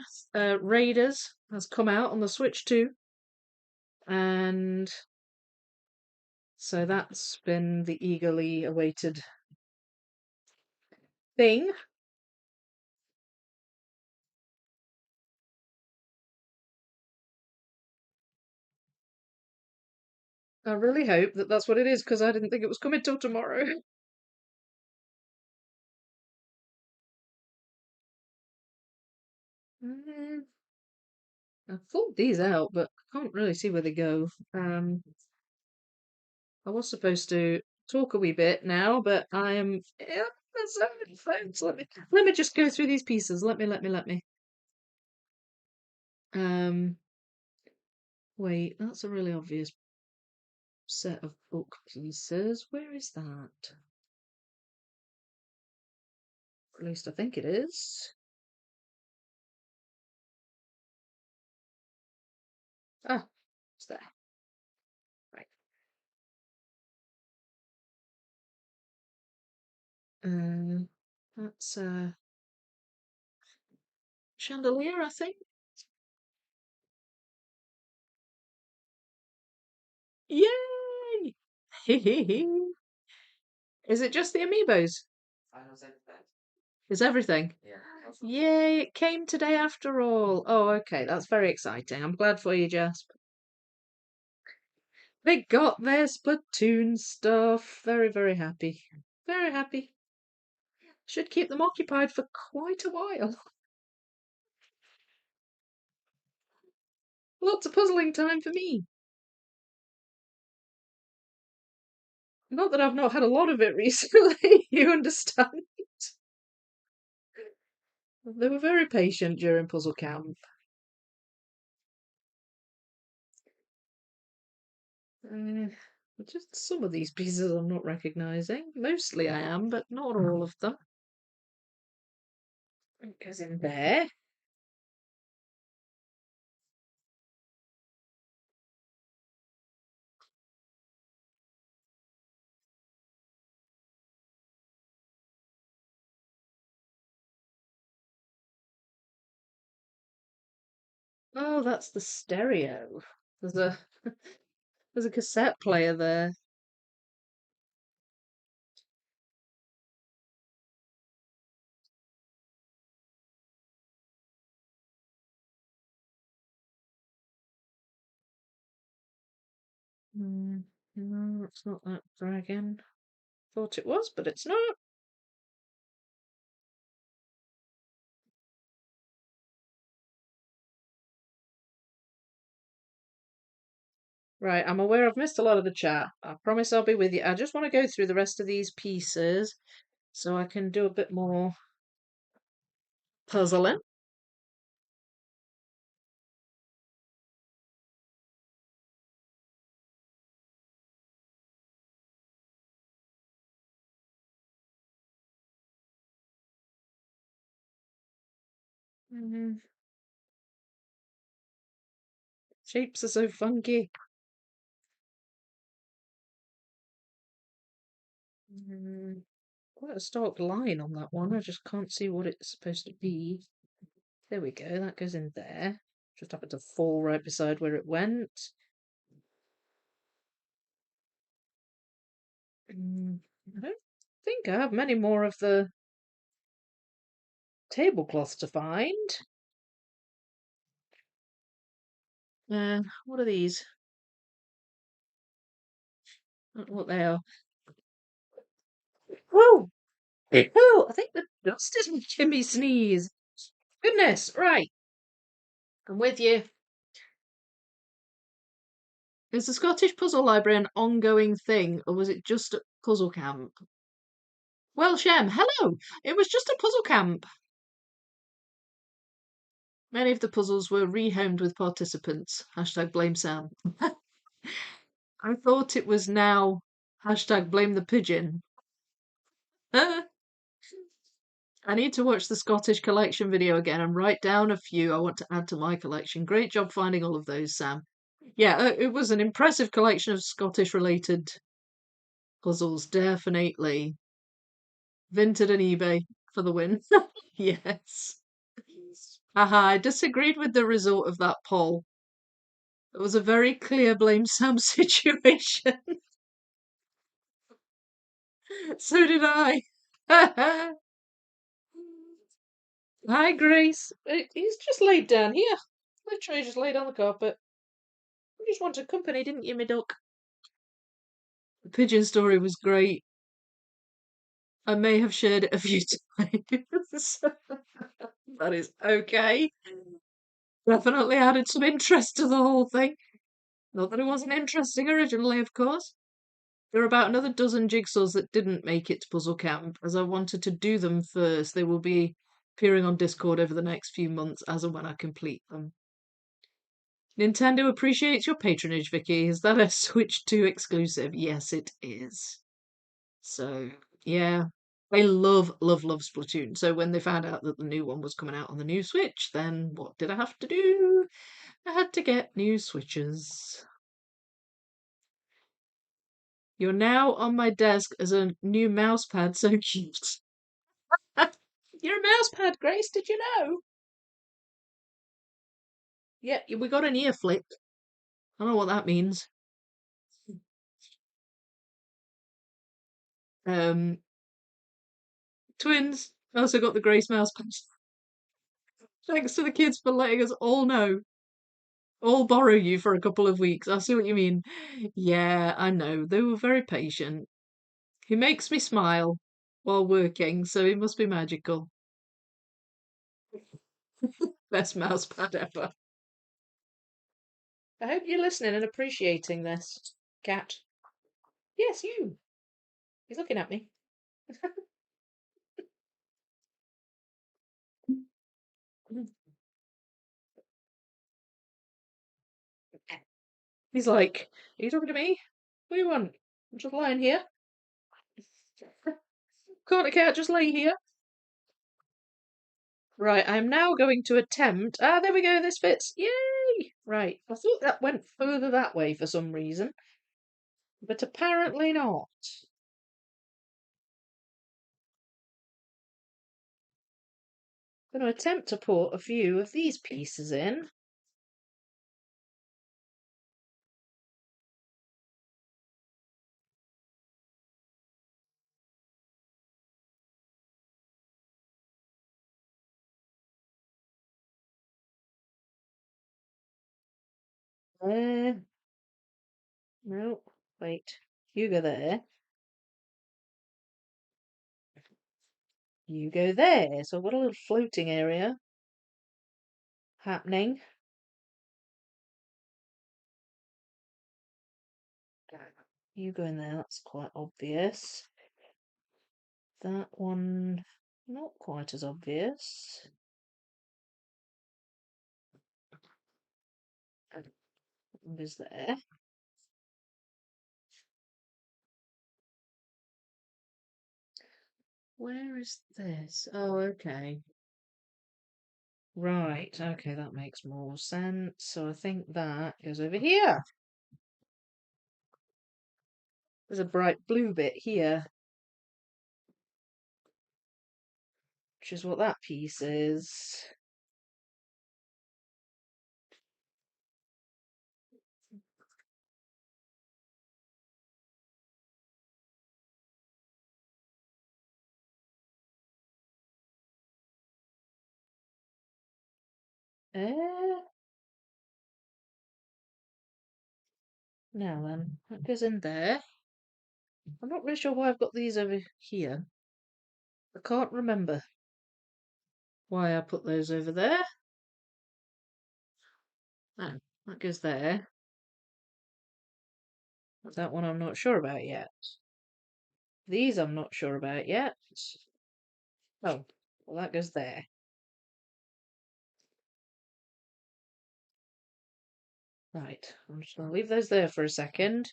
Raiders has come out on the Switch too, and so that's been the eagerly awaited thing. I really hope that that's what it is because I didn't think it was coming till tomorrow. Mm, I've pulled these out, but I can't really see where they go. I was supposed to talk a wee bit now, but I am in the zone, folks. Let me just go through these pieces. Let me. Um, wait, that's a really obvious set of book pieces. Where is that? Or at least I think it is. Ah, it's there. Right. That's a chandelier, I think. Yay! Is it just the amiibos? Is everything? Yay, it came today after all. Oh, okay, that's very exciting. I'm glad for you, Jasp. They got their Splatoon stuff. Very, very happy. Very happy. Should keep them occupied for quite a while. Lots of puzzling time for me. Not that I've not had a lot of it recently, you understand. They were very patient during puzzle camp. Uh, just some of these pieces I'm not recognising. Mostly I am, but not all of them. It goes in there. Oh, that's the stereo. There's a there's a cassette player there. No, it's not that dragon. Thought it was, but it's not. Right, I'm aware I've missed a lot of the chat. I promise I'll be with you. I just want to go through the rest of these pieces so I can do a bit more Puzzling. Mm, shapes are so funky. Mm, quite a stark line on that one. I just can't see what it's supposed to be. There we go. That goes in there. Just happened to fall right beside where it went. I don't think I have many more of the tablecloths to find. What are these? I don't know what they are. Whoa! Oh, I think the dust is making me sneeze. Goodness, right. I'm with you. Is the Scottish Puzzle Library an ongoing thing, or was it just at puzzle camp? Well, Shem, hello! It was just a puzzle camp. Many of the puzzles were rehomed with participants. Hashtag blame Sam. I thought it was now hashtag blame the pigeon. I need to watch the Scottish collection video again and write down a few I want to add to my collection. Great job finding all of those, Sam. Yeah, it was an impressive collection of Scottish related puzzles, definitely. Vinted and eBay for the win. Yes. Haha, I disagreed with the result of that poll. It was a very clear blame Sam situation. So did I. Hi, Grace. He's just laid down here. Literally just laid on the carpet. You just wanted company, didn't you, me duck? The pigeon story was great. I may have shared it a few times. That is okay. Definitely added some interest to the whole thing. Not that it wasn't interesting originally, of course. There are about another dozen jigsaws that didn't make it to Puzzle Camp, as I wanted to do them first. They will be appearing on Discord over the next few months as and when I complete them. Nintendo appreciates your patronage, Vicky. Is that a Switch 2 exclusive? Yes, it is. So, yeah. I love, love, love Splatoon. So when they found out that the new one was coming out on the new Switch, then what did I have to do? I had to get new Switches. You're now on my desk as a new mouse pad, so cute. You're a mouse pad, Grace, did you know? Yeah, we got an ear flick. I don't know what that means. Um, twins. I also got the Grace mouse pad. Thanks to the kids for letting us all know. All borrow you for a couple of weeks. I see what you mean. Yeah, I know. They were very patient. He makes me smile while working, so he must be magical. Best mouse pad ever. I hope you're listening and appreciating this, cat. Yes, you. He's looking at me. He's like, are you talking to me? What do you want? I'm just lying here. Can't a cat just lay here? Right, I'm now going to attempt. Ah, there we go, this fits. Yay! Right, I thought that went further that way for some reason, but apparently not. I'm going to attempt to put a few of these pieces in. There. No, wait. You go there. You go there. So I've got a little floating area happening. You go in there, that's quite obvious. That one, not quite as obvious. Is there? Where is this? Oh, okay. Right, okay, that makes more sense. So I think that goes over here. There's a bright blue bit here, which is what that piece is. Uh, Now then, that goes in there. I'm not really sure why I've got these over here. I can't remember why I put those over there. Oh, that goes there. That one I'm not sure about yet. These I'm not sure about yet. Oh, well, that goes there. Right, I'm just going to leave those there for a second.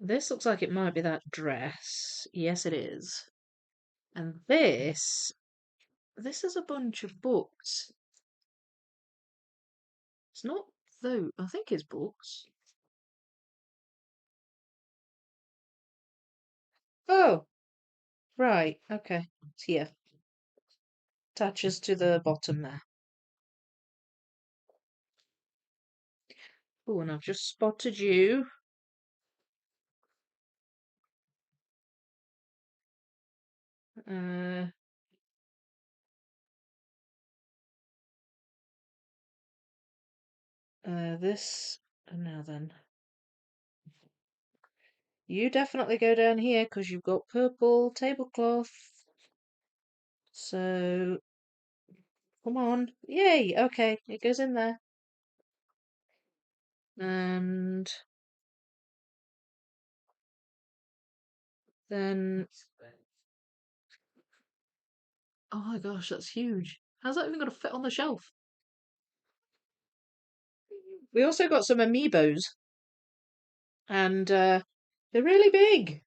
This looks like it might be that dress. Yes, it is. And this is a bunch of books. It's not though. I think it's books. Oh, right. Okay. It's here. Attaches to the bottom there. Oh, and I've just spotted you. Uh, this. Now then. You definitely go down here because you've got purple tablecloth. So, come on. Yay! Okay, it goes in there. And then. Oh my gosh, that's huge. How's that even going to fit on the shelf? We also got some amiibos. And they're really big.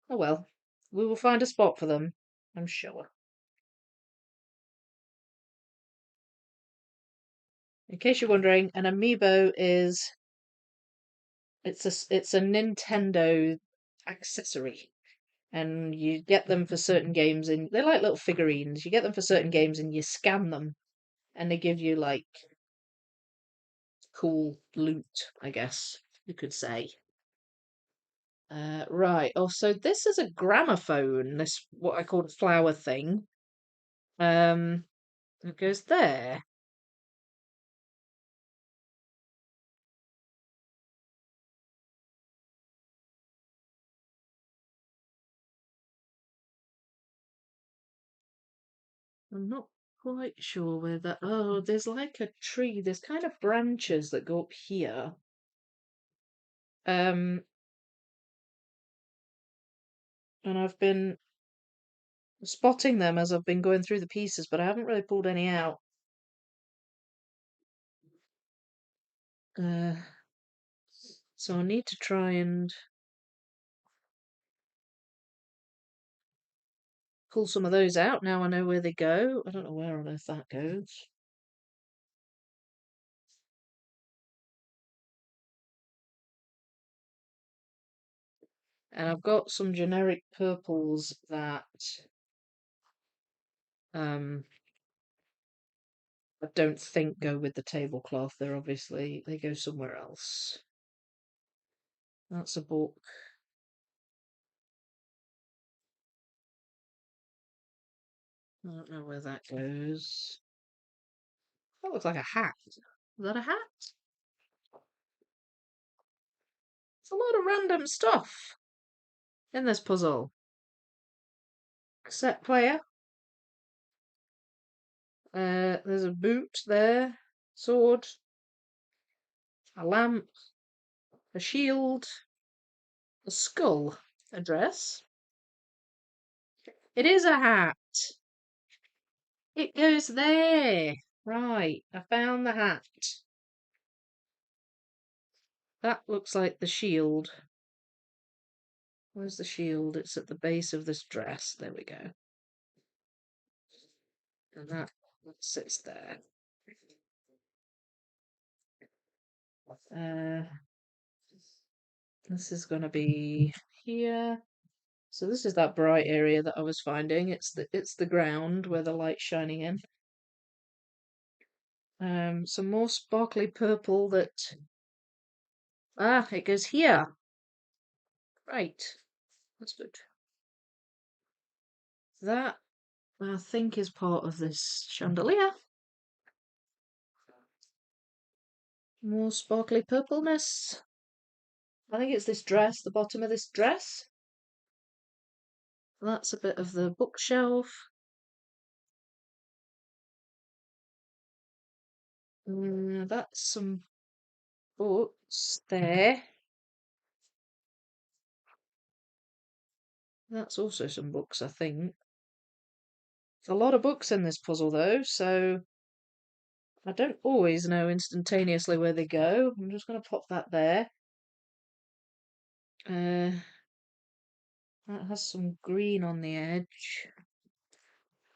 Oh well, we will find a spot for them, I'm sure. In case you're wondering, an amiibo is it's a Nintendo accessory, and you get them for certain games, and they're like little figurines. You get them for certain games, and you scan them, and they give you like cool loot, I guess you could say. Right. Oh, so this is a gramophone. This what I call a flower thing. Um, it goes there. I'm not quite sure where that. Oh, there's like a tree. There's kind of branches that go up here. Um, and I've been spotting them as I've been going through the pieces, but I haven't really pulled any out. Uh, so I need to try and pull some of those out. Now I know where they go. I don't know where on earth that goes. And I've got some generic purples that um I don't think go with the tablecloth. They're obviously they go somewhere else. That's a book. I don't know where that goes. That looks like a hat. Is that a hat? It's a lot of random stuff in this puzzle. Cassette player. There's a boot there. Sword. A lamp. A shield. A skull. A dress. It is a hat. It goes there. Right, I found the hat. That looks like the shield. Where's the shield? It's at the base of this dress. There we go. And that sits there. This is going to be here. So this is that bright area that I was finding. It's the ground where the light's shining in. Some more sparkly purple that it goes here. Right. That's good. That I think is part of this chandelier. More sparkly purpleness. I think it's this dress, the bottom of this dress. That's a bit of the bookshelf. That's some books there. That's also some books, I think. A lot of books in this puzzle, though, so I don't always know instantaneously where they go. I'm just going to pop that there. That has some green on the edge,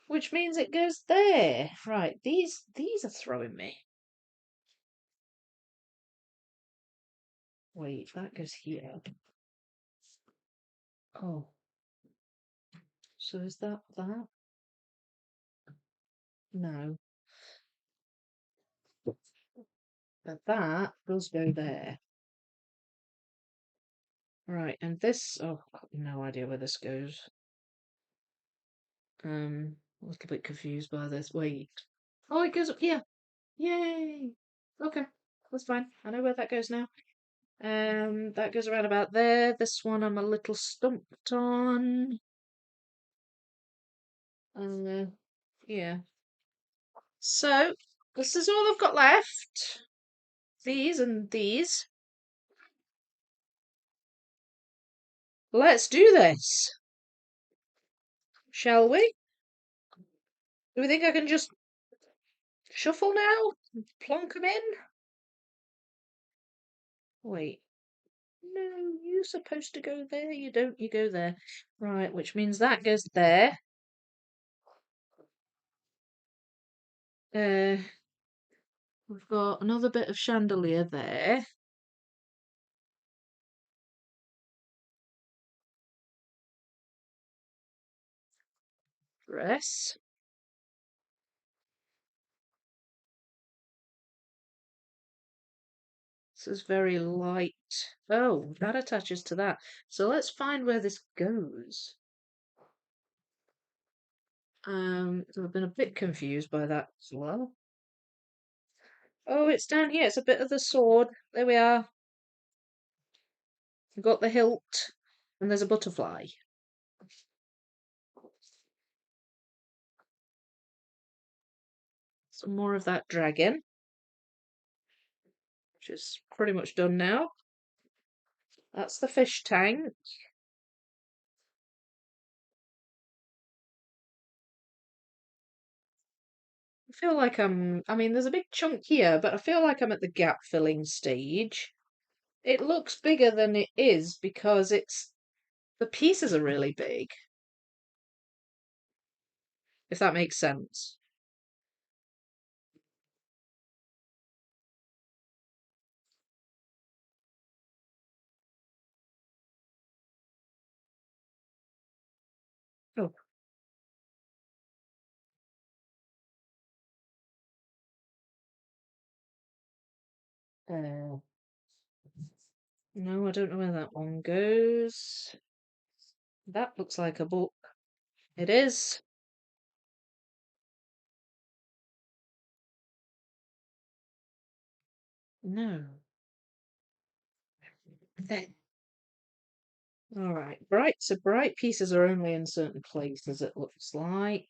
which means it goes there. Right, these are throwing me. Wait, that goes here. Oh, so is that that? No, but that does go there. Right, and this, oh, I've got no idea where this goes. A little bit confused by this. Wait. Oh, it goes up here. Yay! Okay, that's fine. I know where that goes now. That goes around about there. This one I'm a little stumped on. Yeah. So, this is all I've got left. These and these. Let's do this. Shall we? Do we think I can just shuffle now? Plonk them in? Wait. No, you're supposed to go there. You don't, you go there. Right, which means that goes there. We've got another bit of chandelier there. Dress. This is very light. Oh, that attaches to that. So let's find where this goes. I've been a bit confused by that as well. Oh, it's down here. It's a bit of the sword. There we are. We've got the hilt, and there's a butterfly. Some more of that dragon, which is pretty much done now. That's the fish tank. I feel like I mean, there's a big chunk here, but I feel like I'm at the gap filling stage. It looks bigger than it is because the pieces are really big, if that makes sense. Oh. Uh, no, I don't know where that one goes. That looks like a book. It is. No. There. All right. So bright pieces are only in certain places, it looks like.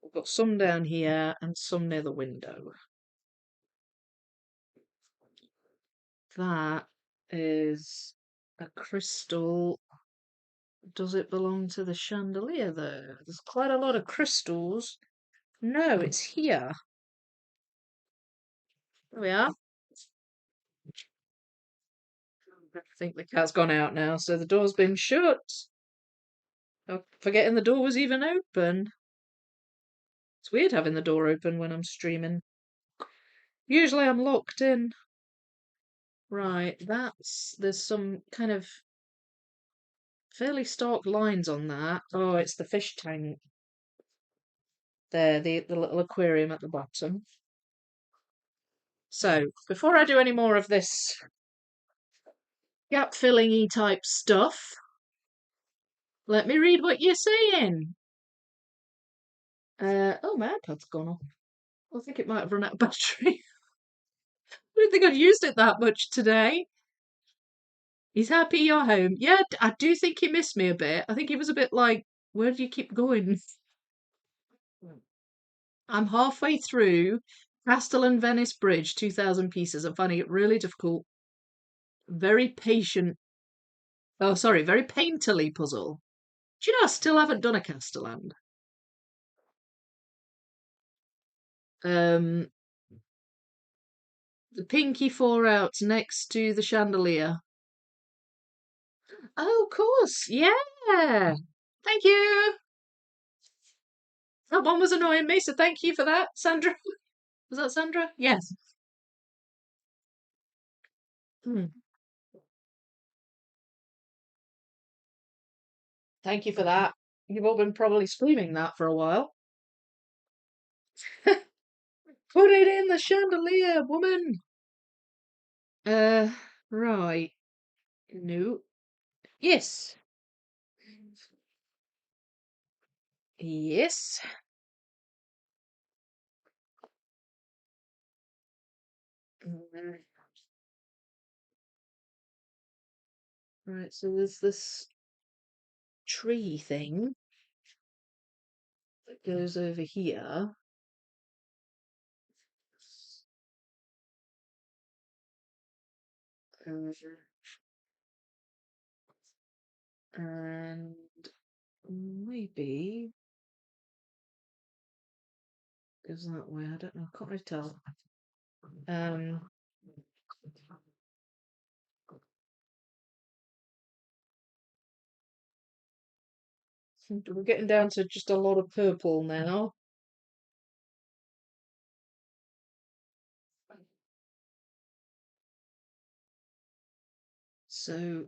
We've got some down here and some near the window. That is a crystal. Does it belong to the chandelier though? There's quite a lot of crystals. No, it's here. There we are. I think the cat's gone out now, so the door's been shut. I'm forgetting the door was even open. It's weird having the door open when I'm streaming. Usually I'm locked in. Right, there's some kind of fairly stark lines on that. Oh, it's the fish tank. There, the little aquarium at the bottom. So, before I do any more of this gap-filling-y type stuff, let me read what you're saying. Oh, my iPad's gone off. I think it might have run out of battery. I don't think I've used it that much today. He's happy you're home. Yeah, I do think he missed me a bit. I think he was a bit like, where do you keep going? I'm halfway through Castle and Venice Bridge, 2,000 pieces. I'm finding it really difficult. Very patient. Oh, sorry, very painterly puzzle. Do you know I still haven't done a Castellan? Um, the pinky four outs next to the chandelier. Oh, of course, yeah. Thank you. That one was annoying me, so thank you for that, Sandra. Was that Sandra? Yes. Hmm. Thank you for that. You've all been probably screaming that for a while. Put it in the chandelier, woman. Uh, right. No. Yes. Yes. Mm, right, so there's this tree thing that goes over here. Uh, and maybe goes that way. I don't know. I can't really tell. Um, we're getting down to just a lot of purple now. So,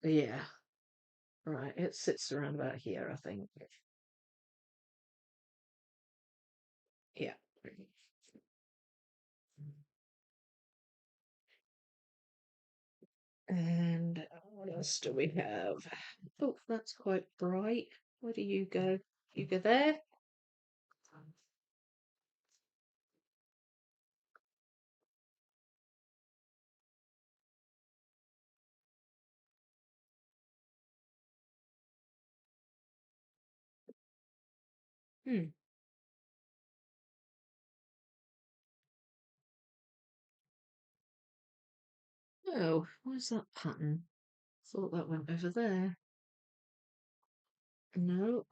yeah. Right, it sits around about here, I think. Yeah. And what else do we have? Oh, that's quite bright. Where do you go? You go there? Hmm. Oh, where's that pattern? Thought that went over there. No.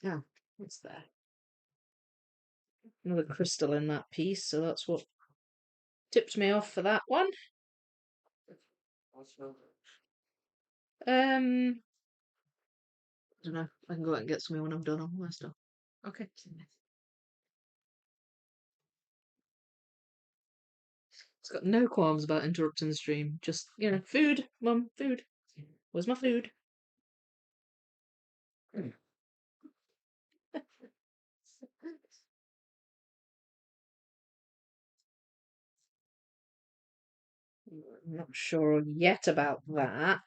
Oh, what's there? Another crystal in that piece, so that's what tipped me off for that one. I don't know. I can go out and get some when I'm done on my stuff. Okay. It's got no qualms about interrupting the stream. Just, food, mum, food. Where's my food? I'm not sure yet about that.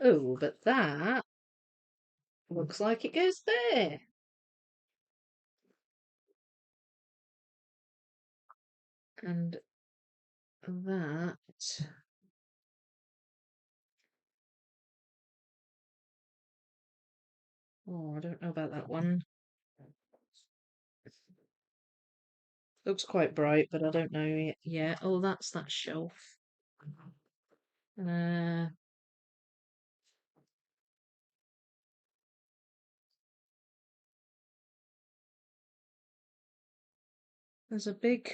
Oh, but that looks like it goes there. And that. Oh, I don't know about that one. Looks quite bright, but I don't know yet. Oh, that's that shelf. Uh, There's a big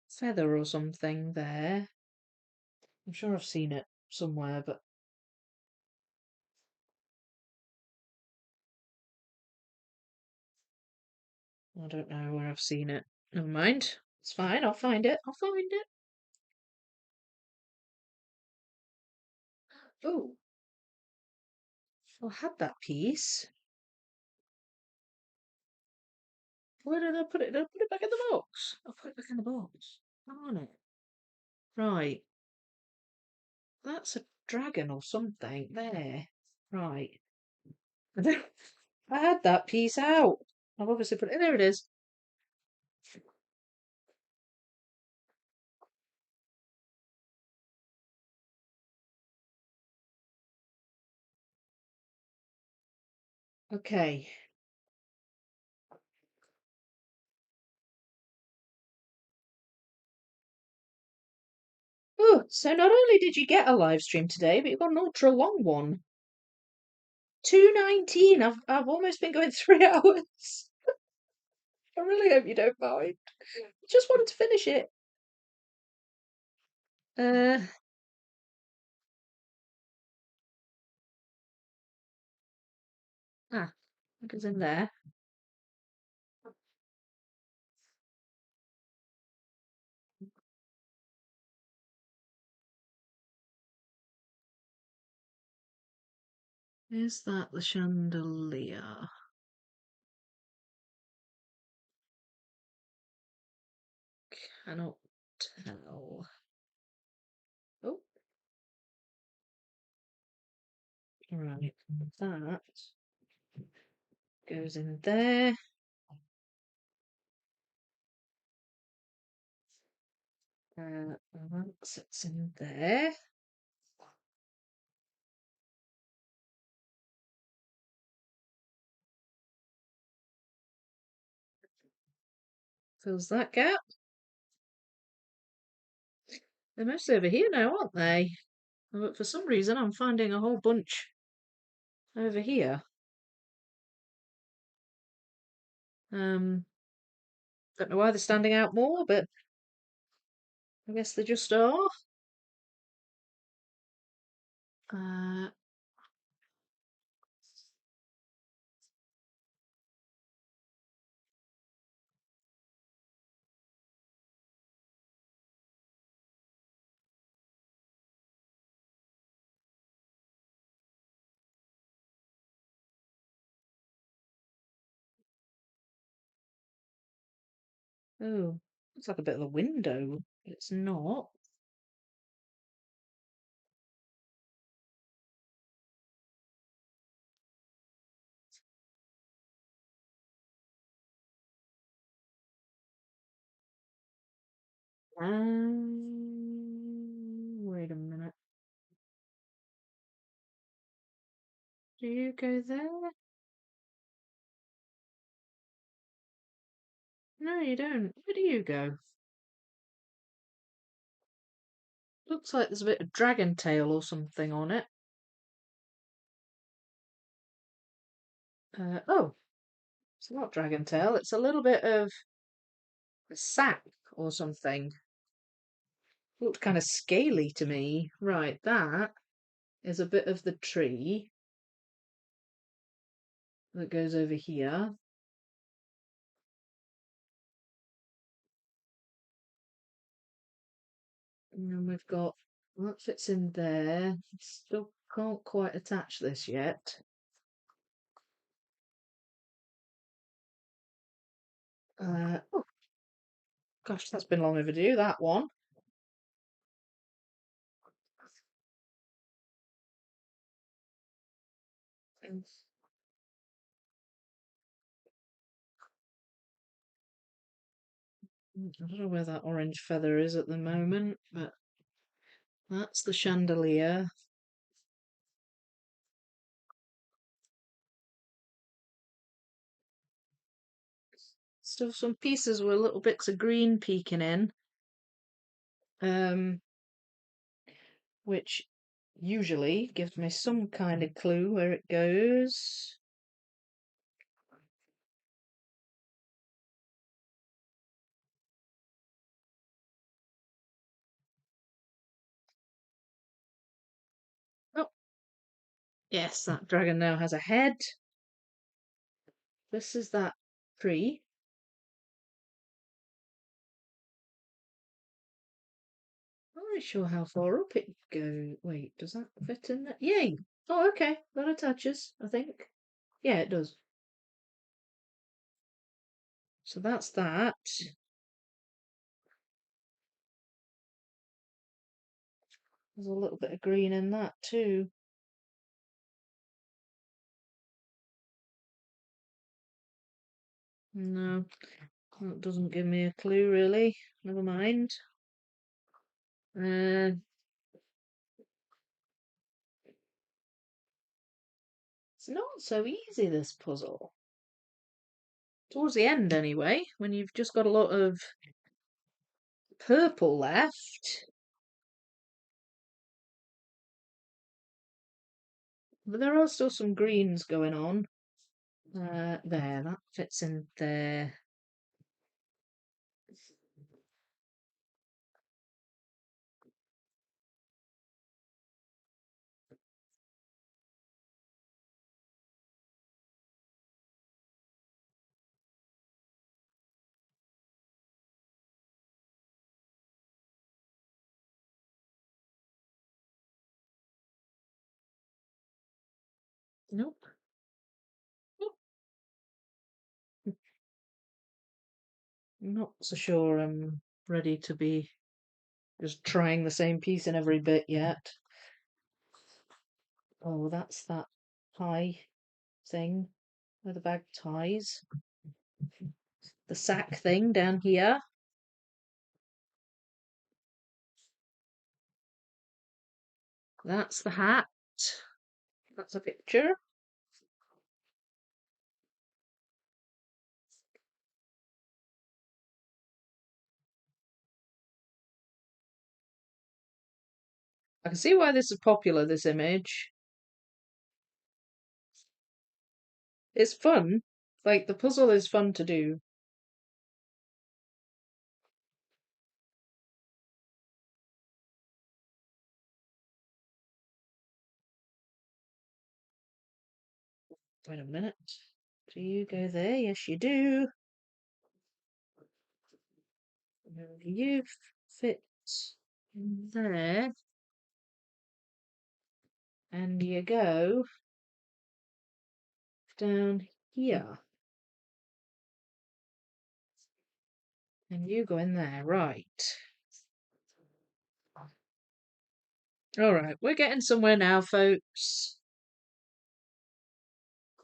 feather or something there. I'm sure I've seen it somewhere, but I don't know where I've seen it. Never mind. It's fine. I'll find it. I'll find it. Oh, I had that piece. Where did I put it? Did I put it back in the box? I'll put it back in the box. Darn it. Right. That's a dragon or something. There. Right. I had that piece out. I've obviously put it. There it is. Okay. Oh, so not only did you get a live stream today, but you've got an ultra long one. 2:19. I've almost been going 3 hours. I really hope you don't mind. Just wanted to finish it. Uh, what goes in there? Is that the chandelier? Cannot tell. Oh, right. That goes in there. That sits in there. Fills that gap. They're mostly over here now, aren't they? But for some reason, I'm finding a whole bunch over here. Don't know why they're standing out more, but I guess they just are. Uh, oh, looks like a bit of a window. But it's not. Wait a minute. Do you go there? No, you don't. Where do you go? Looks like there's a bit of dragon tail or something on it. Oh, it's not dragon tail. It's a little bit of a sack or something. Looked kind of scaly to me. Right, that is a bit of the tree that goes over here. And then we've got that fits in there. Still can't quite attach this yet. Oh gosh, that's been long overdue, that one. I don't know where that orange feather is at the moment, but that's the chandelier. Still some pieces with little bits of green peeking in, um, which usually gives me some kind of clue where it goes. Yes, that dragon now has a head. This is that tree. I'm not sure how far up it goes. Wait, does that fit in there? Yay! Oh, okay. That attaches, I think. Yeah, it does. So that's that. There's a little bit of green in that too. No, that doesn't give me a clue really. Never mind. It's not so easy, this puzzle. Towards the end, anyway, when you've just got a lot of purple left. But there are still some greens going on. There, that fits in there. Nope. Not so sure I'm ready to be just trying the same piece in every bit yet. Oh, that's that tie thing where the bag ties. The sack thing down here. That's the hat. That's a picture. I can see why this is popular, this image. It's fun. Like, the puzzle is fun to do. Wait a minute. Do you go there? Yes, you do. You fit in there. And you go down here. And you go in there, right. Alright, we're getting somewhere now, folks.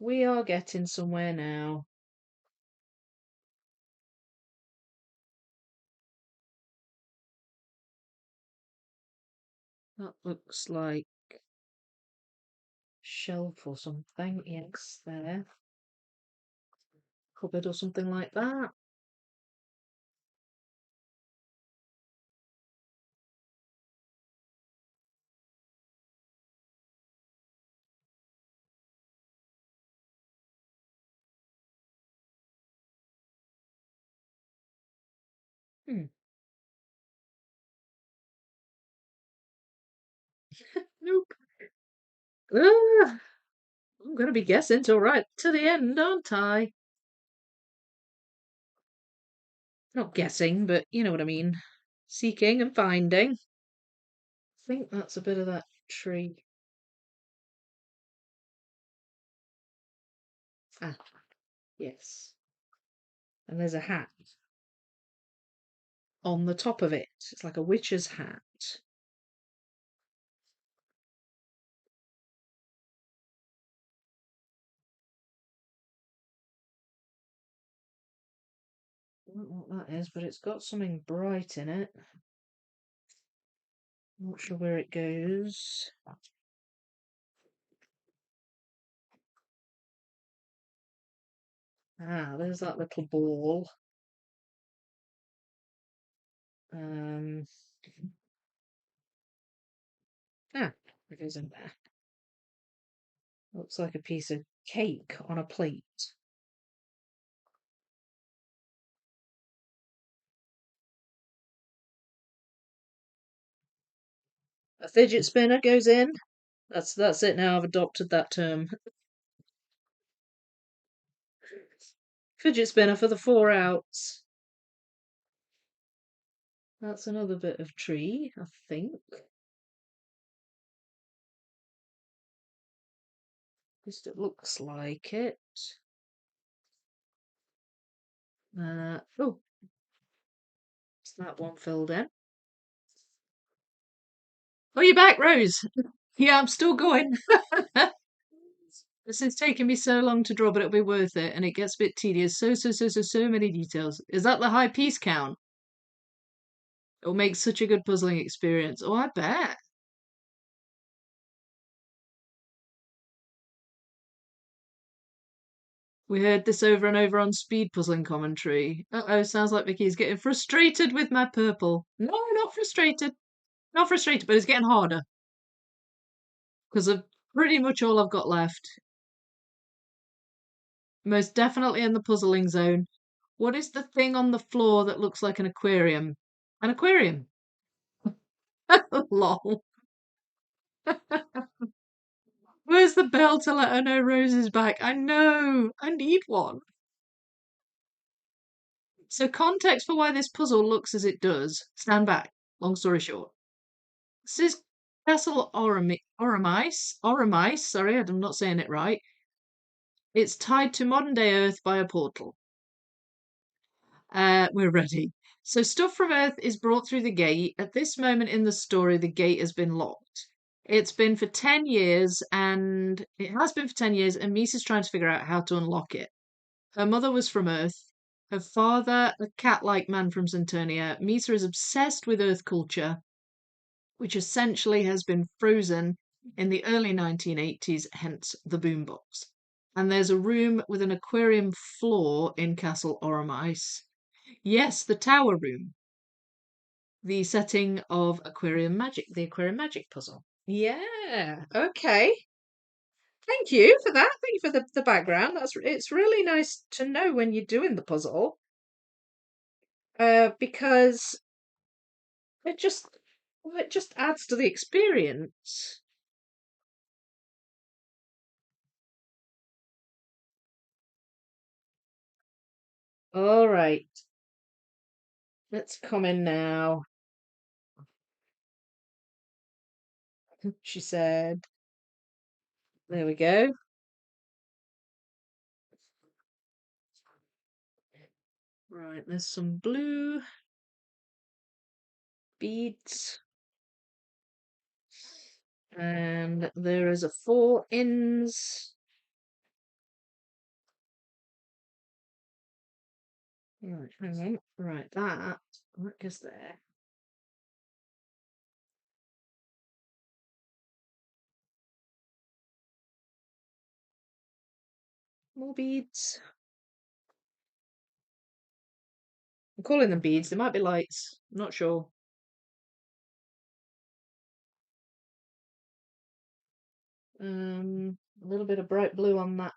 We are getting somewhere now. That looks like shelf or something. Yes, there. Cupboard or something like that. Hmm. Nope. Ah, I'm going to be guessing till right to the end, aren't I? Not guessing, but you know what I mean. Seeking and finding. I think that's a bit of that tree. Ah, yes. And there's a hat on the top of it. It's like a witch's hat. I don't know what that is, but it's got something bright in it. Not sure where it goes. Ah, there's that little ball. Um, it goes in there. Looks like a piece of cake on a plate. A fidget spinner goes in. That's it now. I've adopted that term. Fidget spinner for the 4 outs. That's another bit of tree, I think. At least it looks like it. Oh, is that one filled in? Oh, you're back, Rose. Yeah, I'm still going. This is taking me so long to draw, but it'll be worth it, and it gets a bit tedious. So many details. Is that the high piece count? It'll make such a good puzzling experience. Oh, I bet. We heard this over and over on speed puzzling commentary. Uh-oh, sounds like Vicky's getting frustrated with my purple. No, not frustrated. Not frustrated, but it's getting harder. Because of pretty much all I've got left. Most definitely in the puzzling zone. What is the thing on the floor that looks like an aquarium? An aquarium. Lol. Where's the bell to let her know Rose is back? I know. I need one. So context for why this puzzle looks as it does. Stand back. Long story short. This is Castle Oramice. Sorry, I'm not saying it right. It's tied to modern day Earth by a portal. We're ready. So stuff from Earth is brought through the gate. At this moment in the story, the gate has been locked. It's been for 10 years, and it has been for 10 years, and Misa's trying to figure out how to unlock it. Her mother was from Earth, her father, a cat-like man from Centurnia. Misa is obsessed with Earth culture, which essentially has been frozen in the early 1980s, hence the boombox. And there's a room with an aquarium floor in Castle Oramice. Yes, the tower room. The setting of Aquarium Magic, the Aquarium Magic puzzle. Yeah, okay. Thank you for that. Thank you for the background. It's really nice to know when you're doing the puzzle. Because it just adds to the experience. All right, let's come in now, she said. There we go. Right, there's some blue beads. And there is a 4 ins. Right, hang on. Right, that goes there. More beads. I'm calling them beads. They might be lights. I'm not sure. A little bit of bright blue on that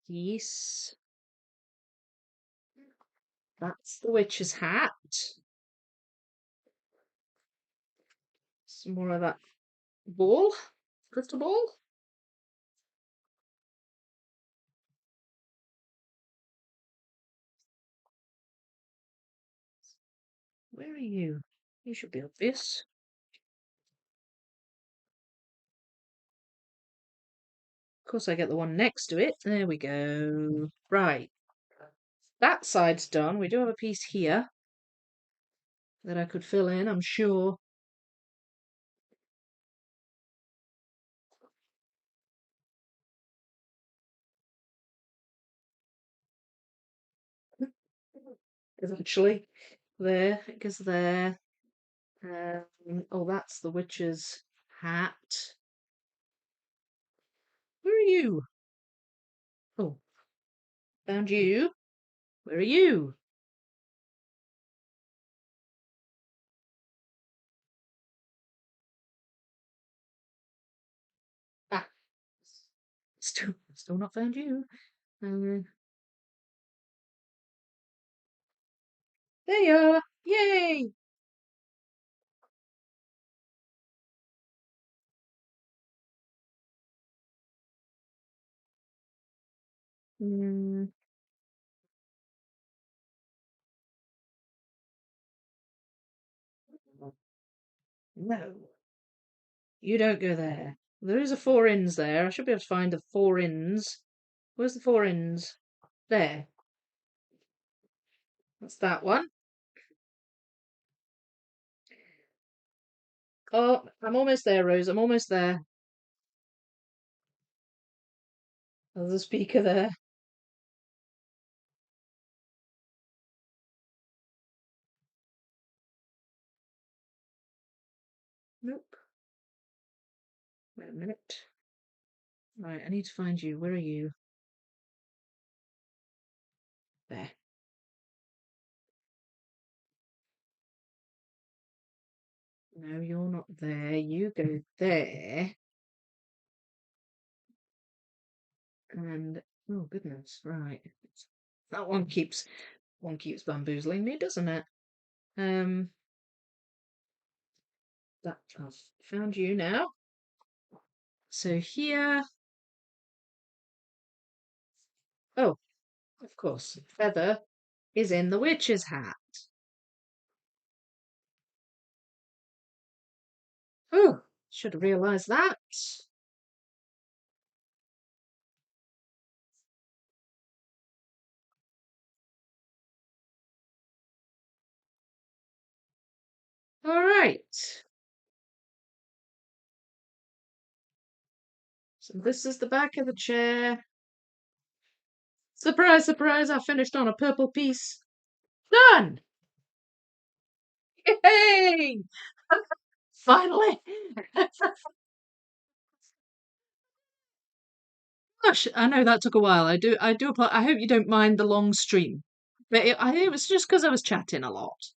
piece. That's the witch's hat. Some more of that ball. Crystal ball. Where are you? You should be obvious. Of course, I get the one next to it. There we go. Right. That side's done. We do have a piece here that I could fill in, I'm sure. Eventually. There, it goes there. Oh, that's the witch's hat. Where are you? Oh, found you. Where are you? Ah, still not found you. Um, there you are. Yay! Mm, no, you don't go there. There is a four ins there. I should be able to find the four ins. Where's the four ins? There. That's that one. Oh, I'm almost there, Rose. I'm almost there. There's a speaker there. Nope. Wait a minute. Right, I need to find you. Where are you? There. No, you're not there. You go there. And oh goodness, right. That one keeps bamboozling me, doesn't it? Um that I've found you now. So here, oh, of course, feather is in the witch's hat. Oh, should have realised that. All right. So this is the back of the chair. Surprise, surprise, I finished on a purple piece. Done! Yay! Finally! Gosh, I know that took a while. I do. I hope you don't mind the long stream, but it was just because I was chatting a lot,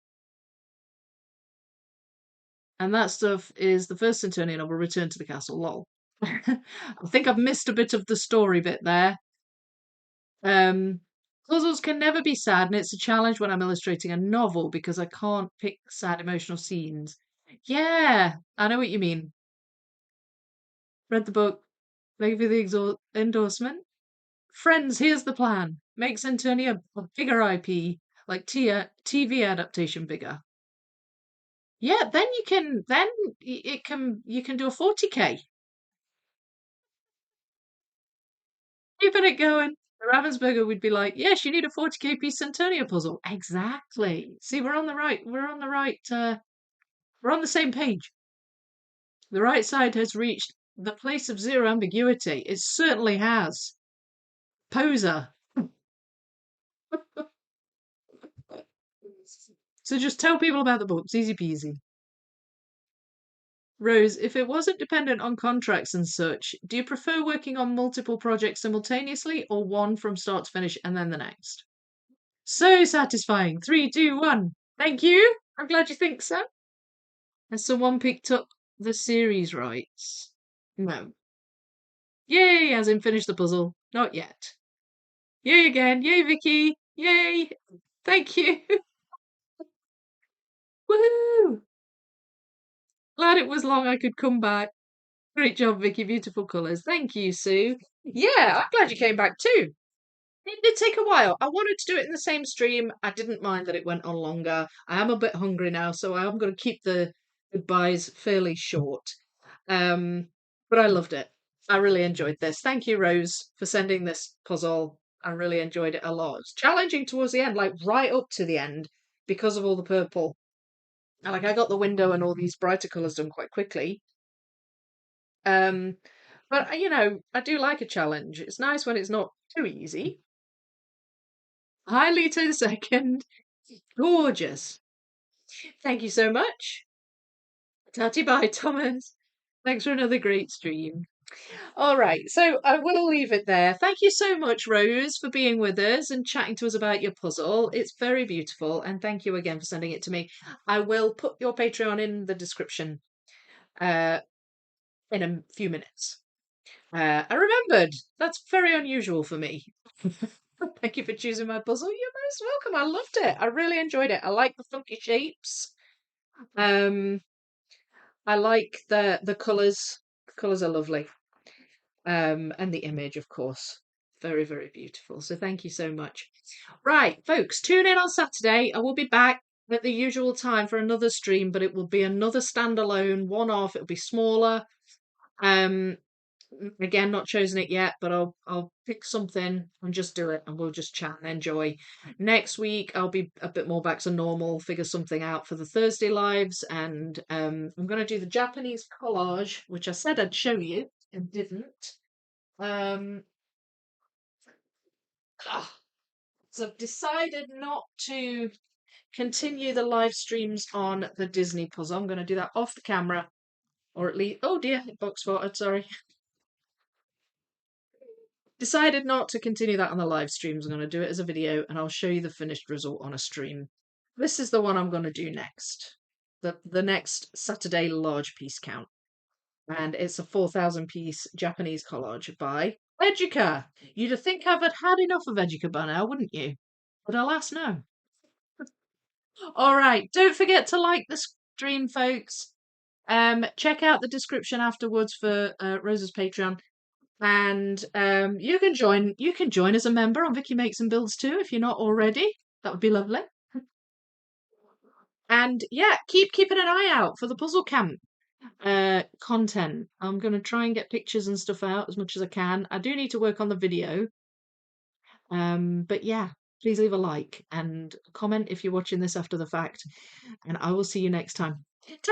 and that stuff is the first Centurion novel, Return to the Castle. Lol. I think I've missed a bit of the story bit there. Um, Puzzles can never be sad, and it's a challenge when I'm illustrating a novel because I can't pick sad emotional scenes. Yeah, I know what you mean. Read the book. Thank you for the endorsement. Friends, here's the plan. Make Centurnia a bigger IP, like TV adaptation bigger. Yeah, then you can do a 40k. Keeping it going. Ravensburger would be like, yes, you need a 40k piece Centurnia puzzle. Exactly. See, we're on the same page. The right side has reached the place of zero ambiguity. It certainly has. Poser. So just tell people about the books. Easy peasy. Rose, if it wasn't dependent on contracts and such, do you prefer working on multiple projects simultaneously or one from start to finish and then the next? So satisfying. Three, two, one. Thank you. I'm glad you think so. Has someone picked up the series rights? No. Yay, as in finish the puzzle. Not yet. Yay again. Yay, Vicky. Yay. Thank you. Woohoo. Glad it was long I could come back. Great job, Vicky. Beautiful colours. Thank you, Sue. Yeah, I'm glad you came back too. It did take a while. I wanted to do it in the same stream. I didn't mind that it went on longer. I am a bit hungry now, so I am going to keep the goodbyes fairly short. Um, but I loved it. I really enjoyed this. Thank you, Rose, for sending this puzzle. I really enjoyed it a lot. It's challenging towards the end, like right up to the end, because of all the purple. And like I got the window and all these brighter colours done quite quickly. But I do like a challenge. It's nice when it's not too easy. Hi, Lito the second. Gorgeous. Thank you so much. Tatty bye, Thomas. Thanks for another great stream. All right, so I will leave it there. Thank you so much, Rose, for being with us and chatting to us about your puzzle. It's very beautiful, and thank you again for sending it to me. I will put your Patreon in the description uh, in a few minutes. I remembered. That's very unusual for me. Thank you for choosing my puzzle. You're most welcome. I loved it. I really enjoyed it. I like the funky shapes. Um, I like the colours. The colours are lovely. And the image, of course. Very, very beautiful. So thank you so much. Right, folks, tune in on Saturday. I will be back at the usual time for another stream, but it will be another standalone one-off. It'll be smaller. Um, Again, not chosen it yet, but I'll pick something and just do it, and we'll just chat and enjoy. Next week I'll be a bit more back to normal, figure something out for the Thursday lives, and I'm going to do the Japanese collage, which I said I'd show you and didn't. Um, so I've decided not to continue the live streams on the Disney puzzle. I'm going to do that off the camera, or at least, oh dear, it box farted, sorry. Decided not to continue that on the live streams. I'm going to do it as a video, and I'll show you the finished result on a stream. This is the one I'm going to do next. The next Saturday large piece count. And it's a 4,000 piece Japanese collage by Educa. You'd think I've had enough of Educa by now, wouldn't you? But alas, no. All right, don't forget to like the stream, folks. Check out the description afterwards for Rosa's Patreon. And you can join as a member on Vicky Makes and Builds too if you're not already. That would be lovely. And yeah, keeping an eye out for the puzzle camp content. I'm gonna try and get pictures and stuff out as much as I can. I do need to work on the video. But yeah, please leave a like and comment if you're watching this after the fact. And I will see you next time. Ta-ta!